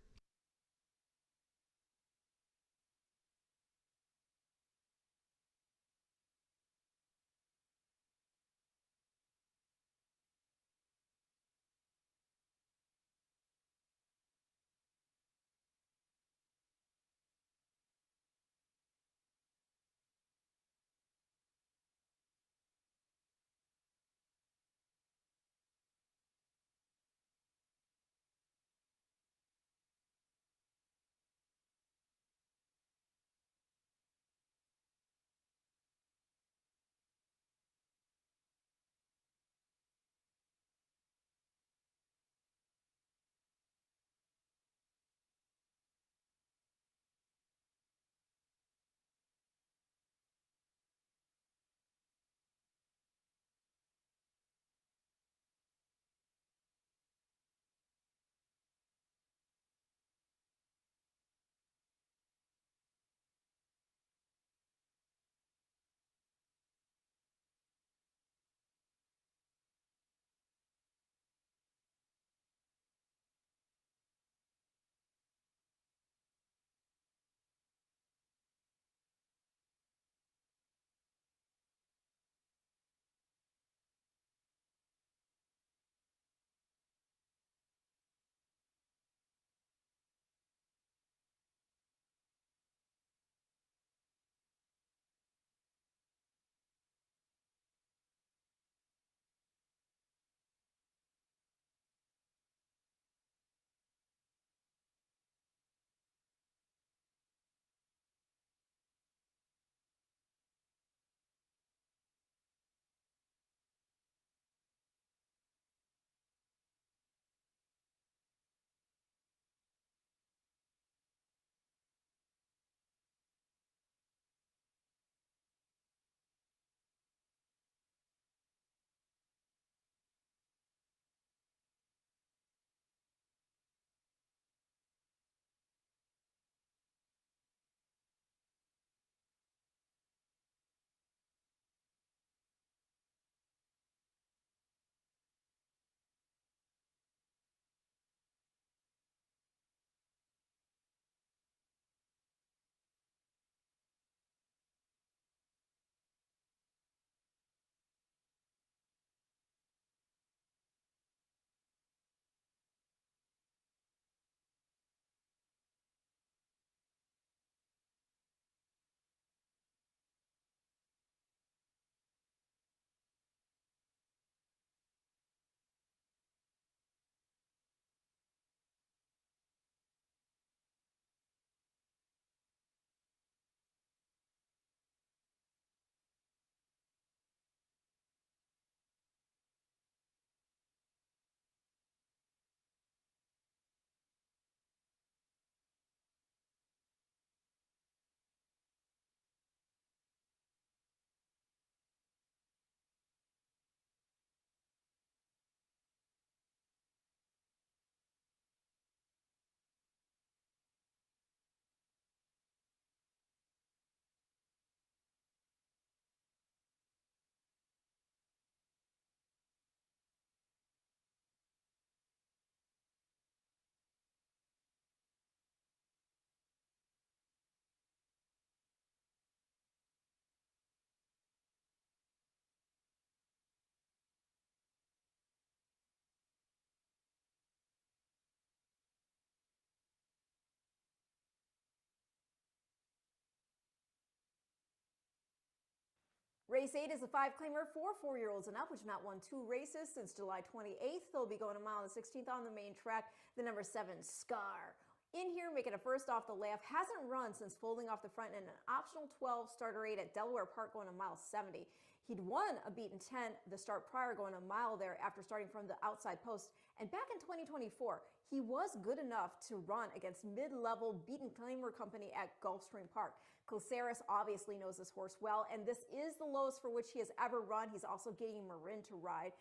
Race 8 is a 5-claimer for 4-year-olds and up, which have not won 2 races since July 28th. They'll be going a mile and 16th on the main track. The number 7, Scar. In here, making a first off the lap, hasn't run since folding off the front in an optional 12 starter 8 at Delaware Park going a mile 70. He'd won a beaten 10 the start prior going a mile there after starting from the outside post. And back in 2024, he was good enough to run against mid-level beaten claimer company at Gulfstream Park. Caceres obviously knows this horse well, and this is the lowest for which he has ever run. He's also getting Marin to ride.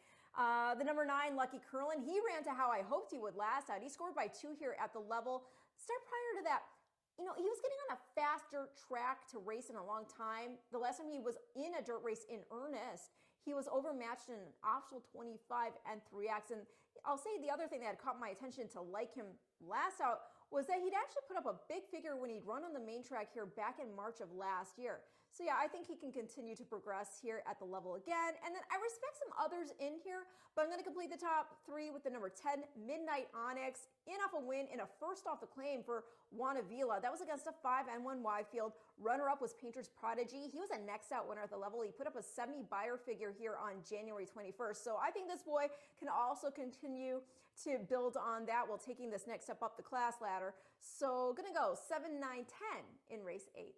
The number 9, Lucky Curlin, he ran to how I hoped he would last out. He scored by 2 here at the level. Start prior to that, He was getting on a faster track to race in a long time. The last time he was in a dirt race in earnest, he was overmatched in an optional 25 and 3X. And I'll say the other thing that had caught my attention to like him last out was that he'd actually put up a big figure when he'd run on the main track here back in March of last year. So yeah, I think he can continue to progress here at the level again. And then I respect some others in here, but I'm going to complete the top three with the number 10, Midnight Onyx, in off a win in a first off the claim for Juan Avila. That was against a 5N1Y field. Runner-up was Painter's Prodigy. He was a next out winner at the level. He put up a 70 buyer figure here on January 21st. So I think this boy can also continue to build on that while taking this next step up the class ladder. So going to go 7, 9, 10 in race 8.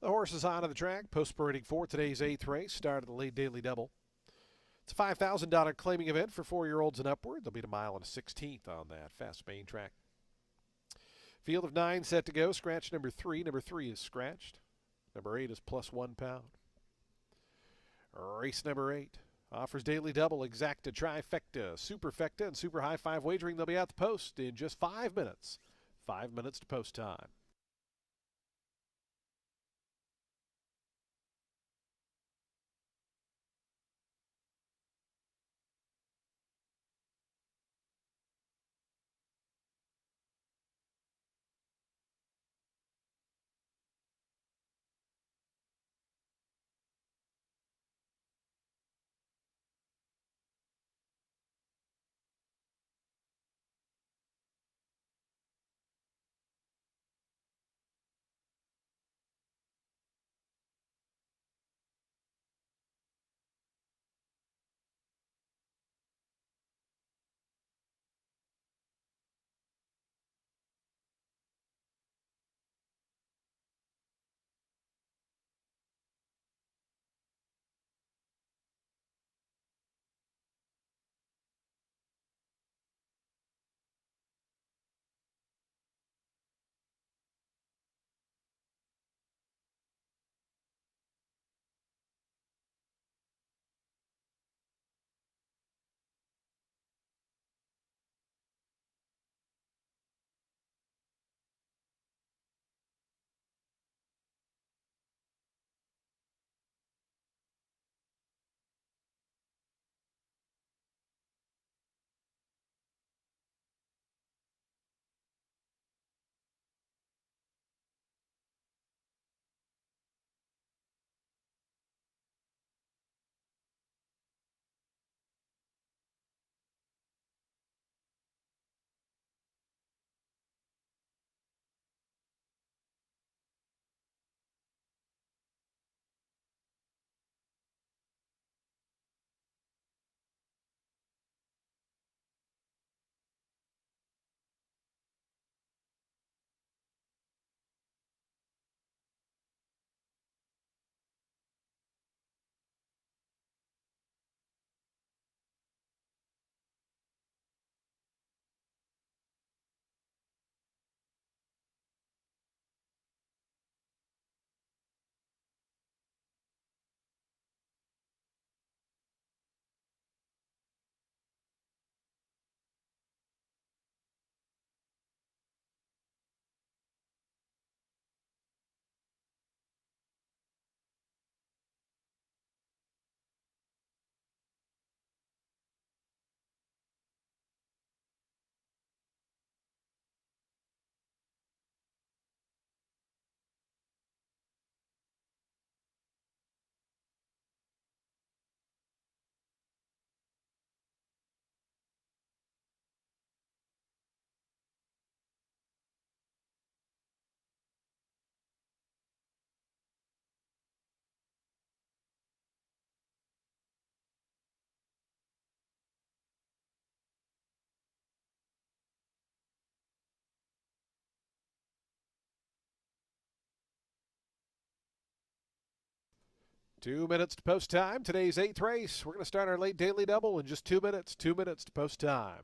The horse is on to the track, post parading for today's 8th race, start of the late daily double. It's a $5,000 claiming event for 4-year-olds and upward. They'll beat a mile and a 16th on that fast main track. Field of 9 set to go. Scratch number 3. Number 3 is scratched. Number 8 is plus 1 pound. Race number 8 offers daily double, exacta, trifecta, superfecta, and super high 5 wagering. They'll be at the post in just 5 minutes. 5 minutes to post time. Two minutes to post time. Today's 8th race. We're going to start our late daily double in just 2 minutes. 2 minutes to post time.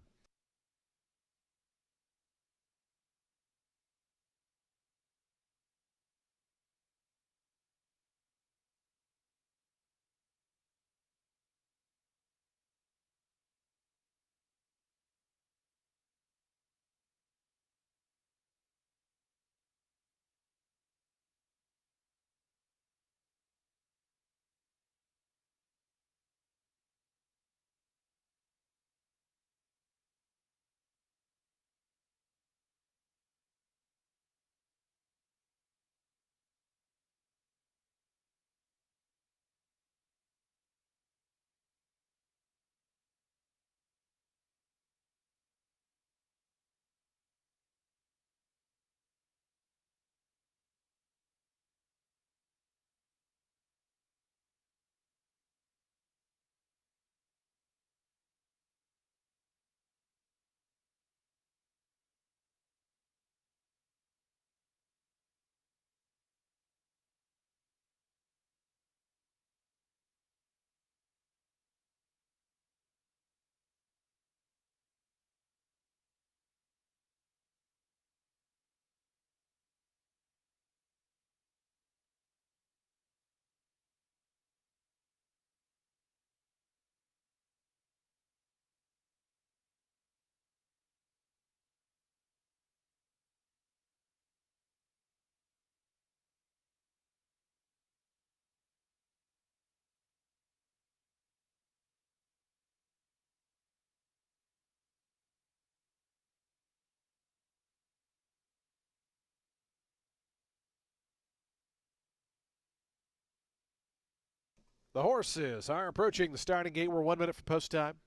The horses are approaching the starting gate. We're 1 minute for post time.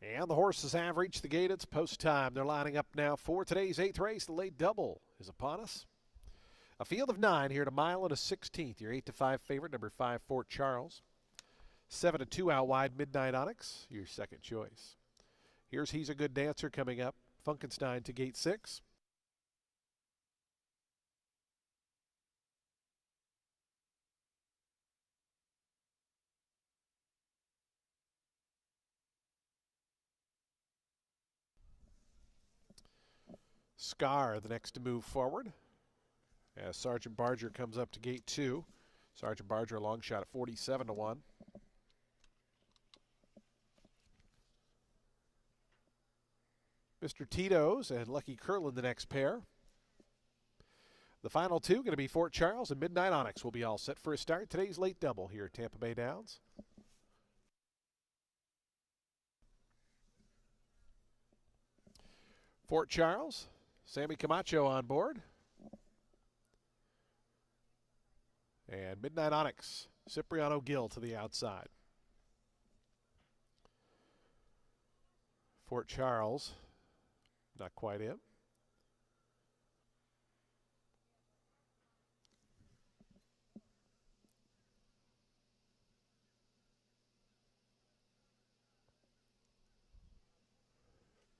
And the horses have reached the gate. It's post time. They're lining up now for today's 8th race. The late double is upon us. A field of 9 here at a mile and a 16th. Your 8-5 favorite, number 5, Fort Charles. 7-2 out wide, Midnight Onyx, your second choice. Here's He's a Good Dancer coming up. Funkenstein to gate 6. Scar, the next to move forward. As Sergeant Barger comes up to gate 2. Sergeant Barger, a long shot at 47-1. Mr. Tito's and Lucky Curlin, the next pair. The final two going to be Fort Charles and Midnight Onyx. Will be all set for a start. Today's late double here at Tampa Bay Downs. Fort Charles, Sammy Camacho on board. And Midnight Onyx, Cipriano Gill to the outside. Fort Charles, not quite in.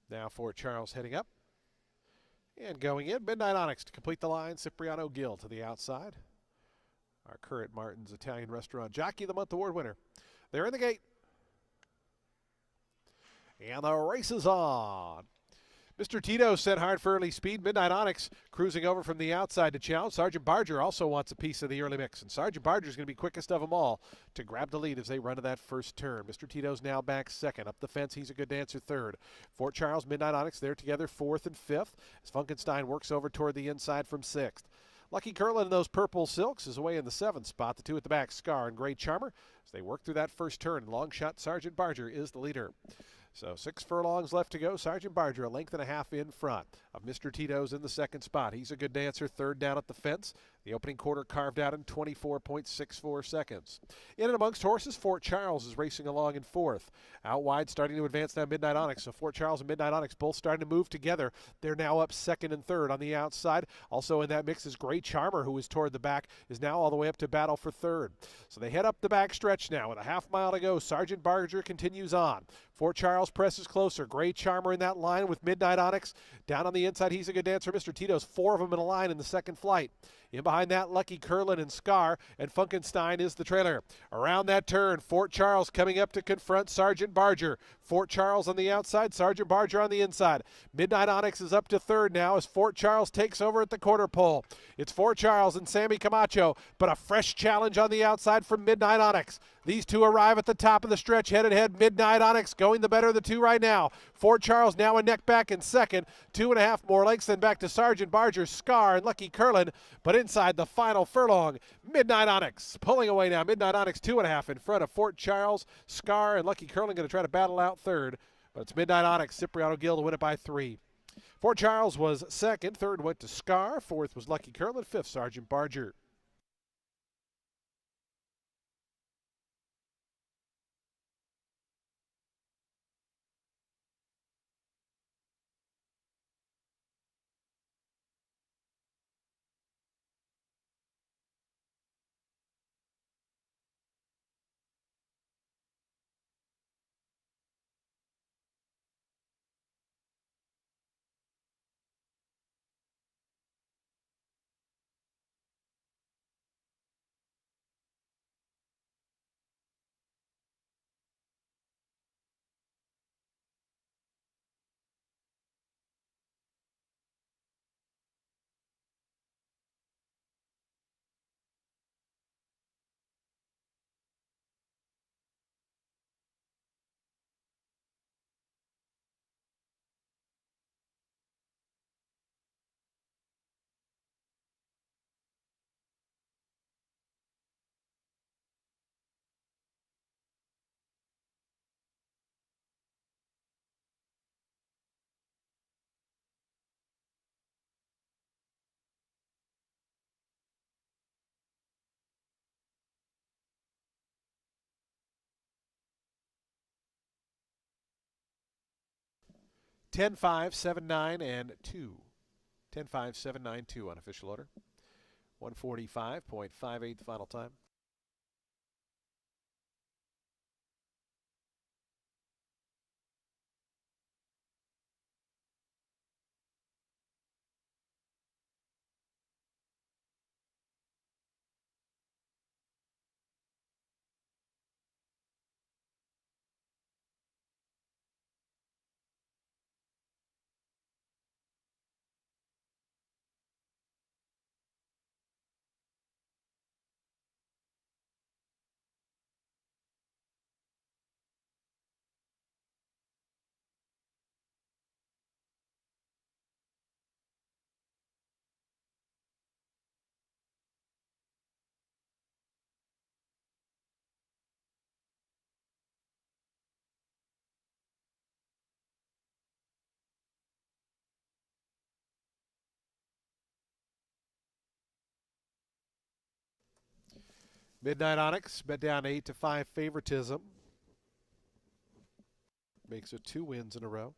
Now Fort Charles heading up. And going in, Midnight Onyx to complete the line, Cipriano Gill to the outside. Our current Martin's Italian Restaurant Jockey of the Month award winner. They're in the gate. And the race is on. Mr. Tito set hard for early speed. Midnight Onyx cruising over from the outside to challenge. Sergeant Barger also wants a piece of the early mix. And Sergeant Barger is going to be quickest of them all to grab the lead as they run to that first turn. Mr. Tito's now back second. Up the fence, He's a Good Dancer third. Fort Charles, Midnight Onyx, they're together fourth and fifth as Funkenstein works over toward the inside from sixth. Lucky Curlin in those purple silks is away in the seventh spot. The two at the back, Scar and Great Charmer, as they work through that first turn. Long shot Sergeant Barger is the leader. So 6 furlongs left to go. Sergeant Barger a length and a half in front of Mr. Tito's in the second spot. He's a Good Dancer third down at the fence. The opening quarter carved out in 24.64 seconds. In and amongst horses, Fort Charles is racing along in fourth. Out wide, starting to advance now Midnight Onyx. So Fort Charles and Midnight Onyx both starting to move together. They're now up second and third on the outside. Also in that mix is Great Charmer, who is toward the back, is now all the way up to battle for third. So they head up the back stretch now with a half mile to go. Sergeant Barger continues on. Fort Charles presses closer. Great Charmer in that line with Midnight Onyx. Down on the inside, He's a Good Dancer. Mr. Tito's 4 of them in a line in the second flight. In behind that, Lucky Curlin and Scar, and Funkenstein is the trailer. Around that turn, Fort Charles coming up to confront Sergeant Barger. Fort Charles on the outside, Sergeant Barger on the inside. Midnight Onyx is up to third now as Fort Charles takes over at the quarter pole. It's Fort Charles and Sammy Camacho, but a fresh challenge on the outside from Midnight Onyx. These two arrive at the top of the stretch, head-to-head. Midnight Onyx going the better of the two right now. Fort Charles now a neck back in second. 2.5 more lengths, then back to Sergeant Barger, Scar, and Lucky Curlin. But inside the final furlong, Midnight Onyx pulling away now. Midnight Onyx 2.5 in front of Fort Charles, Scar, and Lucky Curlin going to try to battle out third. But it's Midnight Onyx, Cipriano Gill to win it by 3. Fort Charles was second. Third went to Scar. Fourth was Lucky Curlin. Fifth, Sergeant Barger. 10, 5, 7, 9, and 2. 10, 5, 7, 9, 2 on official order. 145.58 the final time. Midnight Onyx bet down 8 to 5 favoritism. Makes it 2 wins in a row.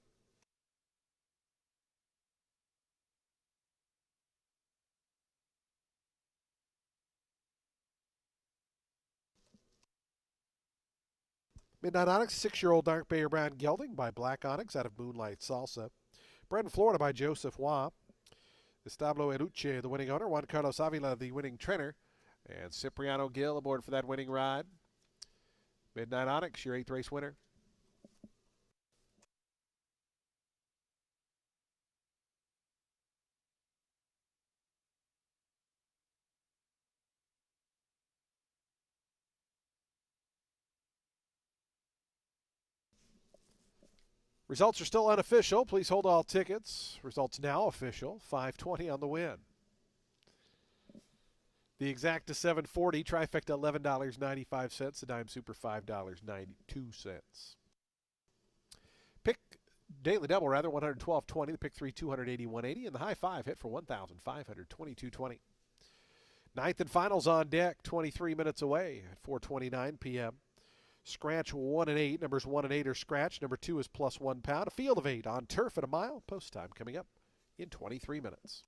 Midnight Onyx, 6-year-old dark Bayer Brown gelding by Black Onyx out of Moonlight Salsa. Bred in Florida by Joseph Waugh. Establo Eruche, the winning owner. Juan Carlos Avila, the winning trainer. And Cipriano Gill aboard for that winning ride. Midnight Onyx, your 8th race winner. Results are still unofficial. Please hold all tickets. Results now official. 520 on the win. The exact to 740. Trifecta $11.95. The dime super $5.92. Pick daily double rather 112.20. The pick 3 281.80 and the high 5 hit for 1,522.20. Ninth and finals on deck. 23 minutes away at 4:29 p.m. Scratch 1 and 8. Numbers 1 and 8 are scratch. Number 2 is plus 1 pound. A field of 8 on turf at a mile. Post time coming up in 23 minutes.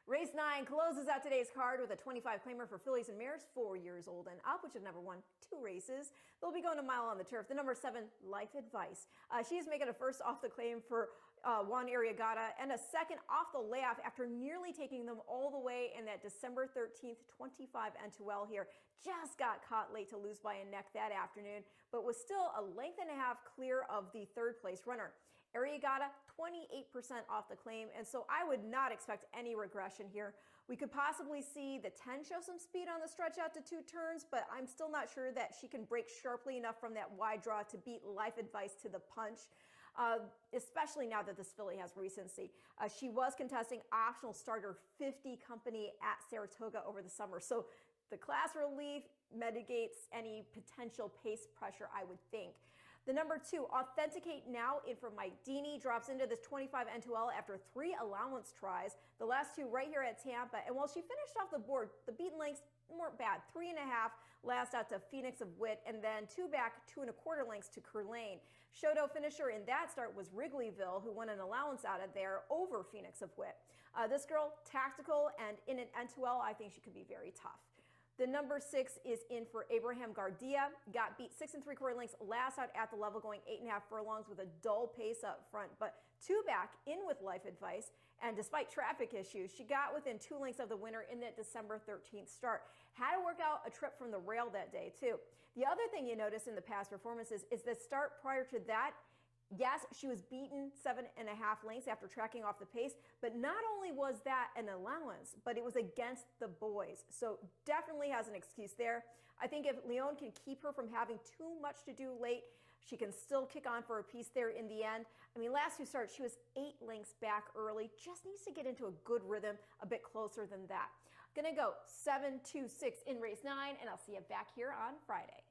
Race 9 closes out today's card with a 25 claimer for fillies and mares 4 years old and up, which have never won 2 races. They'll be going a mile on the turf. The number 7, Life Advice. She's making a first off the claim for Juan Arriagada and a second off the layoff after nearly taking them all the way in that December 13th 25 N2L here. Just got caught late to lose by a neck that afternoon, but was still a length and a half clear of the third place runner. Arriagada 28% off the claim, and so I would not expect any regression here. We could possibly see the 10 show some speed on the stretch out to 2 turns, but I'm still not sure that she can break sharply enough from that wide draw to beat Life Advice to the punch. Especially now that this filly has recency. She was contesting optional starter 50 company at Saratoga over the summer, so the class relief mitigates any potential pace pressure, I would think. The number 2, Authenticate Now, in for Mike Deeney, drops into this 25 N2L after 3 allowance tries. The last 2 right here at Tampa, and while she finished off the board, the beaten lengths weren't bad. 3.5 last out to Phoenix of Wit, and then 2 back, 2.25 lengths to Curlane. Shoto finisher in that start was Wrigleyville, who won an allowance out of there over Phoenix of Wit. This girl, tactical, and in an N2L, I think she could be very tough. The number 6 is in for Abraham Gardia. Got beat 6.75 lengths last out at the level, going 8.5 furlongs with a dull pace up front, but 2 back in with Life Advice. And despite traffic issues, she got within 2 lengths of the winner in that December 13th start. Had to work out a trip from the rail that day too. The other thing you notice in the past performances is the start prior to that. Yes, she was beaten 7.5 lengths after tracking off the pace, but not only was that an allowance, but it was against the boys. So definitely has an excuse there. I think if Leon can keep her from having too much to do late, she can still kick on for a piece there in the end. I mean, last 2 starts, she was 8 lengths back early. Just needs to get into a good rhythm a bit closer than that. Gonna go 7-2-6 in race 9, and I'll see you back here on Friday.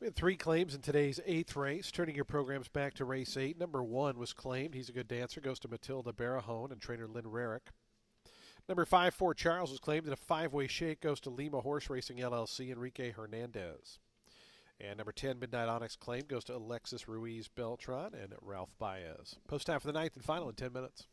We had 3 claims in today's 8th race. Turning your programs back to race 8, number 1 was claimed. He's a good dancer. Goes to Matilda Barahone and trainer Lynn Rarick. Number 5, Fort Charles, was claimed in a 5-way shake. Goes to Lima Horse Racing LLC, Enrique Hernandez. And number 10, Midnight Onyx claim, goes to Alexis Ruiz Beltran and Ralph Baez. Post time for the 9th and final in 10 minutes.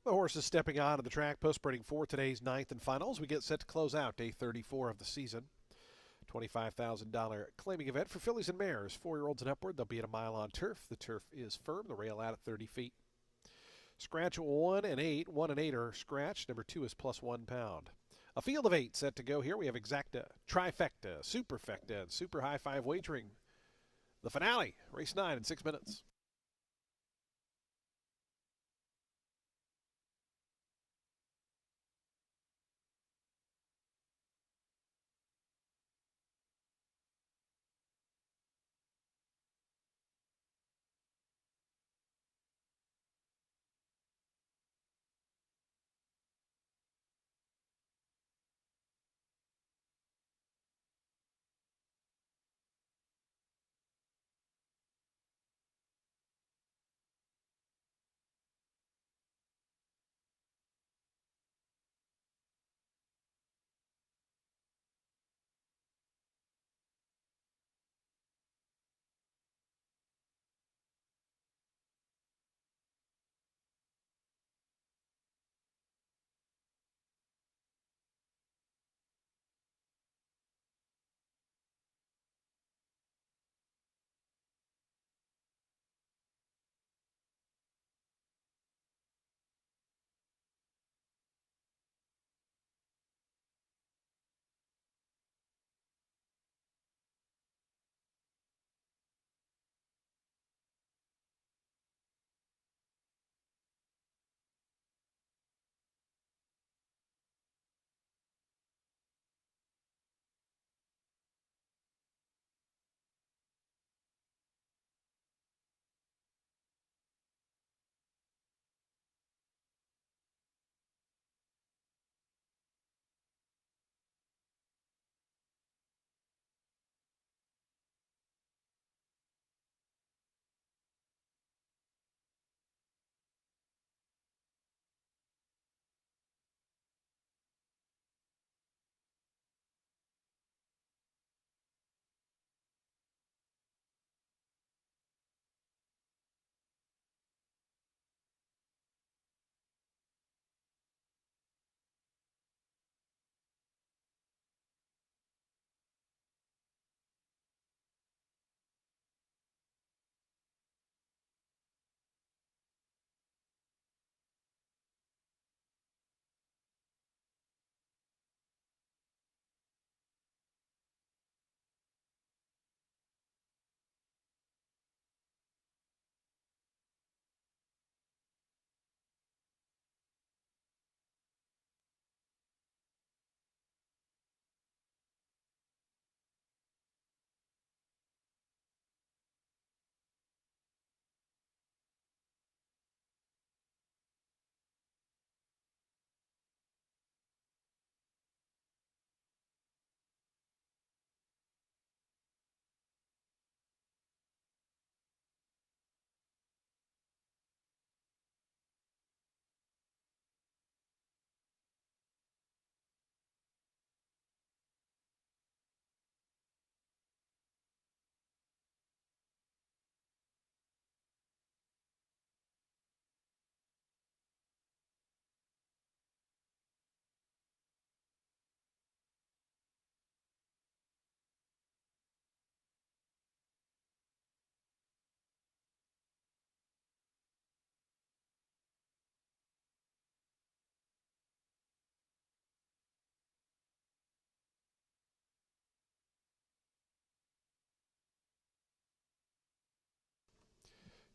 The horses stepping onto the track, post-sprinting for today's 9th and finals. We get set to close out day 34 of the season. $25,000 claiming event for fillies and mares, 4-year-olds and upward. They'll be at a mile on turf. The turf is firm. The rail out at 30 feet. Scratch 1 and 8. 1 and 8 are scratched. Number 2 is plus 1 pound. A field of 8 set to go here. We have exacta, trifecta, superfecta, and super high 5 wagering. The finale, race 9 in 6 minutes.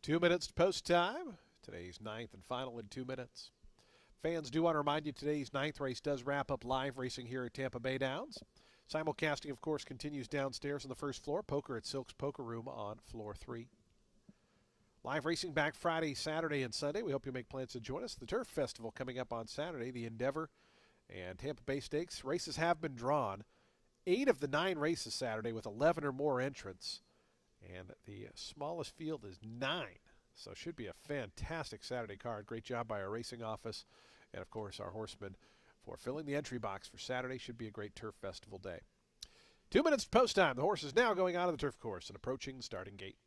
2 minutes to post time. Today's ninth and final in 2 minutes. Fans, do want to remind you today's ninth race does wrap up live racing here at Tampa Bay Downs. Simulcasting, of course, continues downstairs on the first floor. Poker at Silk's Poker Room on floor 3. Live racing back Friday, Saturday, and Sunday. We hope you make plans to join us. The Turf Festival coming up on Saturday. The Endeavor and Tampa Bay Stakes races have been drawn. 8 of the 9 races Saturday with 11 or more entrants. And the smallest field is 9. So it should be a fantastic Saturday card. Great job by our racing office and, of course, our horsemen for filling the entry box for Saturday. Should be a great Turf Festival day. 2 minutes to post time. The horse is now going out of the turf course and approaching the starting gate.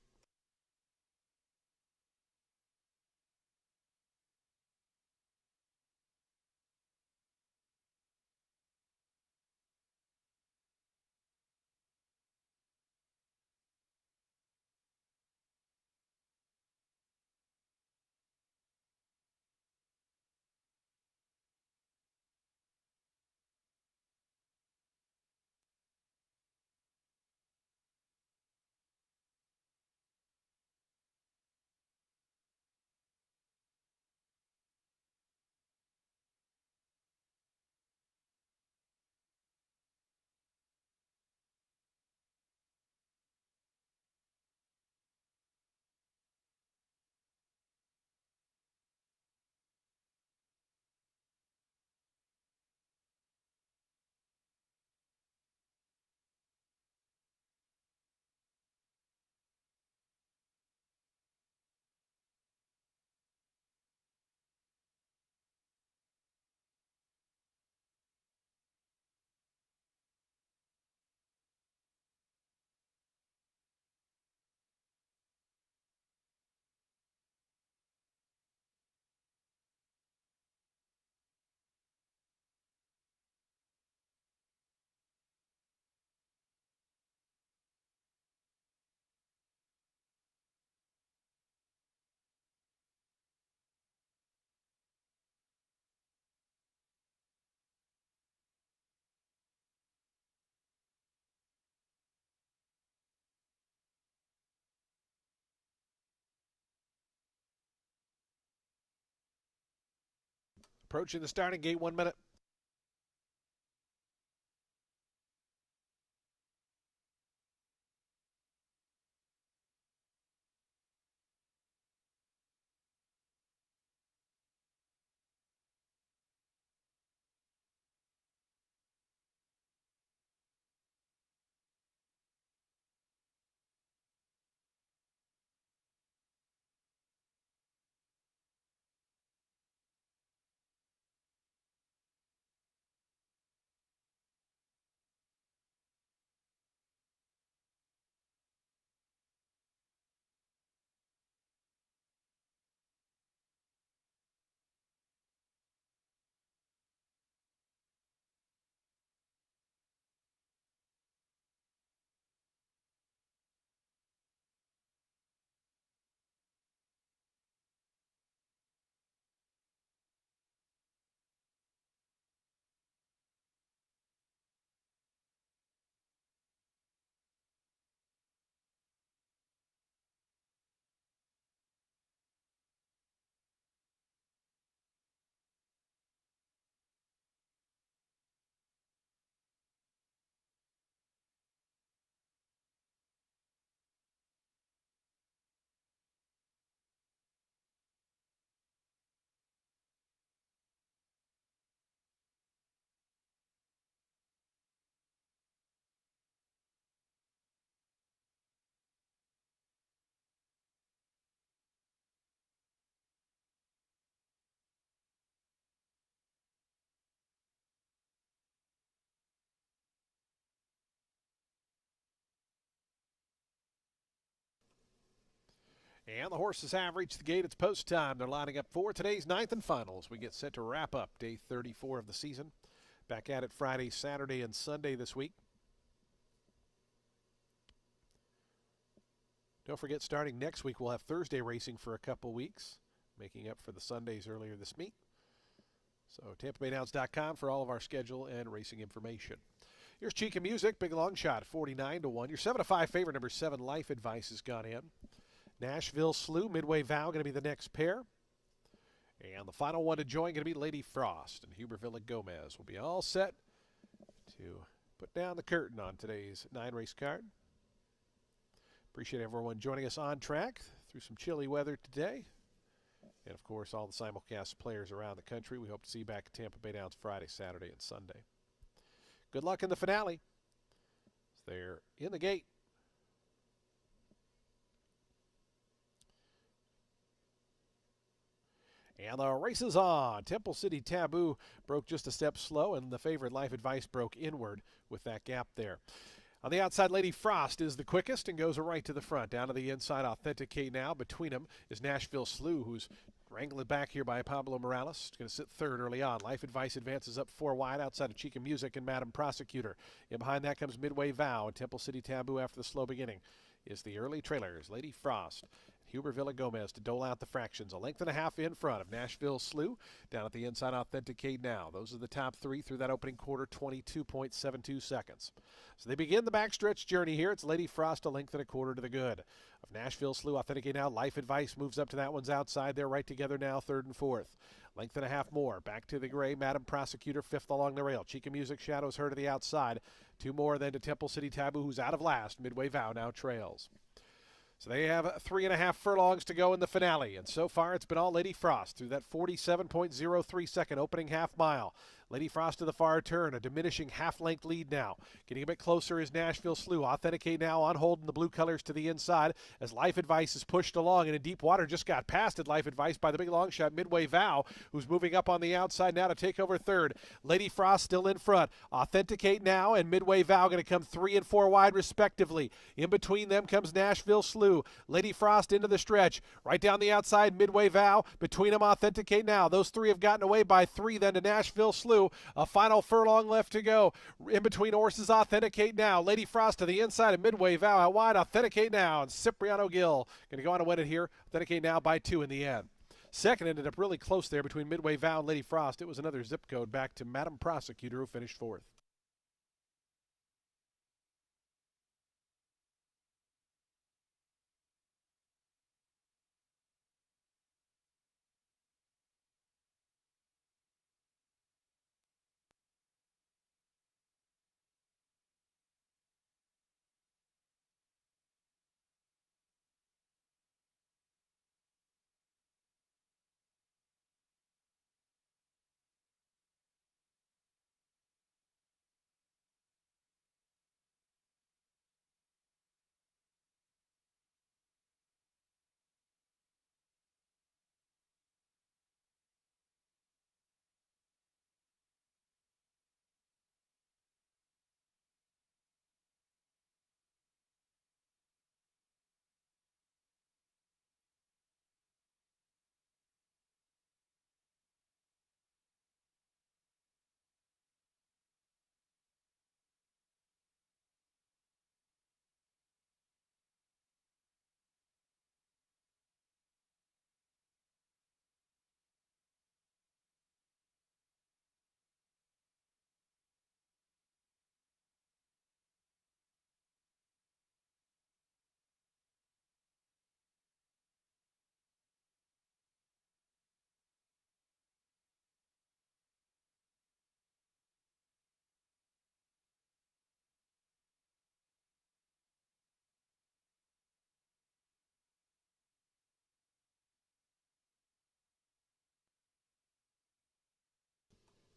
Approaching the starting gate, 1 minute. And the horses have reached the gate. It's post time. They're lining up for today's ninth and finals. We get set to wrap up day 34 of the season. Back at it Friday, Saturday, and Sunday this week. Don't forget, starting next week, we'll have Thursday racing for a couple weeks, making up for the Sundays earlier this week. So TampaBayDowns.com for all of our schedule and racing information. Here's Chica Music, big long shot, 49-1. Your 7-5 favorite, number 7, Life Advice, has gone in. Nashville Slew, Midway Vow going to be the next pair. And the final one to join going to be Lady Frost. And Huberville Gomez will be all set to put down the curtain on today's 9-race card. Appreciate everyone joining us on track through some chilly weather today. And, of course, all the simulcast players around the country. We hope to see you back at Tampa Bay Downs Friday, Saturday, and Sunday. Good luck in the finale. They're in the gate. And the race is on. Temple City Taboo broke just a step slow, and the favorite Life Advice broke inward with that gap there. On the outside, Lady Frost is the quickest and goes right to the front. Down to the inside, Authenticate Now. Between them is Nashville Slew, who's wrangled back here by Pablo Morales. Going to sit third early on. Life Advice advances up 4 wide outside of Chica Music and Madam Prosecutor. And behind that comes Midway Vow and Temple City Taboo after the slow beginning. Is the early trailers, Lady Frost, Huberville Gomez to dole out the fractions. A length and a half in front of Nashville Slew. Down at the inside, Authenticate Now. Those are the top 3 through that opening quarter, 22.72 seconds. So they begin the backstretch journey here. It's Lady Frost, a length and a quarter to the good. Of Nashville Slew, Authenticate Now. Life Advice moves up to that one's outside. They're right together now, third and fourth. Length and a half more. Back to the gray. Madam Prosecutor, fifth along the rail. Chica Music shadows her to the outside. 2 more then to Temple City Taboo, who's out of last. Midway Vow now trails. So they have 3.5 furlongs to go in the finale. And so far, it's been all Lady Frost through that 47.03 second opening half mile. Lady Frost to the far turn, a diminishing half-length lead now. Getting a bit closer is Nashville Slew. Authenticate Now on hold in the blue colors to the inside as Life Advice is pushed along. And in deep water, just got past it, Life Advice, by the big long shot, Midway Vow, who's moving up on the outside now to take over third. Lady Frost still in front. Authenticate Now and Midway Vow going to come 3 and 4 wide respectively. In between them comes Nashville Slew. Lady Frost into the stretch. Right down the outside, Midway Vow. Between them, Authenticate Now. Those 3 have gotten away by 3 then to Nashville Slew. A final furlong left to go. In between horses, Authenticate Now. Lady Frost to the inside of Midway Vow. Out wide, Authenticate Now. And Cipriano Gill going to go on to win it here. Authenticate Now by 2 in the end. Second ended up really close there between Midway Vow and Lady Frost. It was another zip code back to Madam Prosecutor, who finished fourth.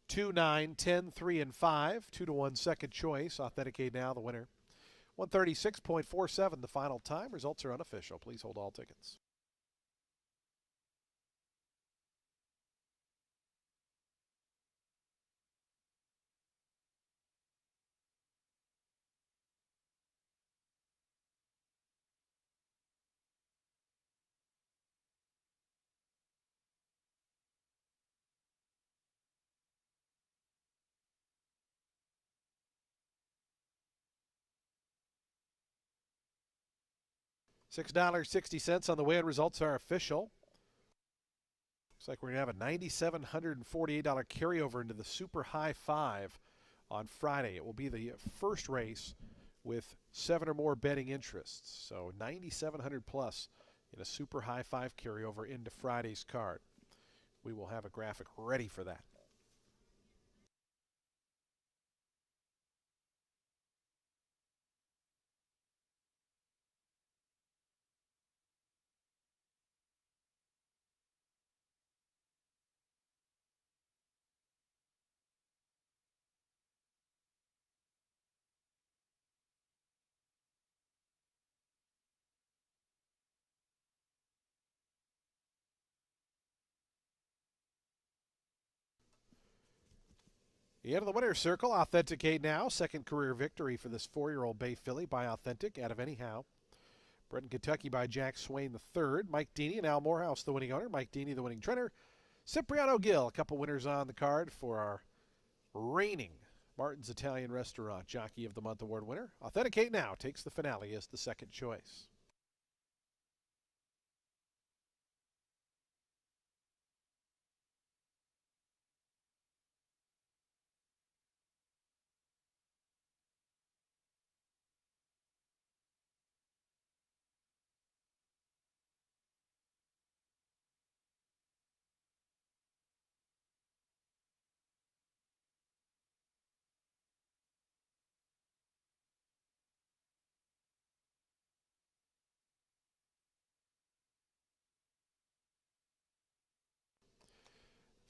Two, 9, 10, 3, and 5. 2-1 second choice. Authenticate Now the winner. 136.47 the final time. Results are unofficial. Please hold all tickets. $6.60 on the way, and results are official. Looks like we're going to have a $9,748 carryover into the Super High 5 on Friday. It will be the first race with 7 or more betting interests. So $9,700 plus in a super high five carryover into Friday's card. We will have a graphic ready for that. The end of the winner's circle. Authenticate now. Second career victory for this 4-year-old Bay filly by Authentic out of Anyhow. Bred in Kentucky by Jack Swain III. Mike Deeney and Al Morehouse, the winning owner. Mike Deeney, the winning trainer. Cipriano Gill, a couple winners on the card for our reigning Martin's Italian Restaurant Jockey of the Month award winner. Authenticate now takes the finale as the second choice.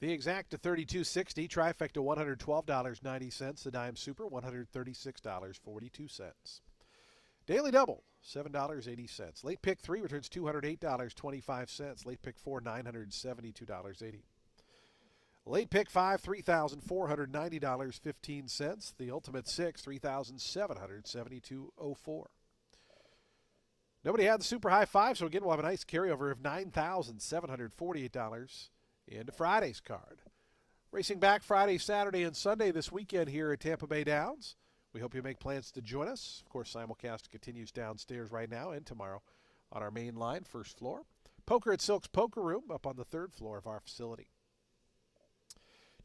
The exact to $32.60, trifecta $112.90, the dime super $136.42. Daily double $7.80. Late pick 3 returns $208.25. Late pick 4 $972.80. Late pick 5 $3,490.15. The ultimate 6 $3,772.04. Nobody had the super high five, so again we'll have a nice carryover of $9,748 into Friday's card. Racing back Friday, Saturday, and Sunday this weekend here at Tampa Bay Downs. We hope you make plans to join us. Of course, simulcast continues downstairs right now and tomorrow on our main line, first floor. Poker at Silk's Poker Room up on the third floor of our facility.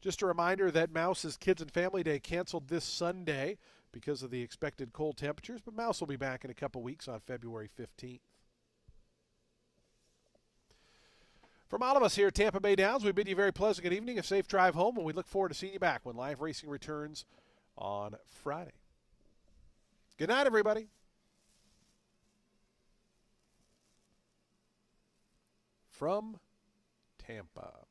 Just a reminder that Mouse's Kids and Family Day canceled this Sunday because of the expected cold temperatures, but Mouse will be back in a couple weeks on February 15th. From all of us here at Tampa Bay Downs, we bid you a very pleasant good evening, a safe drive home, and we look forward to seeing you back when live racing returns on Friday. Good night, everybody. From Tampa.